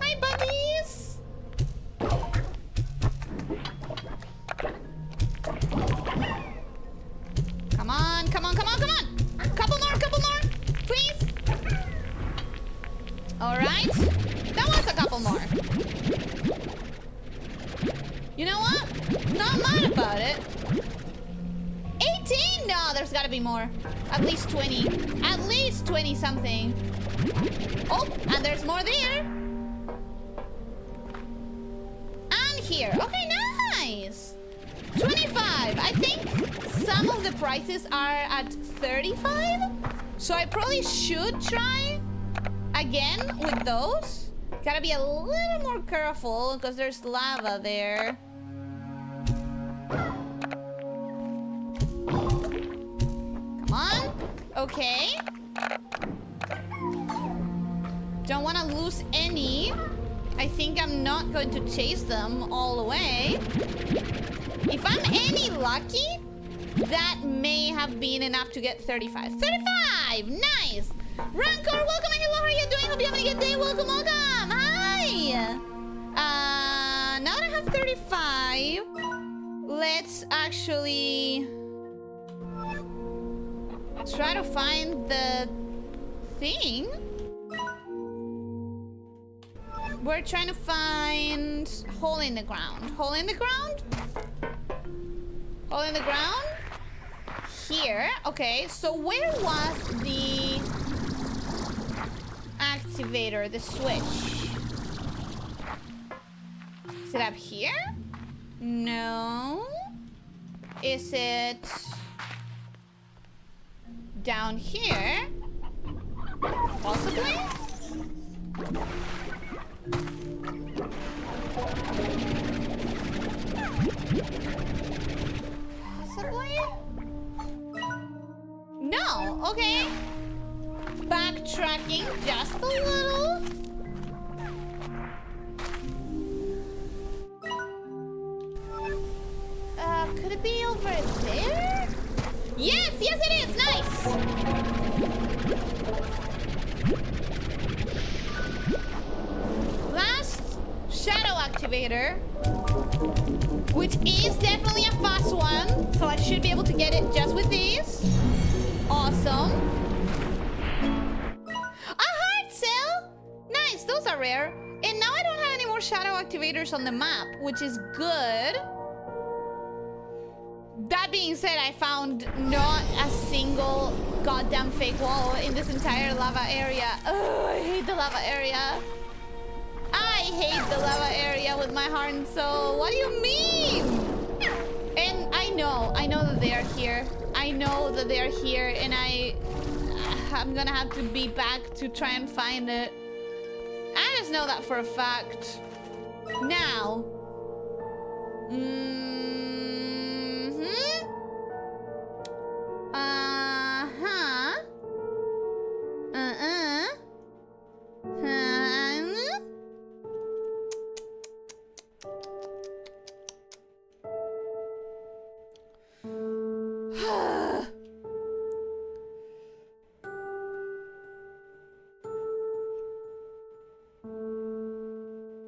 [SPEAKER 1] Hi, buddies. Come on, come on, come on, come on! Couple more, please! Alright. That was a couple more. You know what? Not mad about it. 18? No, there's gotta be more. At least 20. At least 20 something. Oh, and there's more there. And here. Okay, nice. 25. I think some of the prices are at 35. So I probably should try again with those. Gotta be a little more careful because there's lava there. Come on. Okay. Don't want to lose any. I think I'm not going to chase them all the way. If I'm any lucky, that may have been enough to get 35. 35! Nice! Rancor, welcome and hello, how are you doing? Hope you're having a good day. Welcome, welcome! Hi! Now that I have 35, let's actually try to find the thing. We're trying to find hole in the ground. Hole in the ground? Hole in the ground? Here. Okay, so where was the activator, the switch? Is it up here? No. Is it down here? Possibly? Possibly? No, okay. Backtracking just a little. Could it be over there? Yes, yes it is, nice. Last shadow activator, which is definitely a fast one, so I should be able to get it just with these. Awesome. A heart cell! Nice, those are rare. And now I don't have any more shadow activators on the map, which is good. That being said, I found not a single goddamn fake wall in this entire lava area. Oh, I hate the lava area. I hate the lava area with my heart and soul. What do you mean? And I know that they are here. I know that they are here, and I'm gonna have to be back to try and find it. I just know that for a fact. Now.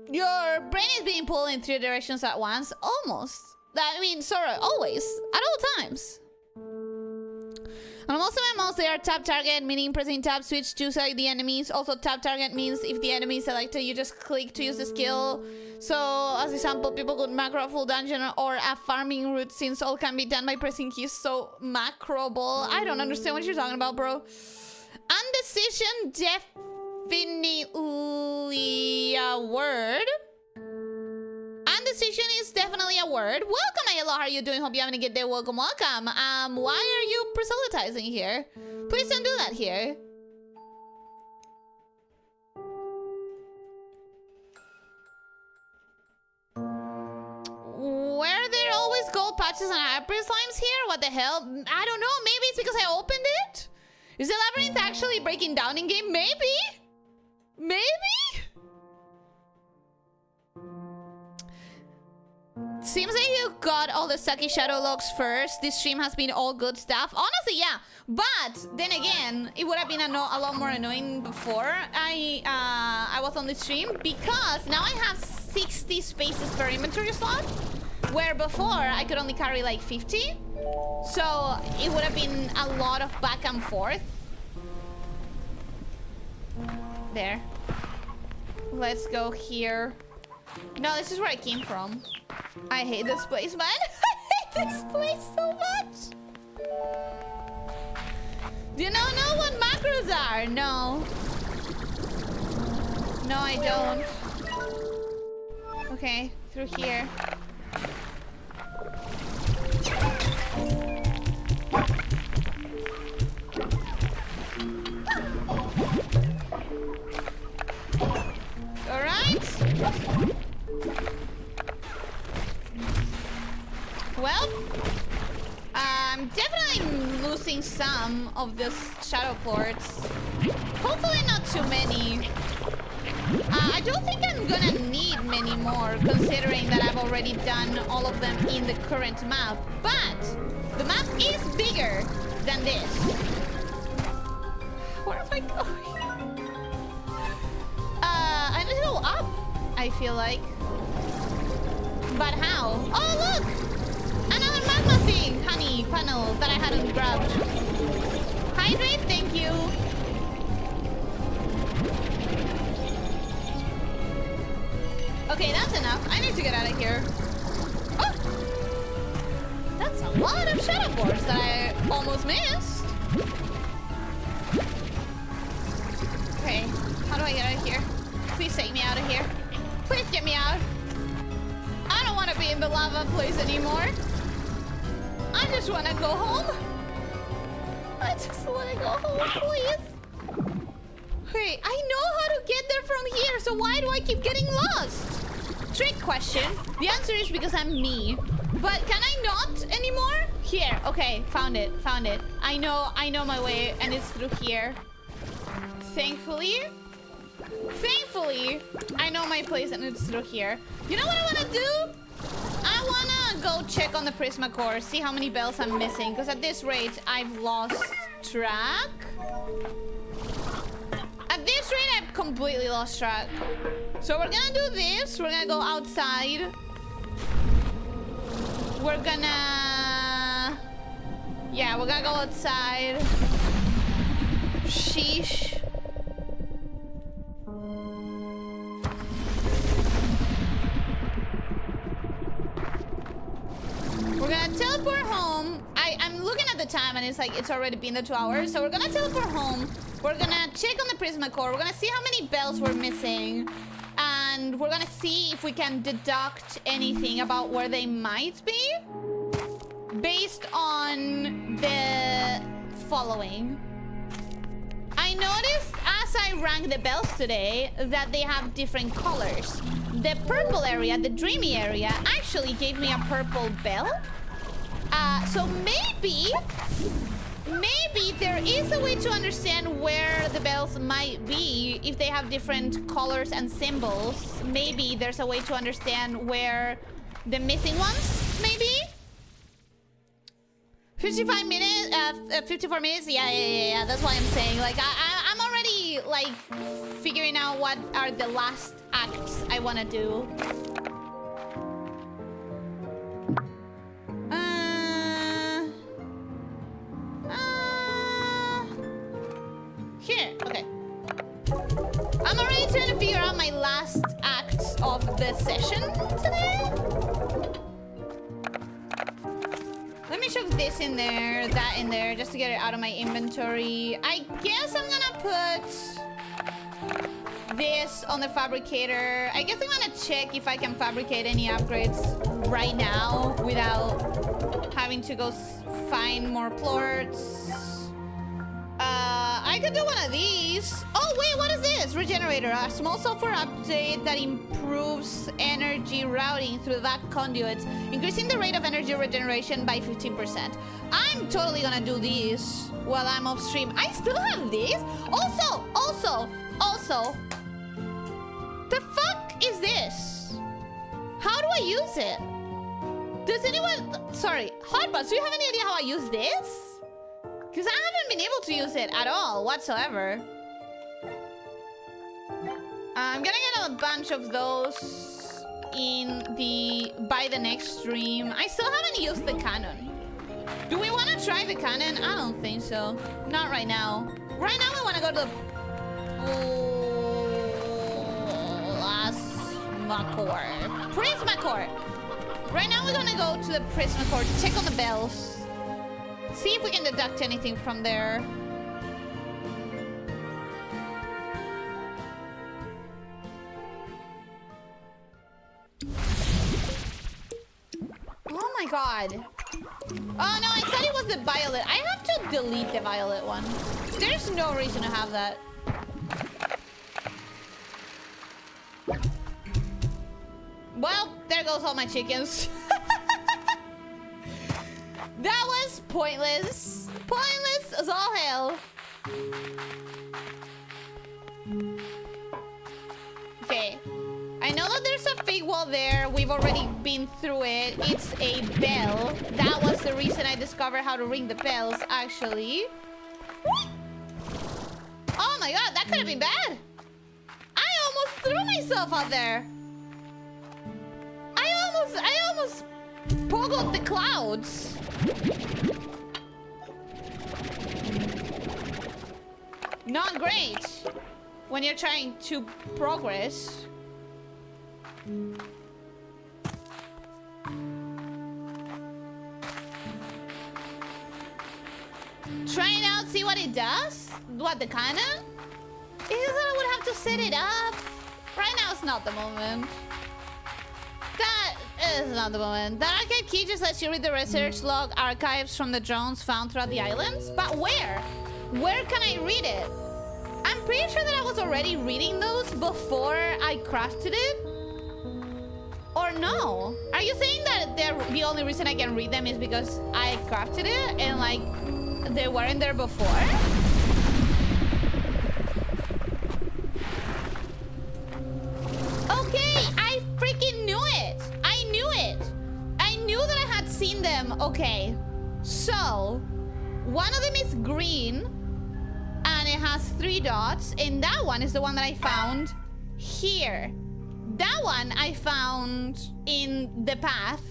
[SPEAKER 1] Your brain is being pulled in 3 directions at once. Almost. I mean, sorry, always. At all times. On most of my mouse, they are tap target, meaning pressing tab switch to select the enemies. Also, tap target means if the enemy is selected, you just click to use the skill So, as example, people could macro a full dungeon or a farming route since all can be done by pressing keys. So, macroable. I don't understand what you're talking about, bro. Undecision, definitely a word. Undecision is definitely a word. Welcome, Ayala. How are you doing? Hope you're having a good day. Welcome, welcome. Why are you proselytizing here? Please don't do that here. Were there always gold patches and hyper slimes here? What the hell? I don't know. Maybe it's because I opened it? Is the labyrinth actually breaking down in game? Maybe? Maybe? Seems like you got all the sucky shadow logs first. This stream has been all good stuff. Honestly, yeah. But then again, it would have been a lot more annoying before I was on the stream, because now I have 60 spaces per inventory slot, where before I could only carry like 50. So it would have been a lot of back and forth. There. Let's go here. No, this is where I came from. I hate this place, man. I hate this place so much. Do you know what macros are? No. No, I don't. Okay, through here. Alright. Well, I'm definitely losing some of this shadow ports. Hopefully not too many. I don't think I'm gonna need many more, considering that I've already done all of them in the current map. But the map is bigger than this. Where am I going? I need to go up, I feel like. But how? Oh, look! Another magma thing! Honey panel that I hadn't grabbed. Hydrate, thank you. Okay, that's enough. I need to get out of here. Oh! That's a lot of shadow boards that I almost missed. Okay, how do I get out of here? Please take me out of here. Please get me out. I don't want to be in the lava place anymore. I just want to go home. I just want to go home, please. Hey, I know how to get there from here, so why do I keep getting lost? Trick question. The answer is because I'm me. But can I not anymore? Here, okay, found it, found it. I know my way, and it's through here. Thankfully, I know my place, and it's through here. You know what I want to do? I want to go check on the Prisma Core, see how many bells I'm missing, because at this rate, I've lost track. At this rate, I've completely lost track. So we're gonna do this. We're gonna go outside. We're gonna... Yeah, we're gonna go outside. Sheesh. We're gonna teleport home. I'm looking at the time and it's like it's already been the 2 hours. So we're gonna teleport home. We're gonna check on the Prisma Core. We're gonna see how many bells we're missing. And we're gonna see if we can deduct anything about where they might be. Based on the following. I noticed as I rang the bells today that they have different colors. The purple area, the dreamy area, actually gave me a purple bell. So maybe there is a way to understand where the bells might be if they have different colors and symbols. Maybe there's a way to understand where the missing ones may be. 54 minutes? Yeah, that's why I'm saying. Like, I'm already, like, figuring out what are the last acts I want to do. Here, okay. I'm already trying to figure out my last acts of the session today. Let me shove this in there, that in there, just to get it out of my inventory. I guess I'm gonna put this on the fabricator. I guess I'm gonna check if I can fabricate any upgrades right now without having to go find more plorts. I could do one of these. Oh, wait, what is this? Regenerator, a small software update that improves energy routing through that conduits, increasing the rate of energy regeneration by 15%. I'm totally gonna do this while I'm off stream. I still have this. Also, the fuck is this? How do I use it? Does anyone, sorry, Hotbots, do you have any idea how I use this? Because I haven't been able to use it at all whatsoever. I'm gonna get a bunch of those by the next stream. I still haven't used the cannon. Do we want to try the cannon? I don't think so. Not right now. Right now we want to go to the Prismacore. Right now we're gonna go to the Prismacore to check on the bells. See if we can deduct anything from there. Oh my god. Oh no, I thought it was the violet. I have to delete the violet one. There's no reason to have that. Well, there goes all my chickens. That was pointless. Pointless as all hell. Okay. I know that there's a fake wall there. We've already been through it. It's a bell. That was the reason I discovered how to ring the bells, actually. Oh my god, that could have been bad. I almost threw myself out there. I almost poggled the clouds. Not great when you're trying to progress. Try it out, see what it does. What, the cannon? It is that I would have to set it up. Right now it's not the moment. That is not the moment. The archive key just lets you read the research log archives from the drones found throughout the islands. But where? Where can I read it? I'm pretty sure that I was already reading those before I crafted it. Or no? Are you saying that the only reason I can read them is because I crafted it and like they weren't there before? Okay, I freaking knew it. I knew it. I knew that I had seen them. Okay, so one of them is green and it has 3 dots, and that one is the one that I found here. That one I found in the path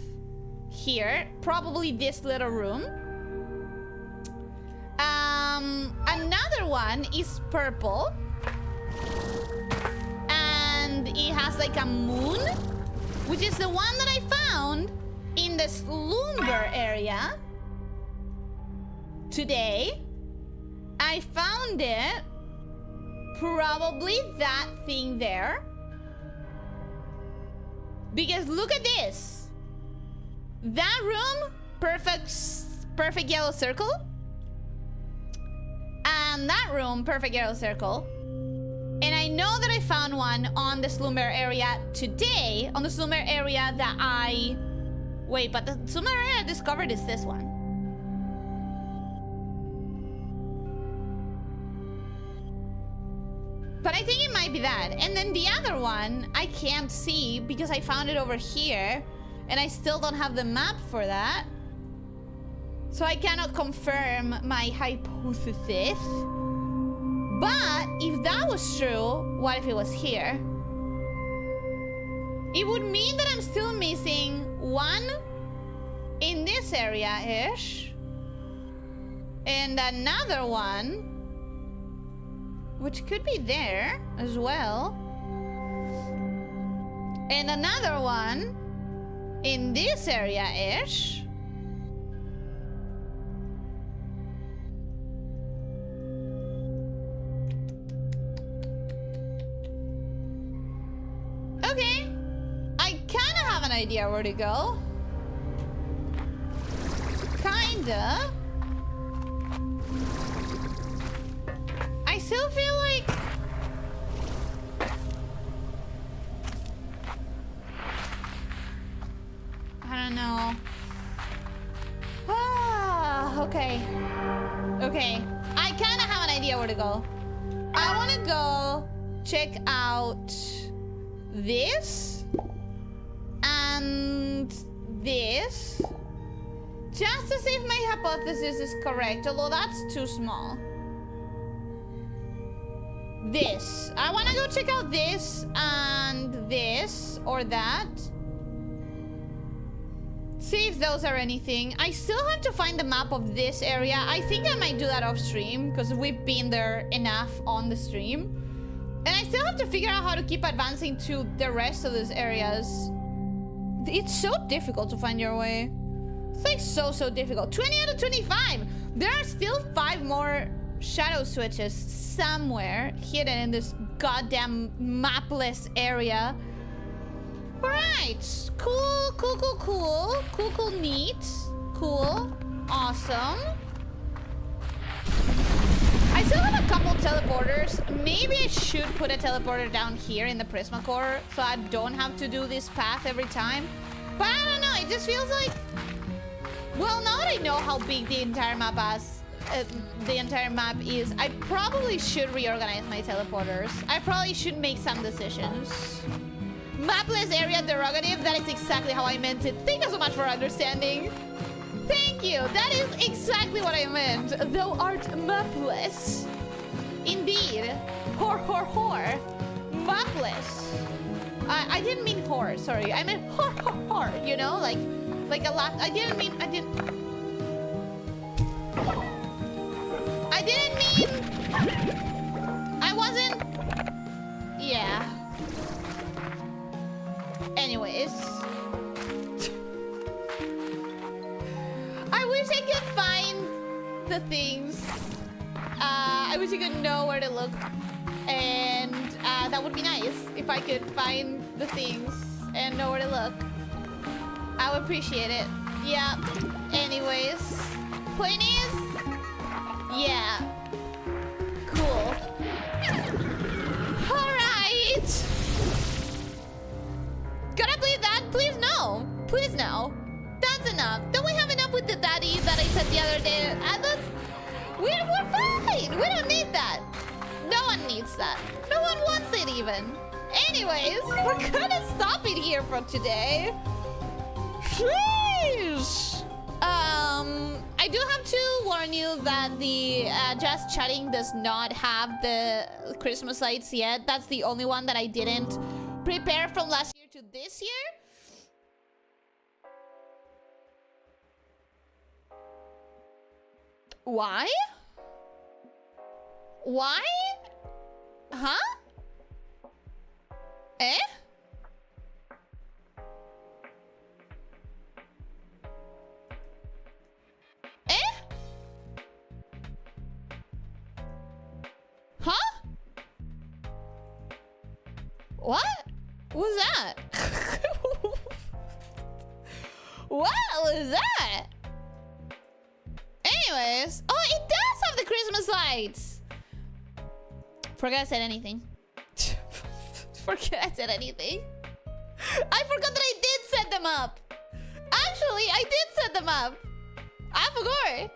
[SPEAKER 1] here, probably this little room. Another one is purple and it has like a moon, which is the one that I found in the slumber area today. I found it, probably that thing there. Because look at this. That room, perfect yellow circle. And that room, perfect yellow circle. And I know that I found one on the slumber area today. On the slumber area that I... Wait, but the slumber area I discovered is this one. But I think it might be that. And then the other one, I can't see because I found it over here. And I still don't have the map for that. So I cannot confirm my hypothesis. But if that was true, what if it was here? It would mean that I'm still missing one in this area-ish. And another one, which could be there as well. And another one in this area-ish. Okay. I kinda have an idea where to go. Kinda. I still feel like... I don't know. Ah, okay. Okay. I kind of have an idea where to go. I want to go check out this and this just to see if my hypothesis is correct, although that's too small. This. I want to go check out this and this or that. See if those are anything. I still have to find the map of this area. I think I might do that off stream because we've been there enough on the stream. And I still have to figure out how to keep advancing to the rest of these areas. It's so difficult to find your way. It's like so difficult. 20 out of 25. There are still 5 more shadow switches somewhere hidden in this goddamn mapless area. Alright. Cool, neat. Cool. Awesome. I still have a couple teleporters. Maybe I should put a teleporter down here in the Prismacore so I don't have to do this path every time. But I don't know, it just feels like... Well, now that I know how big the entire map is, I probably should reorganize my teleporters. I probably should make some decisions. Mapless area derogative, that is exactly how I meant it. Thank you so much for understanding. Thank you, that is exactly what I meant. Thou art mapless. Indeed. Whore. Mapless. I didn't mean whore, sorry. I meant whore, you know? Like a lot. I didn't mean... I wasn't... Yeah. Anyways. I wish I could find the things. I wish I could know where to look. And that would be nice if I could find the things and know where to look. I would appreciate it. Yeah. Anyways. Point is... Yeah. Cool. Alright. Gotta believe that? Please no. Please no. That's enough. Don't we have enough with the daddy that I said the other day? We're fine. We don't need that. No one needs that. No one wants it even. Anyways, we're gonna stop it here for today. Sheesh. I do have to warn you that the Just Chatting does not have the Christmas lights yet. That's the only one that I didn't prepare from last year to this year. Why? Why? Huh? Eh? Eh? Huh? What? What was that? What was that? Anyways, oh, it does have the Christmas lights. Forgot I said anything. Forget I said anything. I forgot that I did set them up. Actually, I did set them up. I forgot.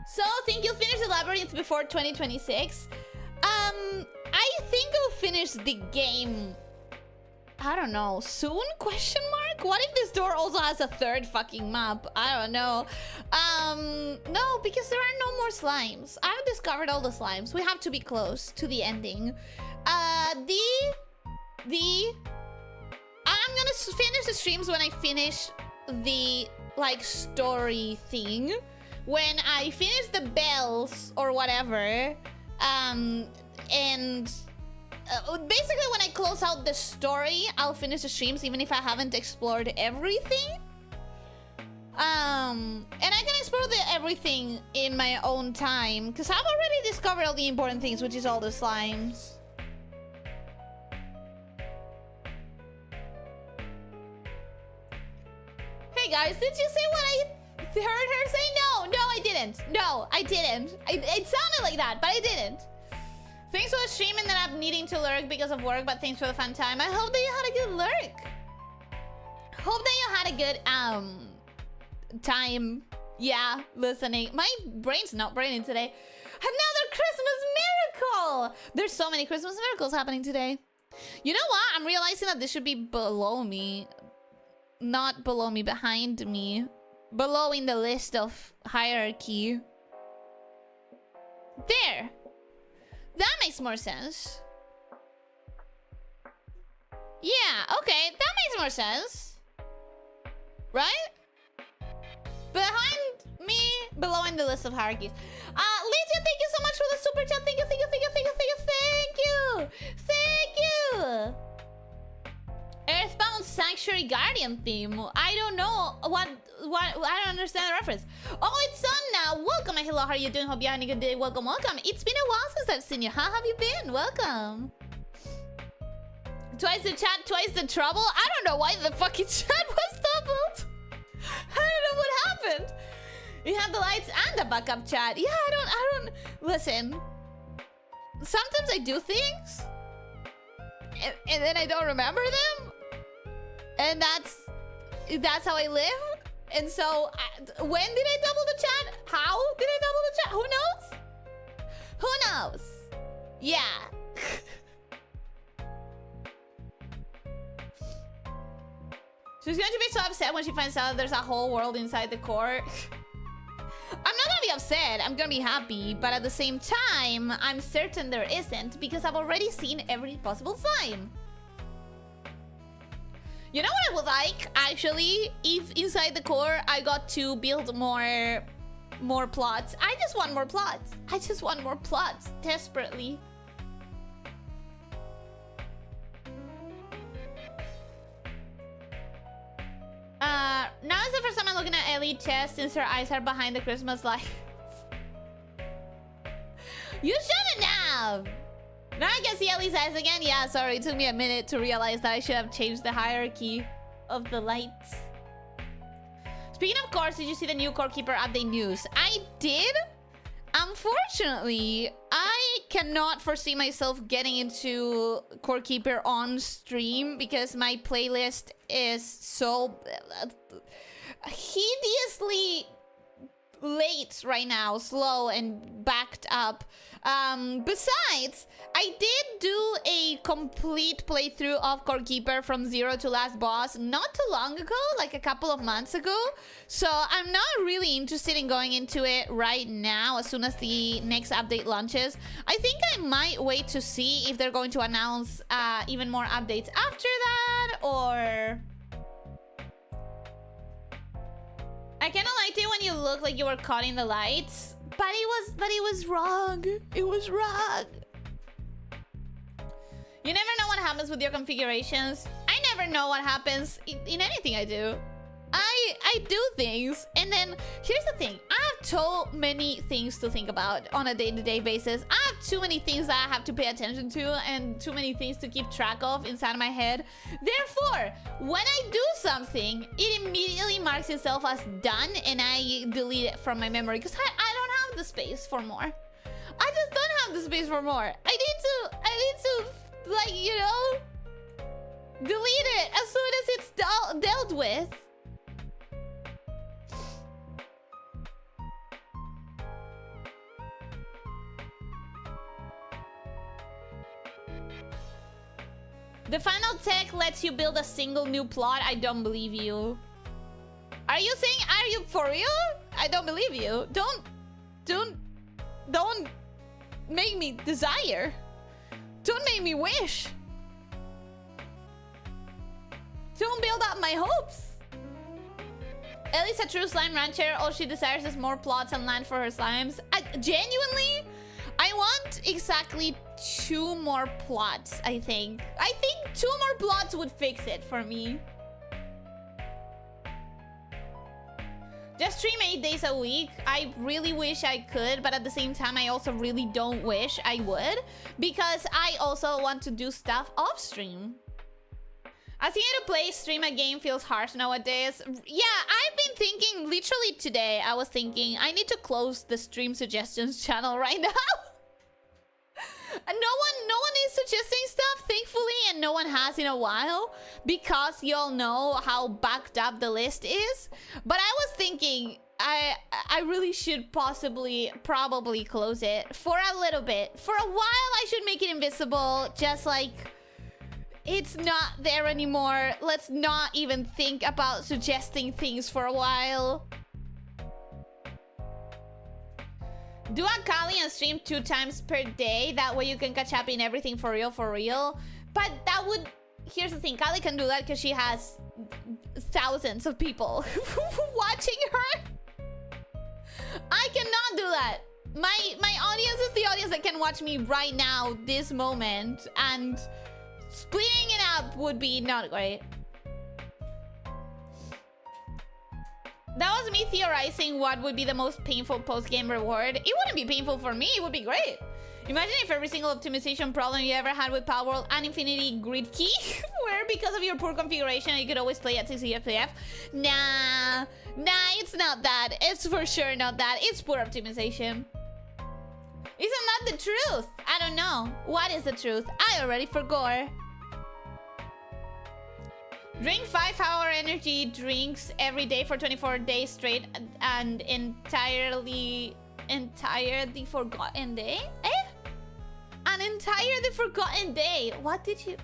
[SPEAKER 1] So, think you'll finish the labyrinth before 2026? I think I'll finish the game. I don't know. Soon? Question mark? What if this door also has a third fucking map? I don't know. No, because there are no more slimes. I've discovered all the slimes. We have to be close to the ending. I'm gonna finish the streams when I finish the, like, story thing. When I finish the bells or whatever, And basically when I close out the story, I'll finish the streams even if I haven't explored everything. And I can explore everything in my own time because I've already discovered all the important things, which is all the slimes. Hey guys, did you see what I heard her say? No, I didn't. No, I didn't. It sounded like that, but I didn't. Thanks for the stream. Ended up needing to lurk because of work, but thanks for the fun time. I hope that you had a good lurk. Hope that you had a good time. Yeah, listening. My brain's not braining today. Another Christmas miracle. There's so many Christmas miracles happening today. You know what? I'm realizing that this should be below me. Not below me, behind me. Below in the list of hierarchy. There. That makes more sense. Yeah, okay. That makes more sense. Right? Behind me, below in the list of hierarchies. Lydia, thank you so much for the super chat. Thank you, thank you, thank you, thank you, thank you, thank you. Thank you. Earthbound Sanctuary Guardian theme. I don't know what I don't understand the reference. Oh, it's on now. Welcome. Hello, how are you doing? Hope you're having a good day. Welcome, welcome. It's been a while since I've seen you. How have you been? Welcome. Twice the chat, twice the trouble. I don't know why the fucking chat was doubled. I don't know what happened. You have the lights and the backup chat. Yeah, I don't listen. Sometimes I do things and then I don't remember them. And that's how I live. And so when did I double the chat? How did I double the chat? Who knows? Who knows? Yeah. She's going to be so upset when she finds out there's a whole world inside the core. I'm not gonna be upset, I'm gonna be happy, but at the same time, I'm certain there isn't because I've already seen every possible slime. You know what I would like, actually, if inside the core I got to build more plots. I just want more plots. I just want more plots, desperately. Now is the first time I'm looking at Ellie's chest since her eyes are behind the Christmas lights. You shouldn't have! Now I can see Ellie's eyes again. Yeah, sorry, it took me a minute to realize that I should have changed the hierarchy of the lights. Speaking of cores, did you see the new Core Keeper update news? I did. Unfortunately, I cannot foresee myself getting into Core Keeper on stream because my playlist is so hideously late right now, slow and backed up. Besides, I did do a complete playthrough of Core Keeper from 0 to last boss not too long ago, like a couple of months ago. So I'm not really interested in going into it right now as soon as the next update launches. I think I might wait to see if they're going to announce even more updates after that, or... I kind of liked it when you looked like you were caught in the lights, but it was wrong. It was wrong. You never know what happens with your configurations. I never know what happens in anything I do. I do things, and then here's the thing. I have so many things to think about on a day-to-day basis. I have too many things that I have to pay attention to and too many things to keep track of inside my head. Therefore, when I do something, it immediately marks itself as done, and I delete it from my memory because I don't have the space for more. I just don't have the space for more. I need to like, you know, delete it as soon as it's dealt with. The final tech lets you build a single new plot. I don't believe you. Are you saying, are you for real? I don't believe you. Don't make me desire. Don't make me wish. Don't build up my hopes. Ellie's a true slime rancher. All she desires is more plots and land for her slimes. Genuinely, I I want exactly 2 more plots, I think. I think 2 more plots would fix it for me. Just stream 8 days a week. I really wish I could, but at the same time, I also really don't wish I would, because I also want to do stuff off stream. Asking you to play stream a game feels harsh nowadays. Yeah, I've been thinking, literally today, I was thinking, I need to close the stream suggestions channel right now. No one is suggesting stuff, thankfully, and no one has in a while, because y'all know how backed up the list is. But I was thinking, I really should probably close it for a little bit. For a while, I should make it invisible, just like... It's not there anymore. Let's not even think about suggesting things for a while. Do a Kali and stream 2 times per day. That way you can catch up in everything for real. But that would... Here's the thing. Kali can do that because she has thousands of people watching her. I cannot do that. My audience is the audience that can watch me right now, this moment. And... splitting it up would be not great. That was me theorizing what would be the most painful post-game reward. It wouldn't be painful for me, it would be great. Imagine if every single optimization problem you ever had with Power World and Infinity Grid Key were because of your poor configuration, you could always play at 60 FPS. Nah, it's not that. It's for sure not that. It's poor optimization. Isn't that the truth? I don't know. What is the truth? I already forgot. Drink 5-hour energy drinks every day for 24 days straight and entirely forgotten day? Eh? An entirely forgotten day. What did you...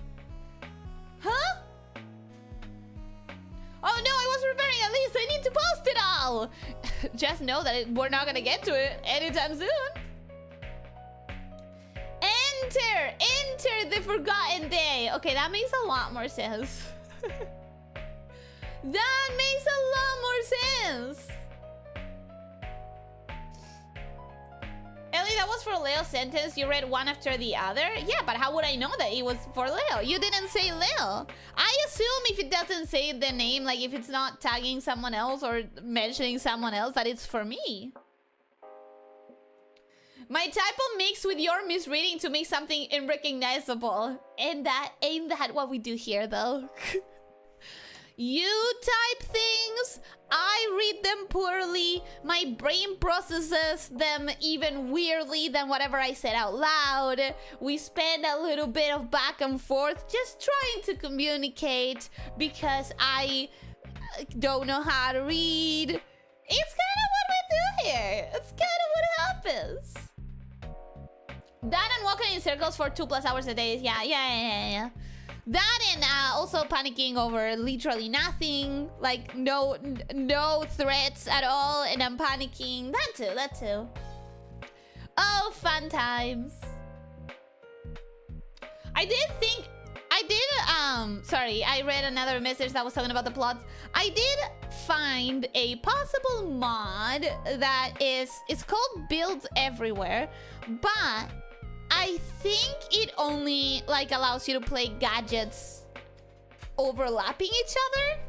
[SPEAKER 1] Huh? Oh no, I was preparing at least. I need to post it all. Just know that we're not gonna get to it anytime soon. Enter the forgotten day. Okay, that makes a lot more sense. That makes a lot more sense. Ellie, that was for Leo's sentence. You read one after the other? Yeah, but how would I know that it was for Leo? You didn't say Leo. I assume if it doesn't say the name, like if it's not tagging someone else or mentioning someone else, that it's for me. My typo mixed with your misreading to make something unrecognizable. And ain't that what we do here, though? You type things, I read them poorly, my brain processes them even weirdly than whatever I said out loud. We spend a little bit of back and forth just trying to communicate because I don't know how to read. It's kind of what we do here. It's kind of what happens. That and walking in circles for 2+ hours a day. Yeah. That and also panicking over literally nothing. Like no threats at all, and I'm panicking. That too. Oh, fun times. Sorry, I read another message that was talking about the plots. I did find a possible mod that it's called Build Everywhere, but I think it only like allows you to play gadgets overlapping each other,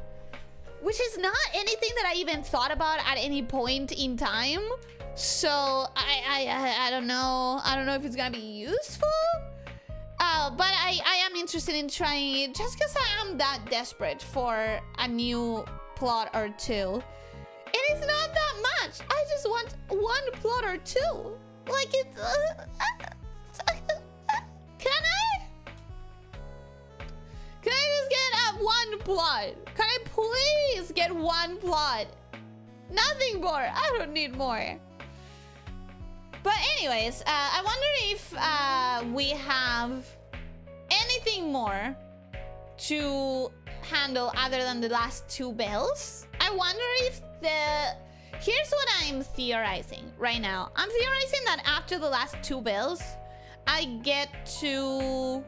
[SPEAKER 1] which is not anything that I even thought about at any point in time. So I don't know. I don't know if it's gonna be useful. But I am interested in trying it just because I am that desperate for a new plot or two. And it's not that much. I just want one plot or two. Like it's... Can I just get one plot? Can I please get one plot? Nothing more. I don't need more. But anyways, I wonder if we have anything more to handle other than the last 2 bells. I wonder if Here's what I'm theorizing right now. I'm theorizing that after the last 2 bells, I get to...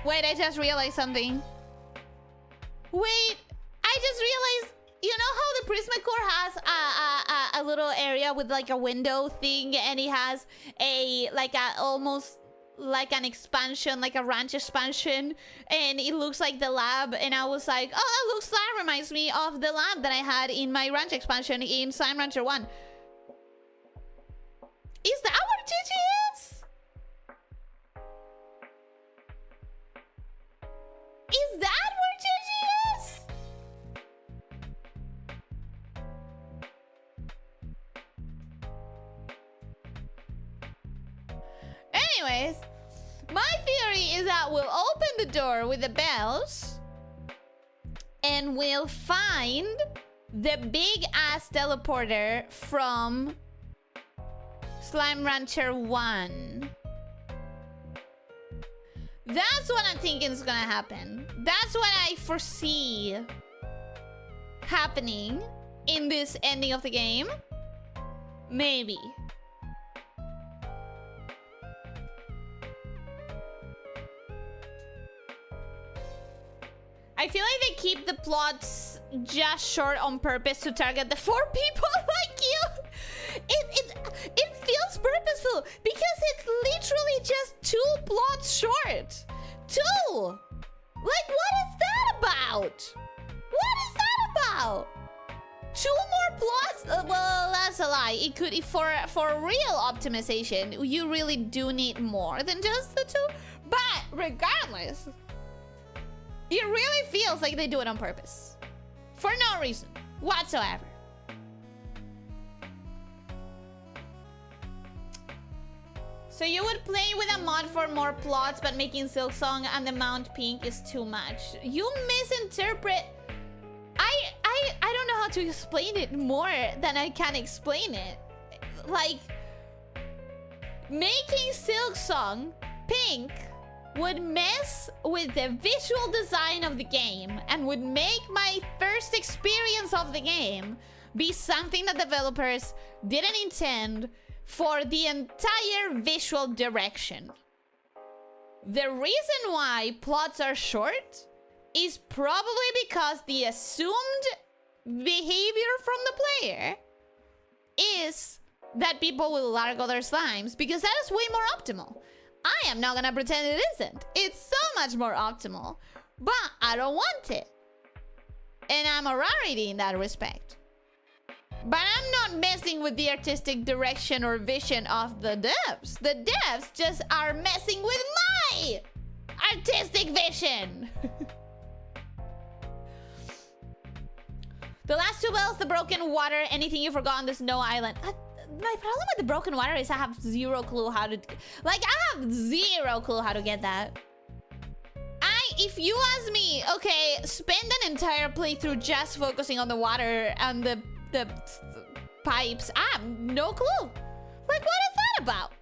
[SPEAKER 1] Wait, I just realized something. Wait, I just realized you know how the Prismacore has a little area with like a window thing, and it has almost like an expansion, like a ranch expansion, and it looks like the lab, and I was like, oh, that reminds me of the lab that I had in my ranch expansion in Slime Rancher 1. Is that where Gigi is? Is that where Gigi is? Anyways, my theory is that we'll open the door with the bells and we'll find the big ass teleporter from Slime Rancher 1. That's what I'm thinking is gonna happen. That's what I foresee happening in this ending of the game. Maybe. I feel like they keep the plots just short on purpose to target the 4 people like you. It feels purposeful because it's literally just 2 plots short. 2! Like, what is that about? What is that about? 2 more plots? Well, that's a lie. It could, for real optimization, you really do need more than just the 2. But regardless, it really feels like they do it on purpose. For no reason whatsoever. So you would play with a mod for more plots, but making Silksong and the Mount Pink is too much. You misinterpret. I don't know how to explain it more than I can explain it. Like, making Silksong pink would mess with the visual design of the game and would make my first experience of the game be something that developers didn't intend for the entire visual direction. The reason why plots are short is probably because the assumed behavior from the player is that people will largo their slimes because that is way more optimal. I am not gonna pretend it isn't. It's so much more optimal. But I don't want it. And I'm a rarity in that respect. But I'm not messing with the artistic direction or vision of the devs. The devs just are messing with my artistic vision. The last 2 bells, the broken water, anything you forgot on the snow island. My problem with the broken water is I have zero clue how to... Like, I have zero clue how to get that. If you ask me, okay, spend an entire playthrough just focusing on the water and the pipes. I have no clue. Like, what is that about?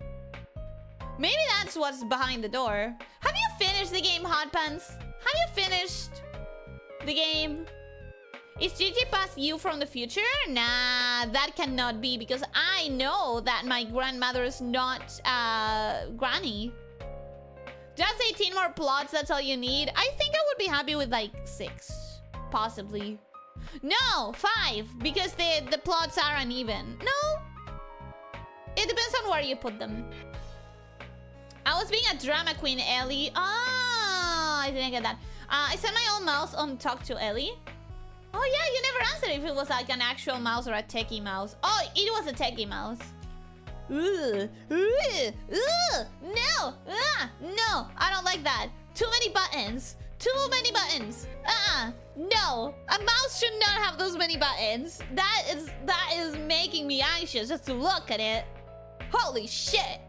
[SPEAKER 1] Maybe that's what's behind the door. Have you finished the game, Hot Pants? Have you finished the game? Is Gigi past you from the future? Nah, that cannot be because I know that my grandmother is not Granny. Just 18 more plots, that's all you need. I think I would be happy with like 6, possibly. No, 5, because the plots are uneven. No, it depends on where you put them. I was being a drama queen, Ellie. Ah, I didn't get that. I set my own mouse on talk to Ellie. Oh yeah, you never answered if it was like an actual mouse or a techie mouse. Oh, it was a techie mouse. No, no, I don't like that. Too many buttons. Too many buttons. No, a mouse should not have those many buttons. That is making me anxious just to look at it. Holy shit.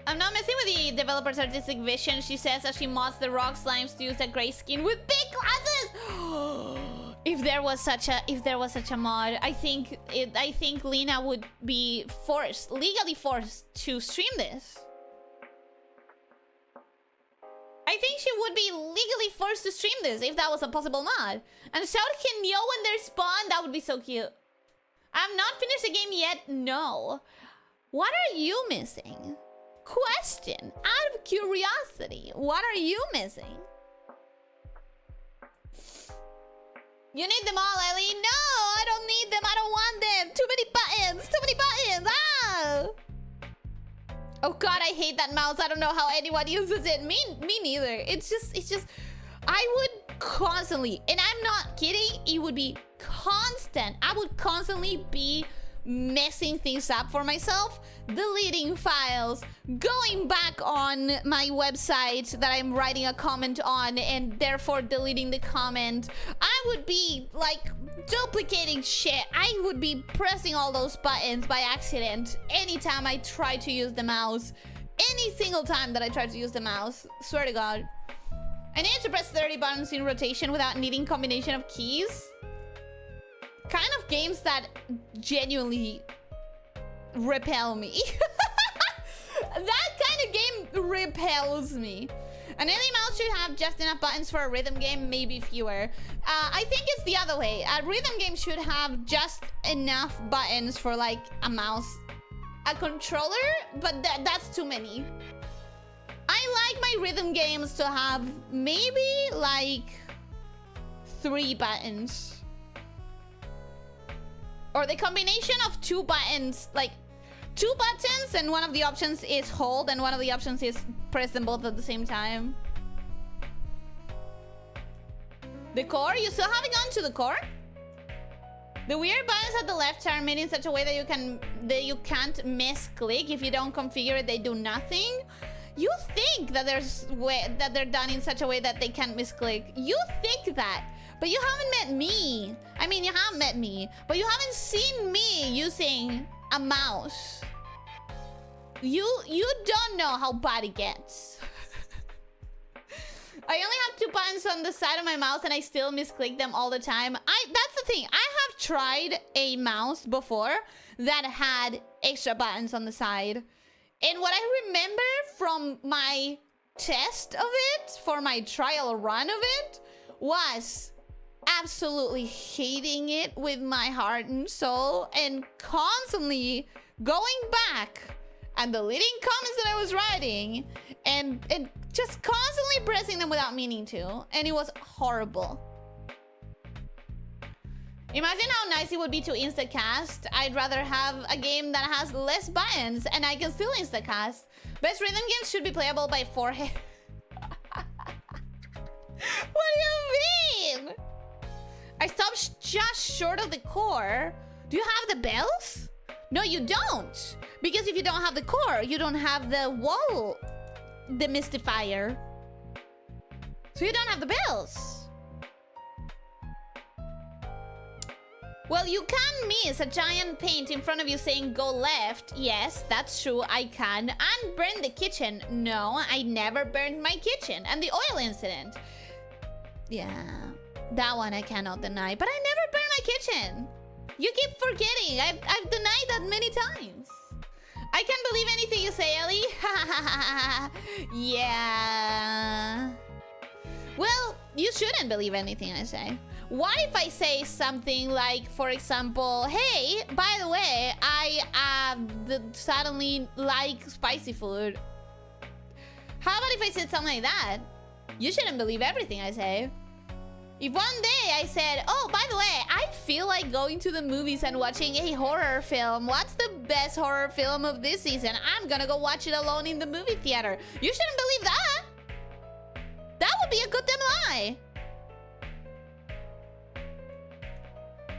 [SPEAKER 1] I'm not messing with the developer's artistic vision. She says as she mods the rock slimes to use a gray skin with big glasses. If there was such a mod, I think Lena would be legally forced to stream this. I think she would be legally forced to stream this if that was a possible mod. And shout Kinyo when they spawn, that would be so cute. I've not finished the game yet, no. What are you missing? Question, out of curiosity, what are you missing? You need them all, Ellie. No, I don't need them. I don't want them. Too many buttons. Too many buttons. Ah! Oh god, I hate that mouse. I don't know how anyone uses it. Me neither. It's just, I would constantly, and I'm not kidding, it would be constant. I would constantly be messing things up for myself, deleting files, going back on my website that I'm writing a comment on, and therefore deleting the comment. I would be like duplicating shit. I would be pressing all those buttons by accident anytime I try to use the mouse. Any single time that I try to use the mouse. Swear to God. I need to press 30 buttons in rotation without needing combination of keys. Kind of games that genuinely repel me. That kind of game repels me. An Ellie mouse should have just enough buttons for a rhythm game, maybe fewer. I think it's the other way. A rhythm game should have just enough buttons for like a mouse, a controller, but that's too many. I like my rhythm games to have maybe like 3 buttons. Or the combination of 2 buttons, like 2 buttons, and one of the options is hold, and one of the options is press them both at the same time. The core? You still haven't gone to the core? The weird buttons at the left are made in such a way that you can't misclick. If you don't configure it, they do nothing. You think that they're done in such a way that they can't misclick. You think that. But you haven't met me. I mean, you have met me, but you haven't seen me using a mouse. You don't know how bad it gets. I only have 2 buttons on the side of my mouse and I still misclick them all the time. That's the thing. I have tried a mouse before that had extra buttons on the side. And what I remember from my test of it, for my trial run of it, was absolutely hating it with my heart and soul, and constantly going back and deleting comments that I was writing, and just constantly pressing them without meaning to, and it was horrible. Imagine how nice it would be to instacast. I'd rather have a game that has less buttons and I can still instacast. Best rhythm games should be playable by 4 hands. What do you mean? I stopped just short of the core. Do you have the bells? No, you don't. Because if you don't have the core, you don't have the wall demystifier. So you don't have the bells. Well, you can miss a giant paint in front of you saying go left. Yes, that's true, I can. And burn the kitchen. No, I never burned my kitchen. And the oil incident. Yeah, that one I cannot deny. But I never burned my kitchen. You keep forgetting. I've denied that many times. I can't believe anything you say, Ellie. Yeah. Well, you shouldn't believe anything I say. What if I say something like, for example, hey, by the way, I suddenly like spicy food. How about if I said something like that? You shouldn't believe everything I say. If one day I said, oh, by the way, I feel like going to the movies and watching a horror film. What's the best horror film of this season? I'm gonna go watch it alone in the movie theater. You shouldn't believe that. That would be a good damn lie.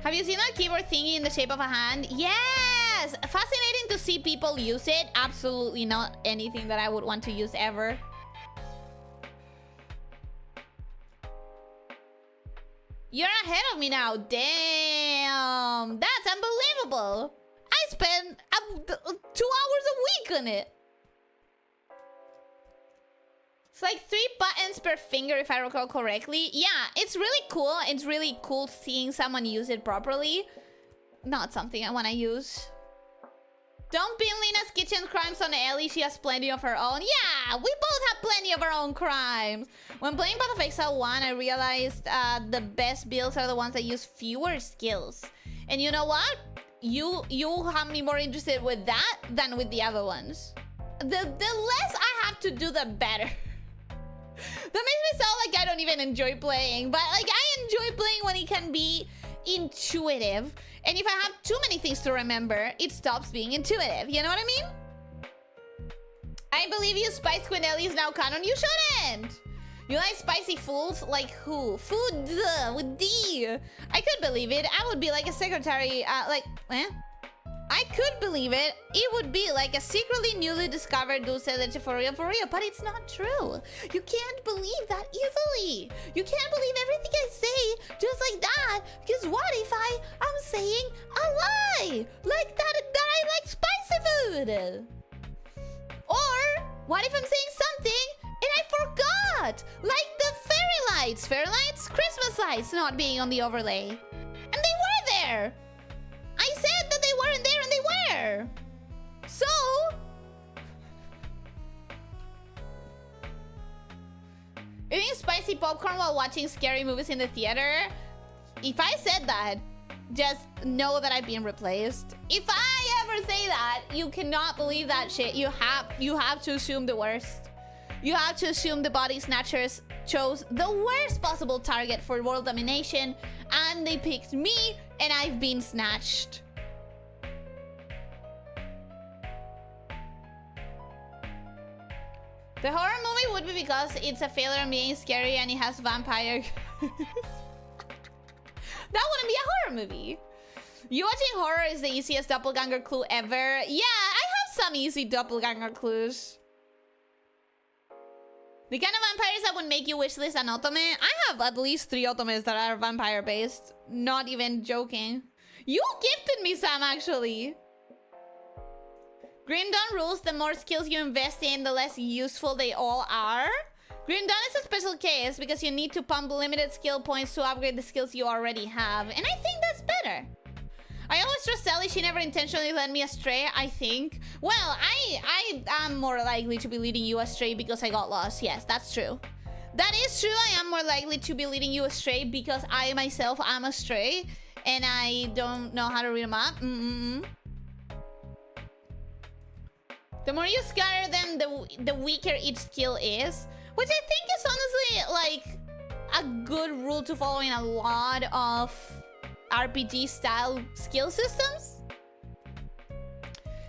[SPEAKER 1] Have you seen that keyboard thingy in the shape of a hand? Yes! Fascinating to see people use it. Absolutely not anything that I would want to use ever. You're ahead of me now. Damn. That's unbelievable. I spent 2 hours a week on it. It's like 3 buttons per finger, if I recall correctly. Yeah, it's really cool. It's really cool seeing someone use it properly. Not something I want to use. Don't pin Lena's kitchen crimes on Ellie. She has plenty of her own. Yeah, we both have plenty of our own crimes. When playing Path of Exile 1, I realized the best builds are the ones that use fewer skills. And you know what? You have me more interested with that than with the other ones. The less I have to do, the better. That makes me sound like I don't even enjoy playing, but like I enjoy playing when it can be intuitive. And if I have too many things to remember, it stops being intuitive. You know what I mean? I believe you, Spice Quinelli is now canon. You shouldn't. You like spicy fools? Like who? Food with D. I could believe it. I would be like a secretary. I could believe it. It would be like a secretly newly discovered dulce de leche for real, but it's not true. You can't believe that easily. You can't believe everything I say just like that, because what if I'm saying a lie? Like that I like spicy food. Or what if I'm saying something and I forgot? Like the fairy lights, Christmas lights not being on the overlay. And they were there. I said that they weren't there and they were. So... eating spicy popcorn while watching scary movies in the theater? If I said that, just know that I've been replaced. If I ever say that, you cannot believe that shit. You have to assume the worst. You have to assume the body snatchers chose the worst possible target for world domination, and they picked me, and I've been snatched. The horror movie would be because it's a failure in being scary and it has vampire. That wouldn't be a horror movie. You watching horror is the easiest doppelganger clue ever. Yeah, I have some easy doppelganger clues. The kind of vampires that would make you wishlist an otome. I have at least 3 otomes that are vampire based. Not even joking. You gifted me some, actually. Green Dawn rules, the more skills you invest in, the less useful they all are. Green Dawn is a special case because you need to pump limited skill points to upgrade the skills you already have. And I think that's better. I always trust Sally. She never intentionally led me astray, I think. Well, I am more likely to be leading you astray because I got lost. Yes, that's true. That is true. I am more likely to be leading you astray because I myself am astray. And I don't know how to read them up. The more you scatter them, the weaker each skill is. Which I think is honestly, like, a good rule to follow in a lot of RPG-style skill systems.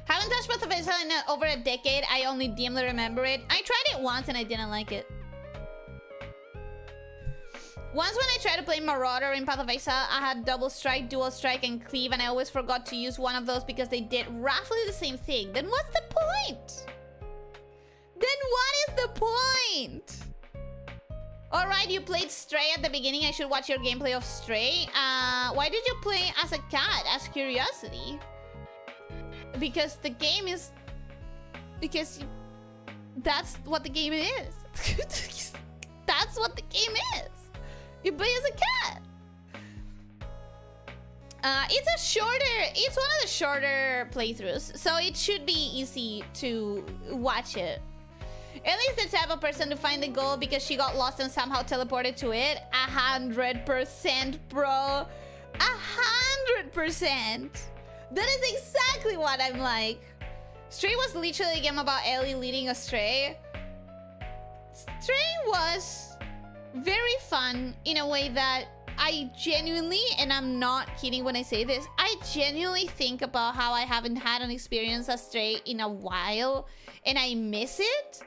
[SPEAKER 1] Haven't touched Path of Exile in over a decade. I only dimly remember it. I tried it once and I didn't like it. Once when I tried to play Marauder in Path of Exile, I had double strike, dual strike, and cleave, and I always forgot to use one of those because they did roughly the same thing. Then what's the point? Then what is the point? Alright, you played Stray at the beginning. I should watch your gameplay of Stray. Why did you play as a cat? As curiosity. Because the game is... That's what the game is. That's what the game is. You play as a cat. It's one of the shorter playthroughs, so it should be easy to watch it. Ellie's the type of person to find the goal because she got lost and somehow teleported to it. 100%, bro. 100%. That is exactly what I'm like. Stray was literally a game about Ellie leading a stray. Stray was very fun in a way that I genuinely, and I'm not kidding when I say this, I genuinely think about how I haven't had an experience as Stray in a while, and I miss it.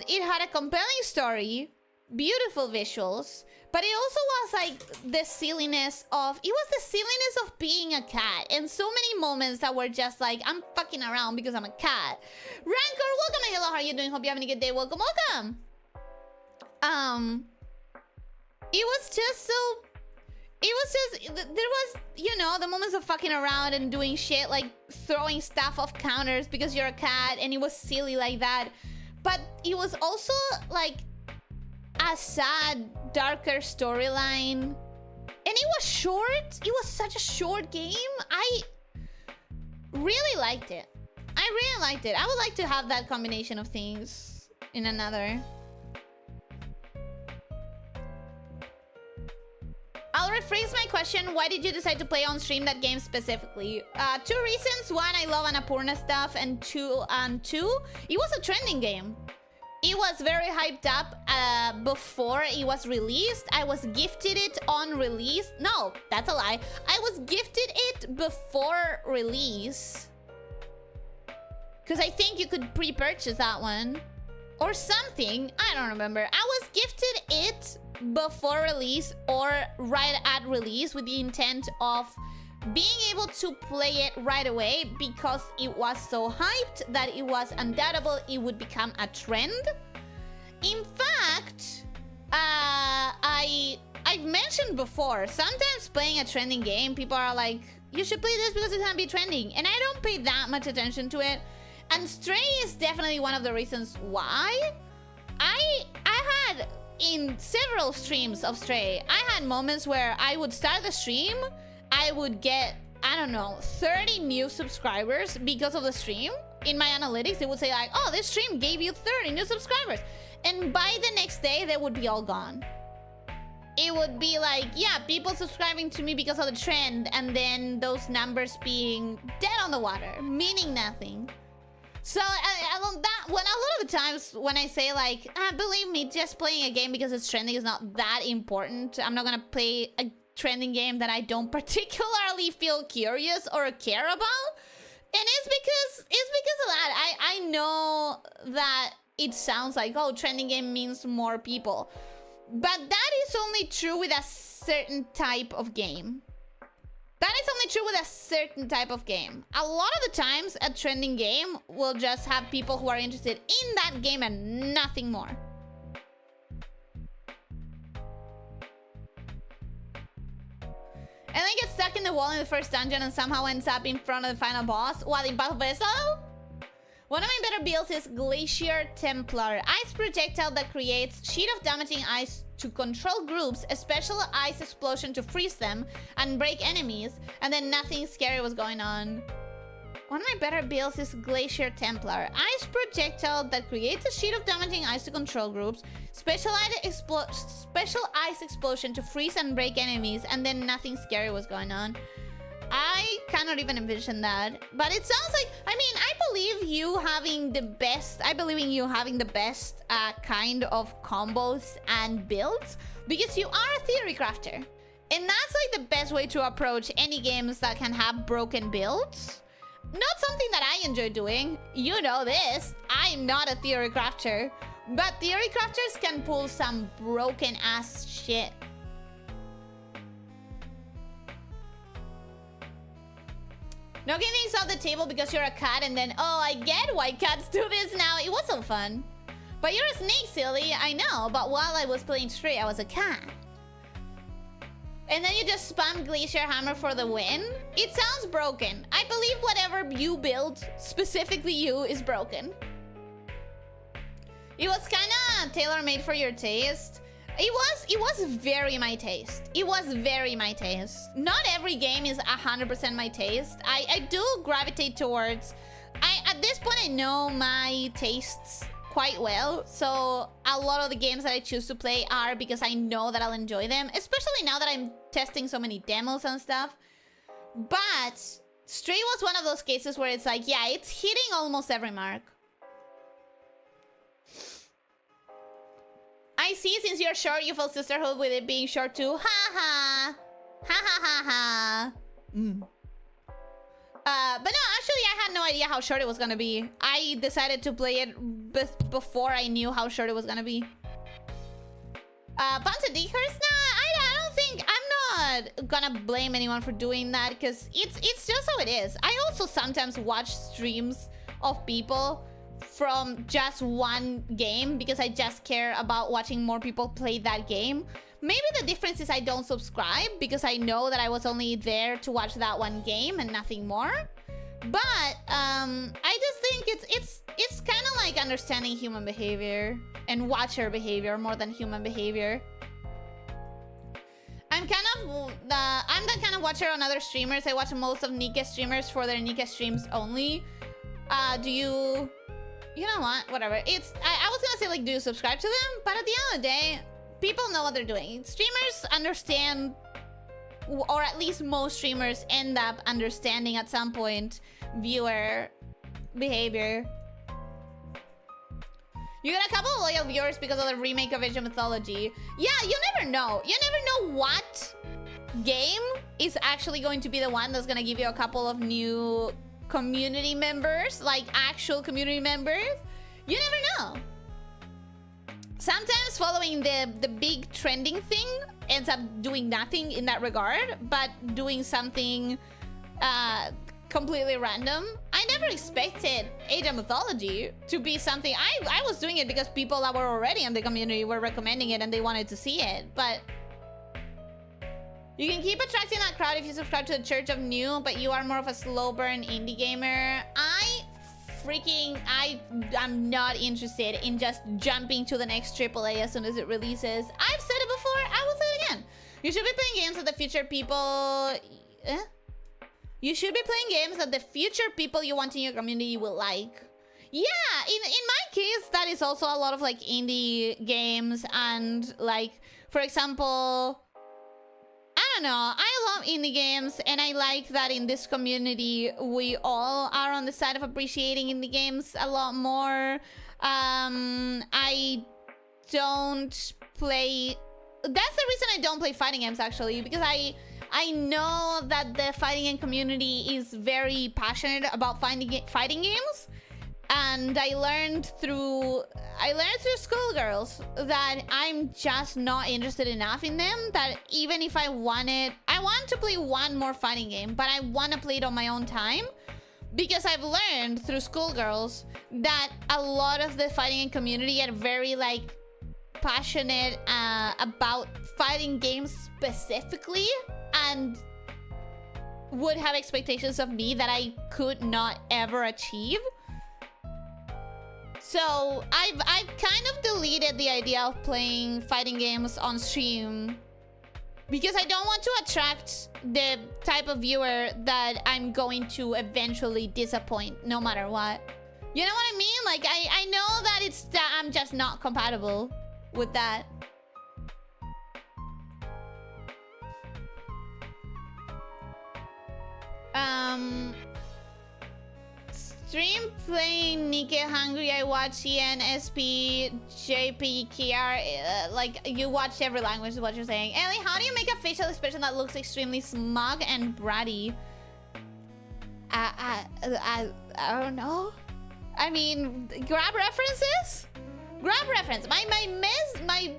[SPEAKER 1] It had a compelling story, beautiful visuals, but it also was like the silliness of being a cat, and so many moments that were just like, I'm fucking around because I'm a cat. Rancor, welcome, and hello, how are you doing? Hope you're having a good day. Welcome, welcome. There was, you know, the moments of fucking around and doing shit, like throwing stuff off counters because you're a cat, and it was silly like that. But it was also like a sad, darker storyline. And it was short. It was such a short game. I really liked it. I would like to have that combination of things in another. I'll rephrase my question. Why did you decide to play on stream that game specifically? 2 reasons. 1, I love Annapurna stuff, and 2, it was a trending game. It was very hyped up before it was released. I was gifted it on release. No, that's a lie. I was gifted it before release. Because I think you could pre-purchase that one. Or something. I don't remember. I was gifted it before release or right at release with the intent of being able to play it right away because it was so hyped that it was undoubtable it would become a trend. In fact, I've mentioned before, sometimes playing a trending game, people are like, you should play this because it's gonna be trending. And I don't pay that much attention to it. And Stray is definitely one of the reasons why. I had, in several streams of Stray, I had moments where I would start the stream, I would get, I don't know, 30 new subscribers because of the stream. In my analytics, it would say like, oh, this stream gave you 30 new subscribers. And by the next day, they would be all gone. It would be like, yeah, people subscribing to me because of the trend, and then those numbers being dead on the water, meaning nothing. So, a lot of the times when I say like, believe me, just playing a game because it's trending is not that important. I'm not gonna play a trending game that I don't particularly feel curious or care about. And it's because of that. I know that it sounds like, oh, trending game means more people. But that is only true with a certain type of game. That is only true with a certain type of game. A lot of the times, a trending game will just have people who are interested in that game and nothing more. And then gets stuck in the wall in the first dungeon and somehow ends up in front of the final boss. What, in Battle Vessel? One of my better builds is Glacier Templar. Ice projectile that creates sheet of damaging ice to control groups, a special ice explosion to freeze them and break enemies, and then nothing scary was going on. One of my better builds is Glacier Templar. Ice projectile that creates a sheet of damaging ice to control groups, special ice explosion to freeze and break enemies, and then nothing scary was going on. I cannot even envision that. But it sounds like, I mean, I believe in you having the best kind of combos and builds, because you are a theory crafter. And that's like the best way to approach any games that can have broken builds. Not something that I enjoy doing. You know this. I'm not a theory crafter. But theory crafters can pull some broken ass shit. No getting things off the table because you're a cat and then, oh, I get why cats do this now. It was so fun. But you're a snake, silly. I know, but while I was playing Stray, I was a cat. And then you just spam Glacier Hammer for the win? It sounds broken. I believe whatever you build, specifically you, is broken. It was kinda tailor-made for your taste. It was very my taste. It was very my taste. Not every game is 100% my taste. I do gravitate towards... At this point, I know my tastes quite well. So a lot of the games that I choose to play are because I know that I'll enjoy them. Especially now that I'm testing so many demos and stuff. But Stray was one of those cases where it's like, yeah, it's hitting almost every mark. I see, since you're short, you feel sisterhood with it being short too. Ha ha. Ha ha ha ha. But no, actually, I had no idea how short it was gonna be. I decided to play it before I knew how short it was gonna be. Bunch of decurs? Nah, I don't think... I'm not gonna blame anyone for doing that, because it's just how it is. I also sometimes watch streams of people from just one game because I just care about watching more people play that game. Maybe the difference is I don't subscribe because I know that I was only there to watch that one game and nothing more. But I just think it's kind of like understanding human behavior and watcher behavior more than human behavior. I'm the kind of watcher on other streamers. I watch most of Nika streamers for their Nika streams only. You know what? Whatever. I was gonna say, like, do you subscribe to them? But at the end of the day, people know what they're doing. Streamers understand, or at least most streamers end up understanding at some point viewer behavior. You got a couple of loyal viewers because of the remake of Age of Mythology. Yeah, you never know. You never know what game is actually going to be the one that's gonna give you a couple of new community members, like actual community members. You never know. Sometimes following the big trending thing ends up doing nothing in that regard, but doing something completely random. I never expected Age of Mythology to be something. I was doing it because people that were already in the community were recommending it and they wanted to see it, but you can keep attracting that crowd if you subscribe to the Church of New, but you are more of a slow burn indie gamer. I'm not interested in just jumping to the next AAA as soon as it releases. I've said it before, I will say it again. You should be playing games that the future people... You should be playing games that the future people you want in your community will like. Yeah, in my case, that is also a lot of like indie games and like, for example... I don't know, I love indie games and I like that in this community we all are on the side of appreciating indie games a lot more. I don't play... That's the reason I don't play fighting games actually, because I know that the fighting game community is very passionate about fighting games. And I learned through Schoolgirls that I'm just not interested enough in them, that even if I want to play one more fighting game, but I want to play it on my own time, because I've learned through Schoolgirls that a lot of the fighting game community are very like passionate about fighting games specifically, and would have expectations of me that I could not ever achieve. So I've kind of deleted the idea of playing fighting games on stream because I don't want to attract the type of viewer that I'm going to eventually disappoint no matter what. You know what I mean? Like I know that I'm just not compatible with that. Stream playing Nike Hungry, I watch EN, SP, JP, KR, like you watch every language is what you're saying. Ellie, how do you make a facial expression that looks extremely smug and bratty? I don't know. I mean, grab references? Grab reference. My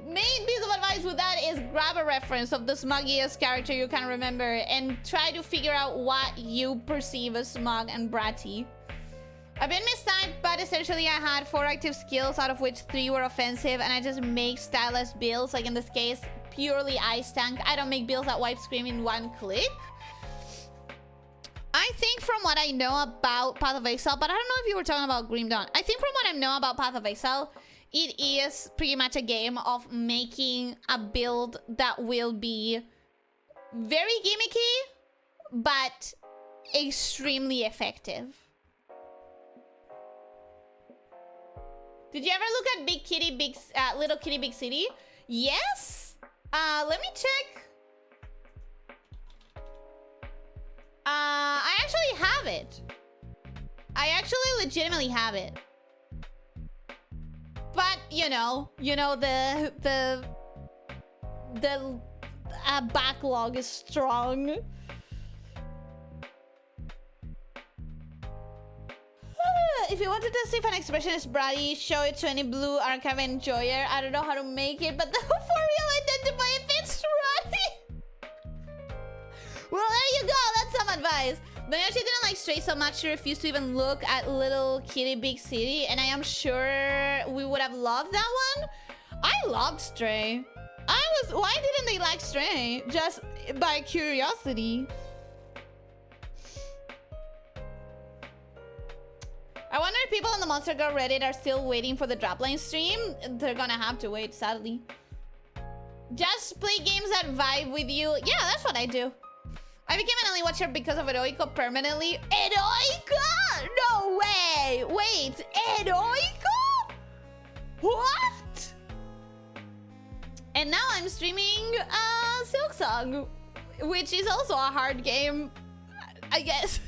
[SPEAKER 1] main piece of advice with that is grab a reference of the smuggiest character you can remember and try to figure out what you perceive as smug and bratty. I've been mistyped, but essentially I had 4 active skills, out of which 3 were offensive, and I just make stylus builds, like in this case, purely ice tank. I don't make builds that wipe scream in 1 click. I think from what I know about Path of Exile, but I don't know if you were talking about Grim Dawn. I think from what I know about Path of Exile, it is pretty much a game of making a build that will be very gimmicky, but extremely effective. Did you ever look at Little Kitty Big City? Yes. Let me check. I actually have it. I actually legitimately have it. But you know the backlog is strong. If you wanted to see if an expression is bratty, show it to any blue archive enjoyer. I don't know how to make it, but for real, identify if it's bratty. Well, there you go. That's some advice. But she didn't like Stray so much she refused to even look at Little Kitty Big City, and I am sure we would have loved that one. I loved Stray. Why didn't they like Stray? Just by curiosity. I wonder if people on the Monster Girl Reddit are still waiting for the Dropline stream. They're gonna have to wait, sadly. Just play games that vibe with you. Yeah, that's what I do. I became an only watcher because of Eroico permanently. Eroico? No way! Wait, Eroico? What? And now I'm streaming Silksong, which is also a hard game, I guess.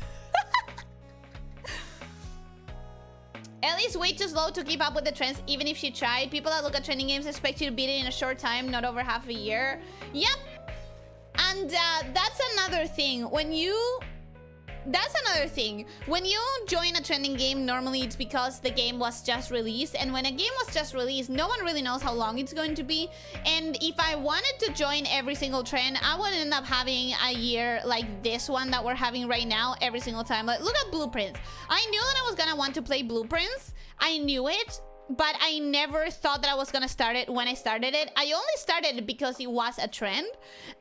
[SPEAKER 1] Ellie's way too slow to keep up with the trends, even if she tried. People that look at trending games expect you to beat it in a short time, not over half a year. Yep. And that's another thing. That's another thing. When you join a trending game, normally it's because the game was just released. And when a game was just released, no one really knows how long it's going to be. And if I wanted to join every single trend, I would end up having a year like this one that we're having right now every single time. Like, look at Blueprints. I knew that I was gonna want to play Blueprints. I knew it. But I never thought that I was gonna start it when I started it. I only started it because it was a trend.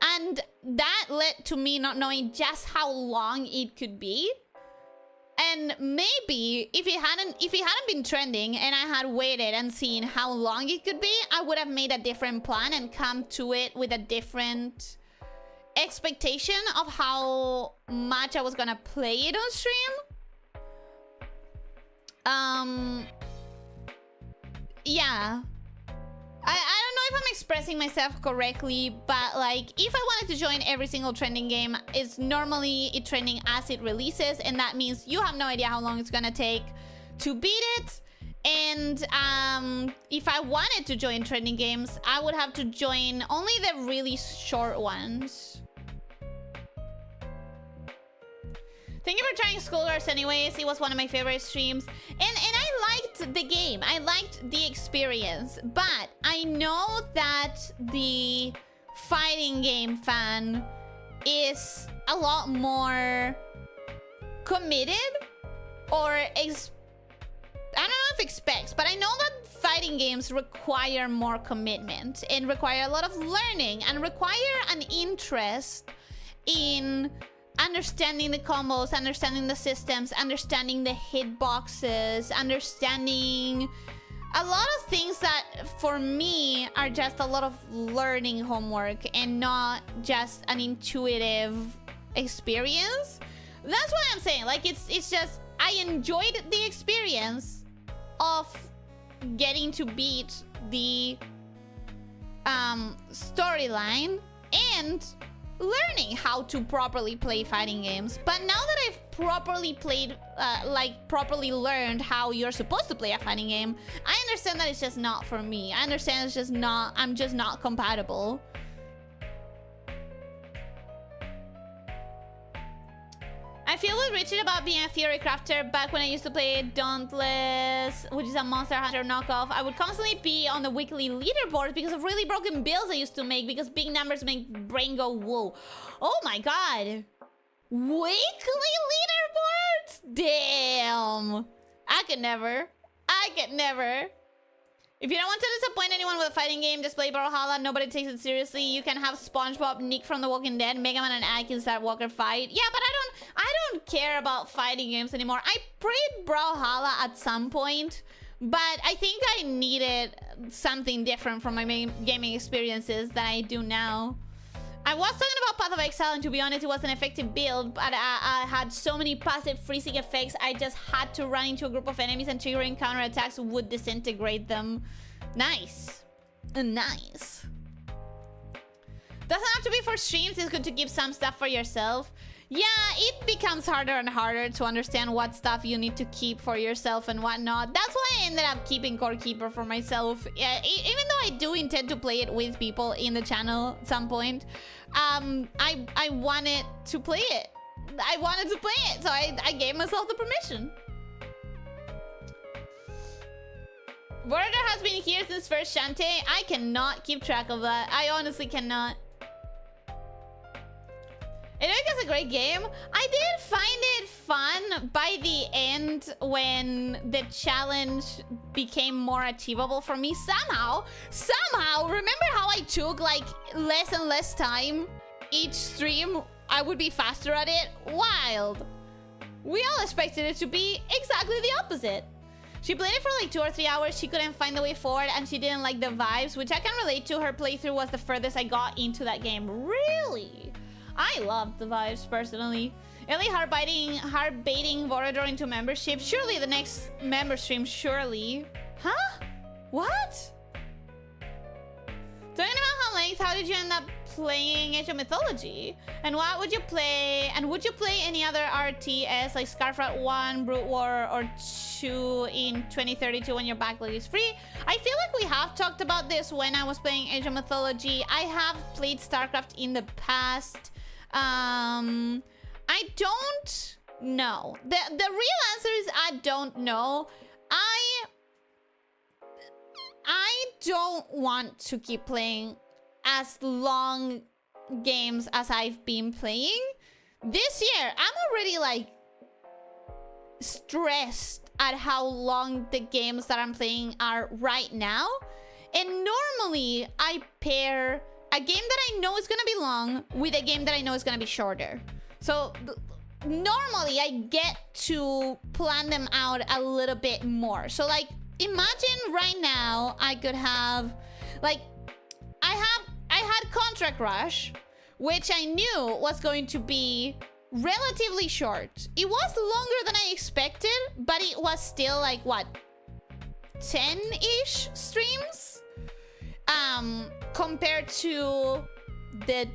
[SPEAKER 1] And that led to me not knowing just how long it could be. And maybe if it hadn't been trending and I had waited and seen how long it could be, I would have made a different plan and come to it with a different expectation of how much I was gonna play it on stream. Yeah. I don't know if I'm expressing myself correctly, but like if I wanted to join every single trending game, it's normally it trending as it releases, and that means you have no idea how long it's gonna take to beat it. And if I wanted to join trending games, I would have to join only the really short ones. Thank you for trying Skullgirls anyways. It was one of my favorite streams. And I liked the game. I liked the experience. But I know that the fighting game fan is a lot more committed, or I don't know if expects, but I know that fighting games require more commitment and require a lot of learning and require an interest in understanding the combos, understanding the systems, understanding the hitboxes, understanding a lot of things that for me are just a lot of learning homework and not just an intuitive experience. That's what I'm saying. Like it's just I enjoyed the experience of getting to beat the storyline and learning how to properly play fighting games. But now that I've properly played, properly learned how you're supposed to play a fighting game, I understand that it's just not for me. I understand it's just not, I'm just not compatible. I feel with Richard about being a theory crafter. Back when I used to play Dauntless, which is a Monster Hunter knockoff, I would constantly be on the weekly leaderboard because of really broken builds I used to make, because big numbers make brain go whoa. Oh my god. Weekly leaderboards? Damn. I could never. If you don't want to disappoint anyone with a fighting game, just play Brawlhalla. Nobody takes it seriously. You can have SpongeBob, Nick from The Walking Dead, Mega Man, and Anakin Skywalker fight. Yeah, but I don't care about fighting games anymore. I played Brawlhalla at some point, but I think I needed something different from my main gaming experiences than I do now. I was talking about Path of Exile, and to be honest, it was an effective build, but I had so many passive freezing effects, I just had to run into a group of enemies and triggering counterattacks would disintegrate them. Nice. Nice. Doesn't have to be for streams, it's good to keep some stuff for yourself. Yeah, it becomes harder and harder to understand what stuff you need to keep for yourself and whatnot. That's why I ended up keeping Core Keeper for myself. Even though I do intend to play it with people in the channel at some point, I wanted to play it. I wanted to play it, so I gave myself the permission. Border has been here since first Shantae. I cannot keep track of that. I honestly cannot. It's a great game. I did find it fun by the end when the challenge became more achievable for me. Somehow, remember how I took like less and less time each stream? I would be faster at it? Wild. We all expected it to be exactly the opposite. She played it for like 2 or 3 hours. She couldn't find the way forward and she didn't like the vibes, which I can relate to. Her playthrough was the furthest I got into that game. Really? I loved the vibes personally. Ellie hard baiting Vorador into membership. Surely the next member stream, surely. Huh? What? Talking about how did you end up playing Age of Mythology? And what would you play? And would you play any other RTS like Scarfrat 1, Brute War, or 2 in 2032 when your backlog is free. I feel like we have talked about this when I was playing Age of Mythology. I have played StarCraft in the past. I don't know. The real answer is I don't know. I don't want to keep playing as long games as I've been playing. This year, I'm already like stressed at how long the games that I'm playing are right now. And normally I pair a game that I know is gonna be long with a game that I know is gonna be shorter. So normally I get to plan them out a little bit more. So like imagine right now I could have like I had Contract Rush, which I knew was going to be relatively short. It was longer than I expected, but it was still like what, 10-ish streams compared to the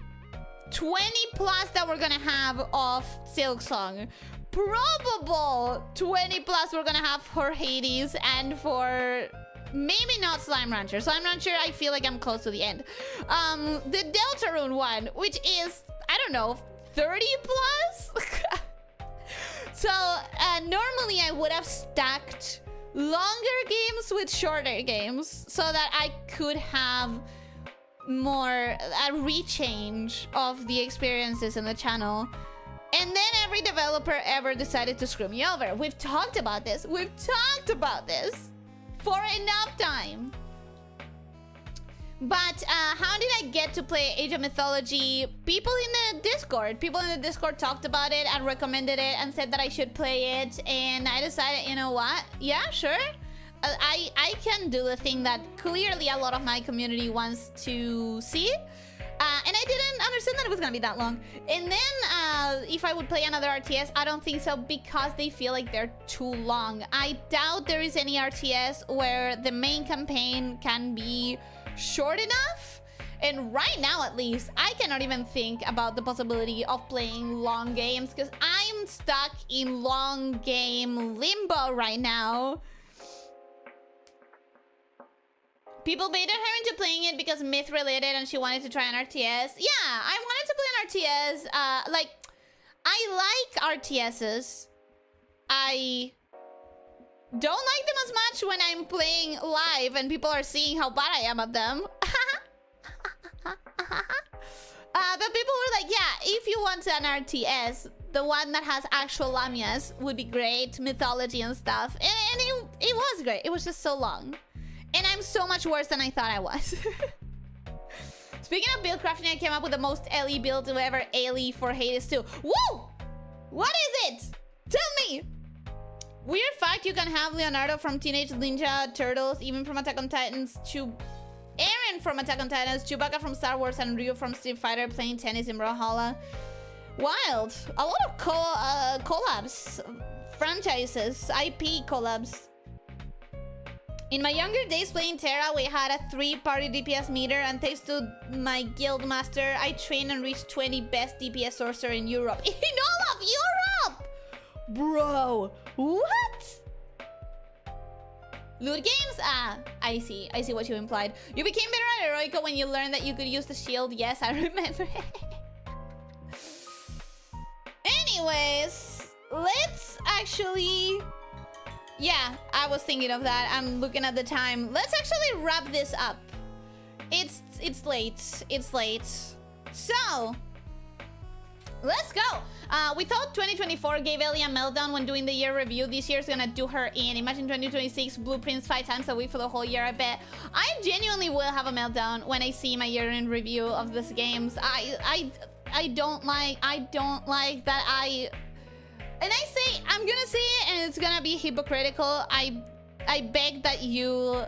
[SPEAKER 1] 20 plus that we're gonna have of Silksong. Probable 20 plus we're gonna have for Hades, and for maybe not Slime Rancher. Slime Rancher, I feel like I'm close to the end. The Deltarune one, which is, I don't know, 30 plus? So, normally I would have stacked longer games with shorter games so that I could have more, a rechange of the experiences in the channel. And then every developer ever decided to screw me over. We've talked about this. We've talked about this for enough time. But how did I get to play Age of Mythology? People in the Discord talked about it and recommended it and said that I should play it. And I decided, you know what? Yeah, sure. I can do the thing that clearly a lot of my community wants to see. And I didn't understand that it was gonna be that long. And then if I would play another RTS, I don't think so, because they feel like they're too long. I doubt there is any RTS where the main campaign can be short enough. And right now, at least, I cannot even think about the possibility of playing long games, because I'm stuck in long game limbo right now. People baited her into playing it because myth related and she wanted to try an RTS. Yeah, I wanted to play an RTS. Like, I like RTSs. I don't like them as much when I'm playing live and people are seeing how bad I am at them. But people were like, yeah, if you want an RTS, the one that has actual lamias would be great, mythology and stuff. And it was great. It was just so long. And I'm so much worse than I thought I was. Speaking of build crafting, I came up with the most Ellie build ever, Ellie for Hades 2. Woo! What is it? Tell me! Weird fact, you can have Leonardo from Teenage Ninja Turtles, even from Attack on Titans, Aaron from Attack on Titans, Chewbacca from Star Wars, and Ryu from Street Fighter playing tennis in Brawlhalla. Wild. A lot of collabs, franchises, IP collabs. In my younger days playing Terra, we had a 3-party DPS meter, and thanks to my guild master, I trained and reached 20 best DPS sorcerer in Europe. In all of Europe! Bro, what? Loot games? Ah, I see what you implied. You became better at Heroica when you learned that you could use the shield. Yes, I remember. Anyways, let's actually... Yeah, I was thinking of that. I'm looking at the time. Let's actually wrap this up. It's late. It's late. So, let's go. We thought 2024 gave Ellie a meltdown when doing the year review. This year's gonna do her in. Imagine 2026 blueprints 5 times a week for the whole year. I bet I genuinely will have a meltdown when I see my year in review of these games. I don't like that and I say, I'm gonna say it and it's gonna be hypocritical. I beg that you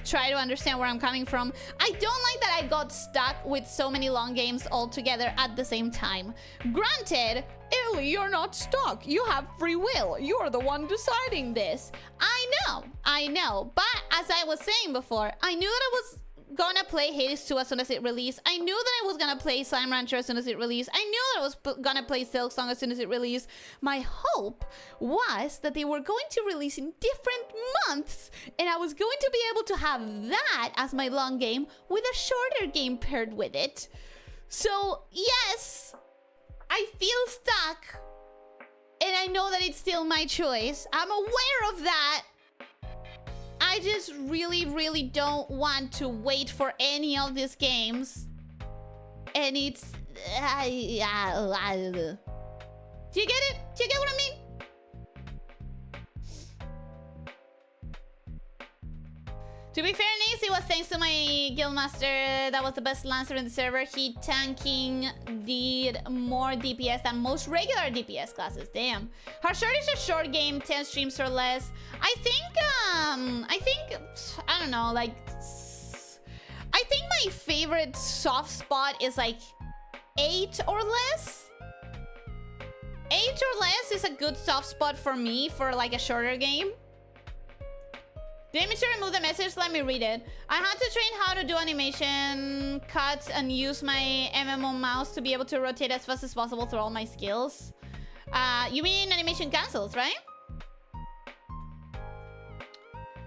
[SPEAKER 1] try to understand where I'm coming from. I don't like that I got stuck with so many long games all together at the same time. Granted, Ellie, you're not stuck. You have free will. You're the one deciding this. I know. But as I was saying before, I knew that it was gonna play Hades 2 as soon as it released. I knew that I was gonna play Slime Rancher as soon as it released. I knew that I was gonna play Silk Song as soon as it released. My hope was that they were going to release in different months, and I was going to be able to have that as my long game with a shorter game paired with it. So, yes, I feel stuck, and I know that it's still my choice. I'm aware of that. I just really, really don't want to wait for any of these games. And it's... Do you get it? Do you get what I mean? To be fair, Nice, it was thanks to my guildmaster. That was the best lancer in the server. He tanking did more DPS than most regular DPS classes. Damn. How short is a short game? 10 streams or less? I don't know, like... I think my favorite soft spot is like 8 or less. 8 or less is a good soft spot for me for like a shorter game. Did I mean to remove the message? Let me read it. I had to train how to do animation cuts and use my MMO mouse to be able to rotate as fast as possible through all my skills. You mean animation cancels, right?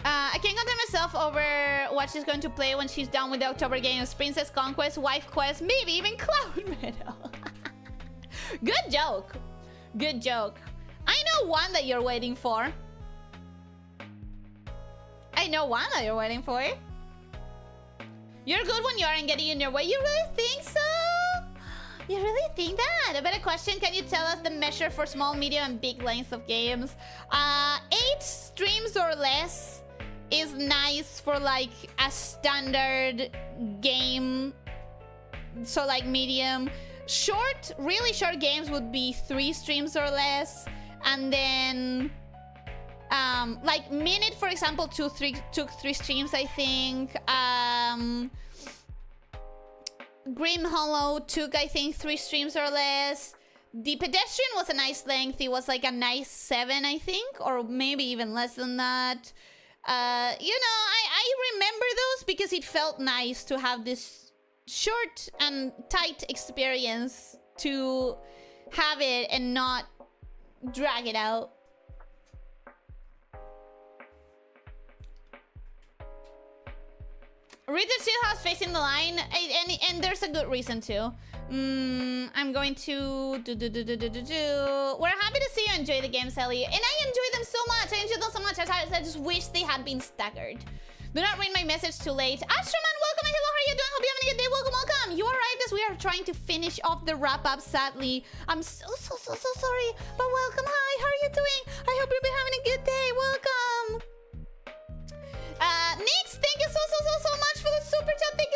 [SPEAKER 1] I can't contain myself over what she's going to play when she's done with the October games. Princess Conquest, Wife Quest, maybe even Cloud Metal. Good joke. Good joke. I know one that you're waiting for. I know one that you're waiting for. You're good when you aren't getting in your way. You really think so? You really think that? A better question, can you tell us the measure for small, medium, and big lengths of games? 8 streams or less is nice for like a standard game. So like medium. Short, really short games would be 3 streams or less. And then... like Minute, for example, took 3 streams, I think. Grim Hollow took, I think, 3 streams or less. The Pedestrian was a nice length. It was like a nice 7, I think, or maybe even less than that. You know, I remember those because it felt nice to have this short and tight experience to have it and not drag it out. Read the Chill House facing the line, and there's a good reason to. I'm going to We're happy to see you enjoy the games, Ellie, and I enjoy them so much. I enjoy them so much. I just wish they had been staggered. Do not read my message too late. Astroman, welcome and hello. How are you doing? Hope you're having a good day. Welcome, welcome. You arrived as we are trying to finish off the wrap up. Sadly, I'm so sorry, but welcome. Hi, how are you doing? I hope you've been having a good day. Welcome. Nix, thank you so much for the super chat. Thank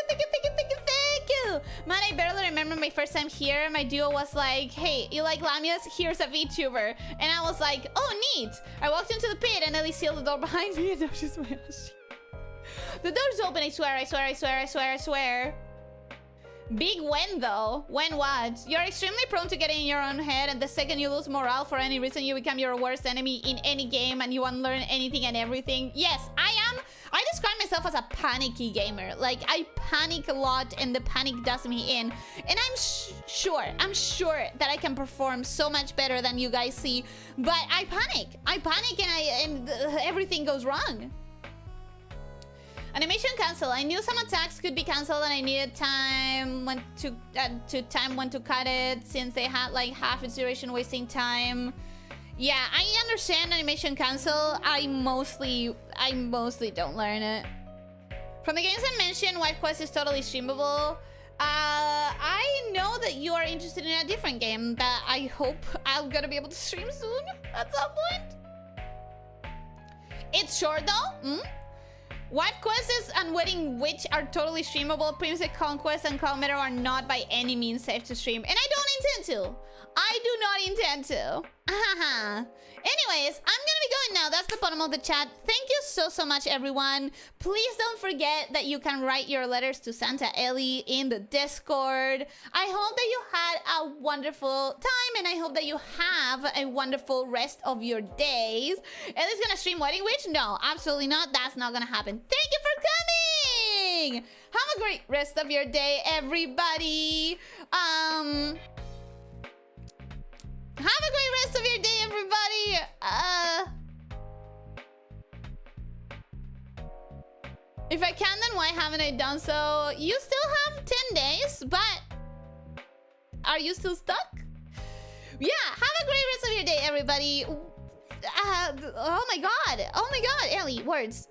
[SPEAKER 1] you. Man, I barely remember my first time here. My duo was like, hey, you like lamias? Here's a VTuber. And I was like, oh, neat. I walked into the pit and Ellie sealed the door behind me and now she's my ass. The door's open, I swear. Big when though? When what? You're extremely prone to getting in your own head, and the second you lose morale for any reason, you become your worst enemy in any game and you unlearn anything and everything. Yes, I am. I describe myself as a panicky gamer. Like, I panic a lot and the panic does me in. And I'm sure that I can perform so much better than you guys see. But I panic and everything goes wrong. Animation cancel. I knew some attacks could be canceled and I needed time when to cut it since they had like half its duration wasting time. Yeah, I understand animation cancel. I mostly don't learn it. From the games I mentioned, Wife Quest is totally streamable. I know that you are interested in a different game that I hope I'm gonna be able to stream soon at some point. It's short though. Wife Quests and Wedding Witch are totally streamable. Princess Conquest and Cloud Metal are not by any means safe to stream. And I don't intend to. I do not intend to. Anyways, I'm gonna be going now. That's the bottom of the chat. Thank you so much, everyone. Please don't forget that you can write your letters to Santa Ellie in the Discord. I hope that you had a wonderful time, and I hope that you have a wonderful rest of your days. Ellie's gonna stream Wedding Witch? No, absolutely not. That's not gonna happen. Thank you for coming! How a great rest of your day, everybody. Have a great rest of your day, everybody. If I can, then why haven't I done so? You still have 10 days, but are you still stuck? Yeah, have a great rest of your day, everybody. Oh my god. Oh my god, Ellie. Words.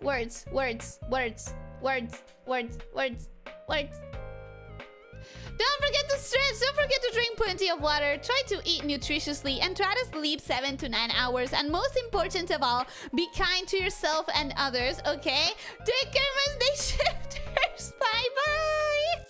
[SPEAKER 1] Don't forget to stretch. Don't forget to drink plenty of water. Try to eat nutritiously and try to sleep 7 to 9 hours. And most important of all, be kind to yourself and others, okay? Take care, my day shifters. Bye-bye.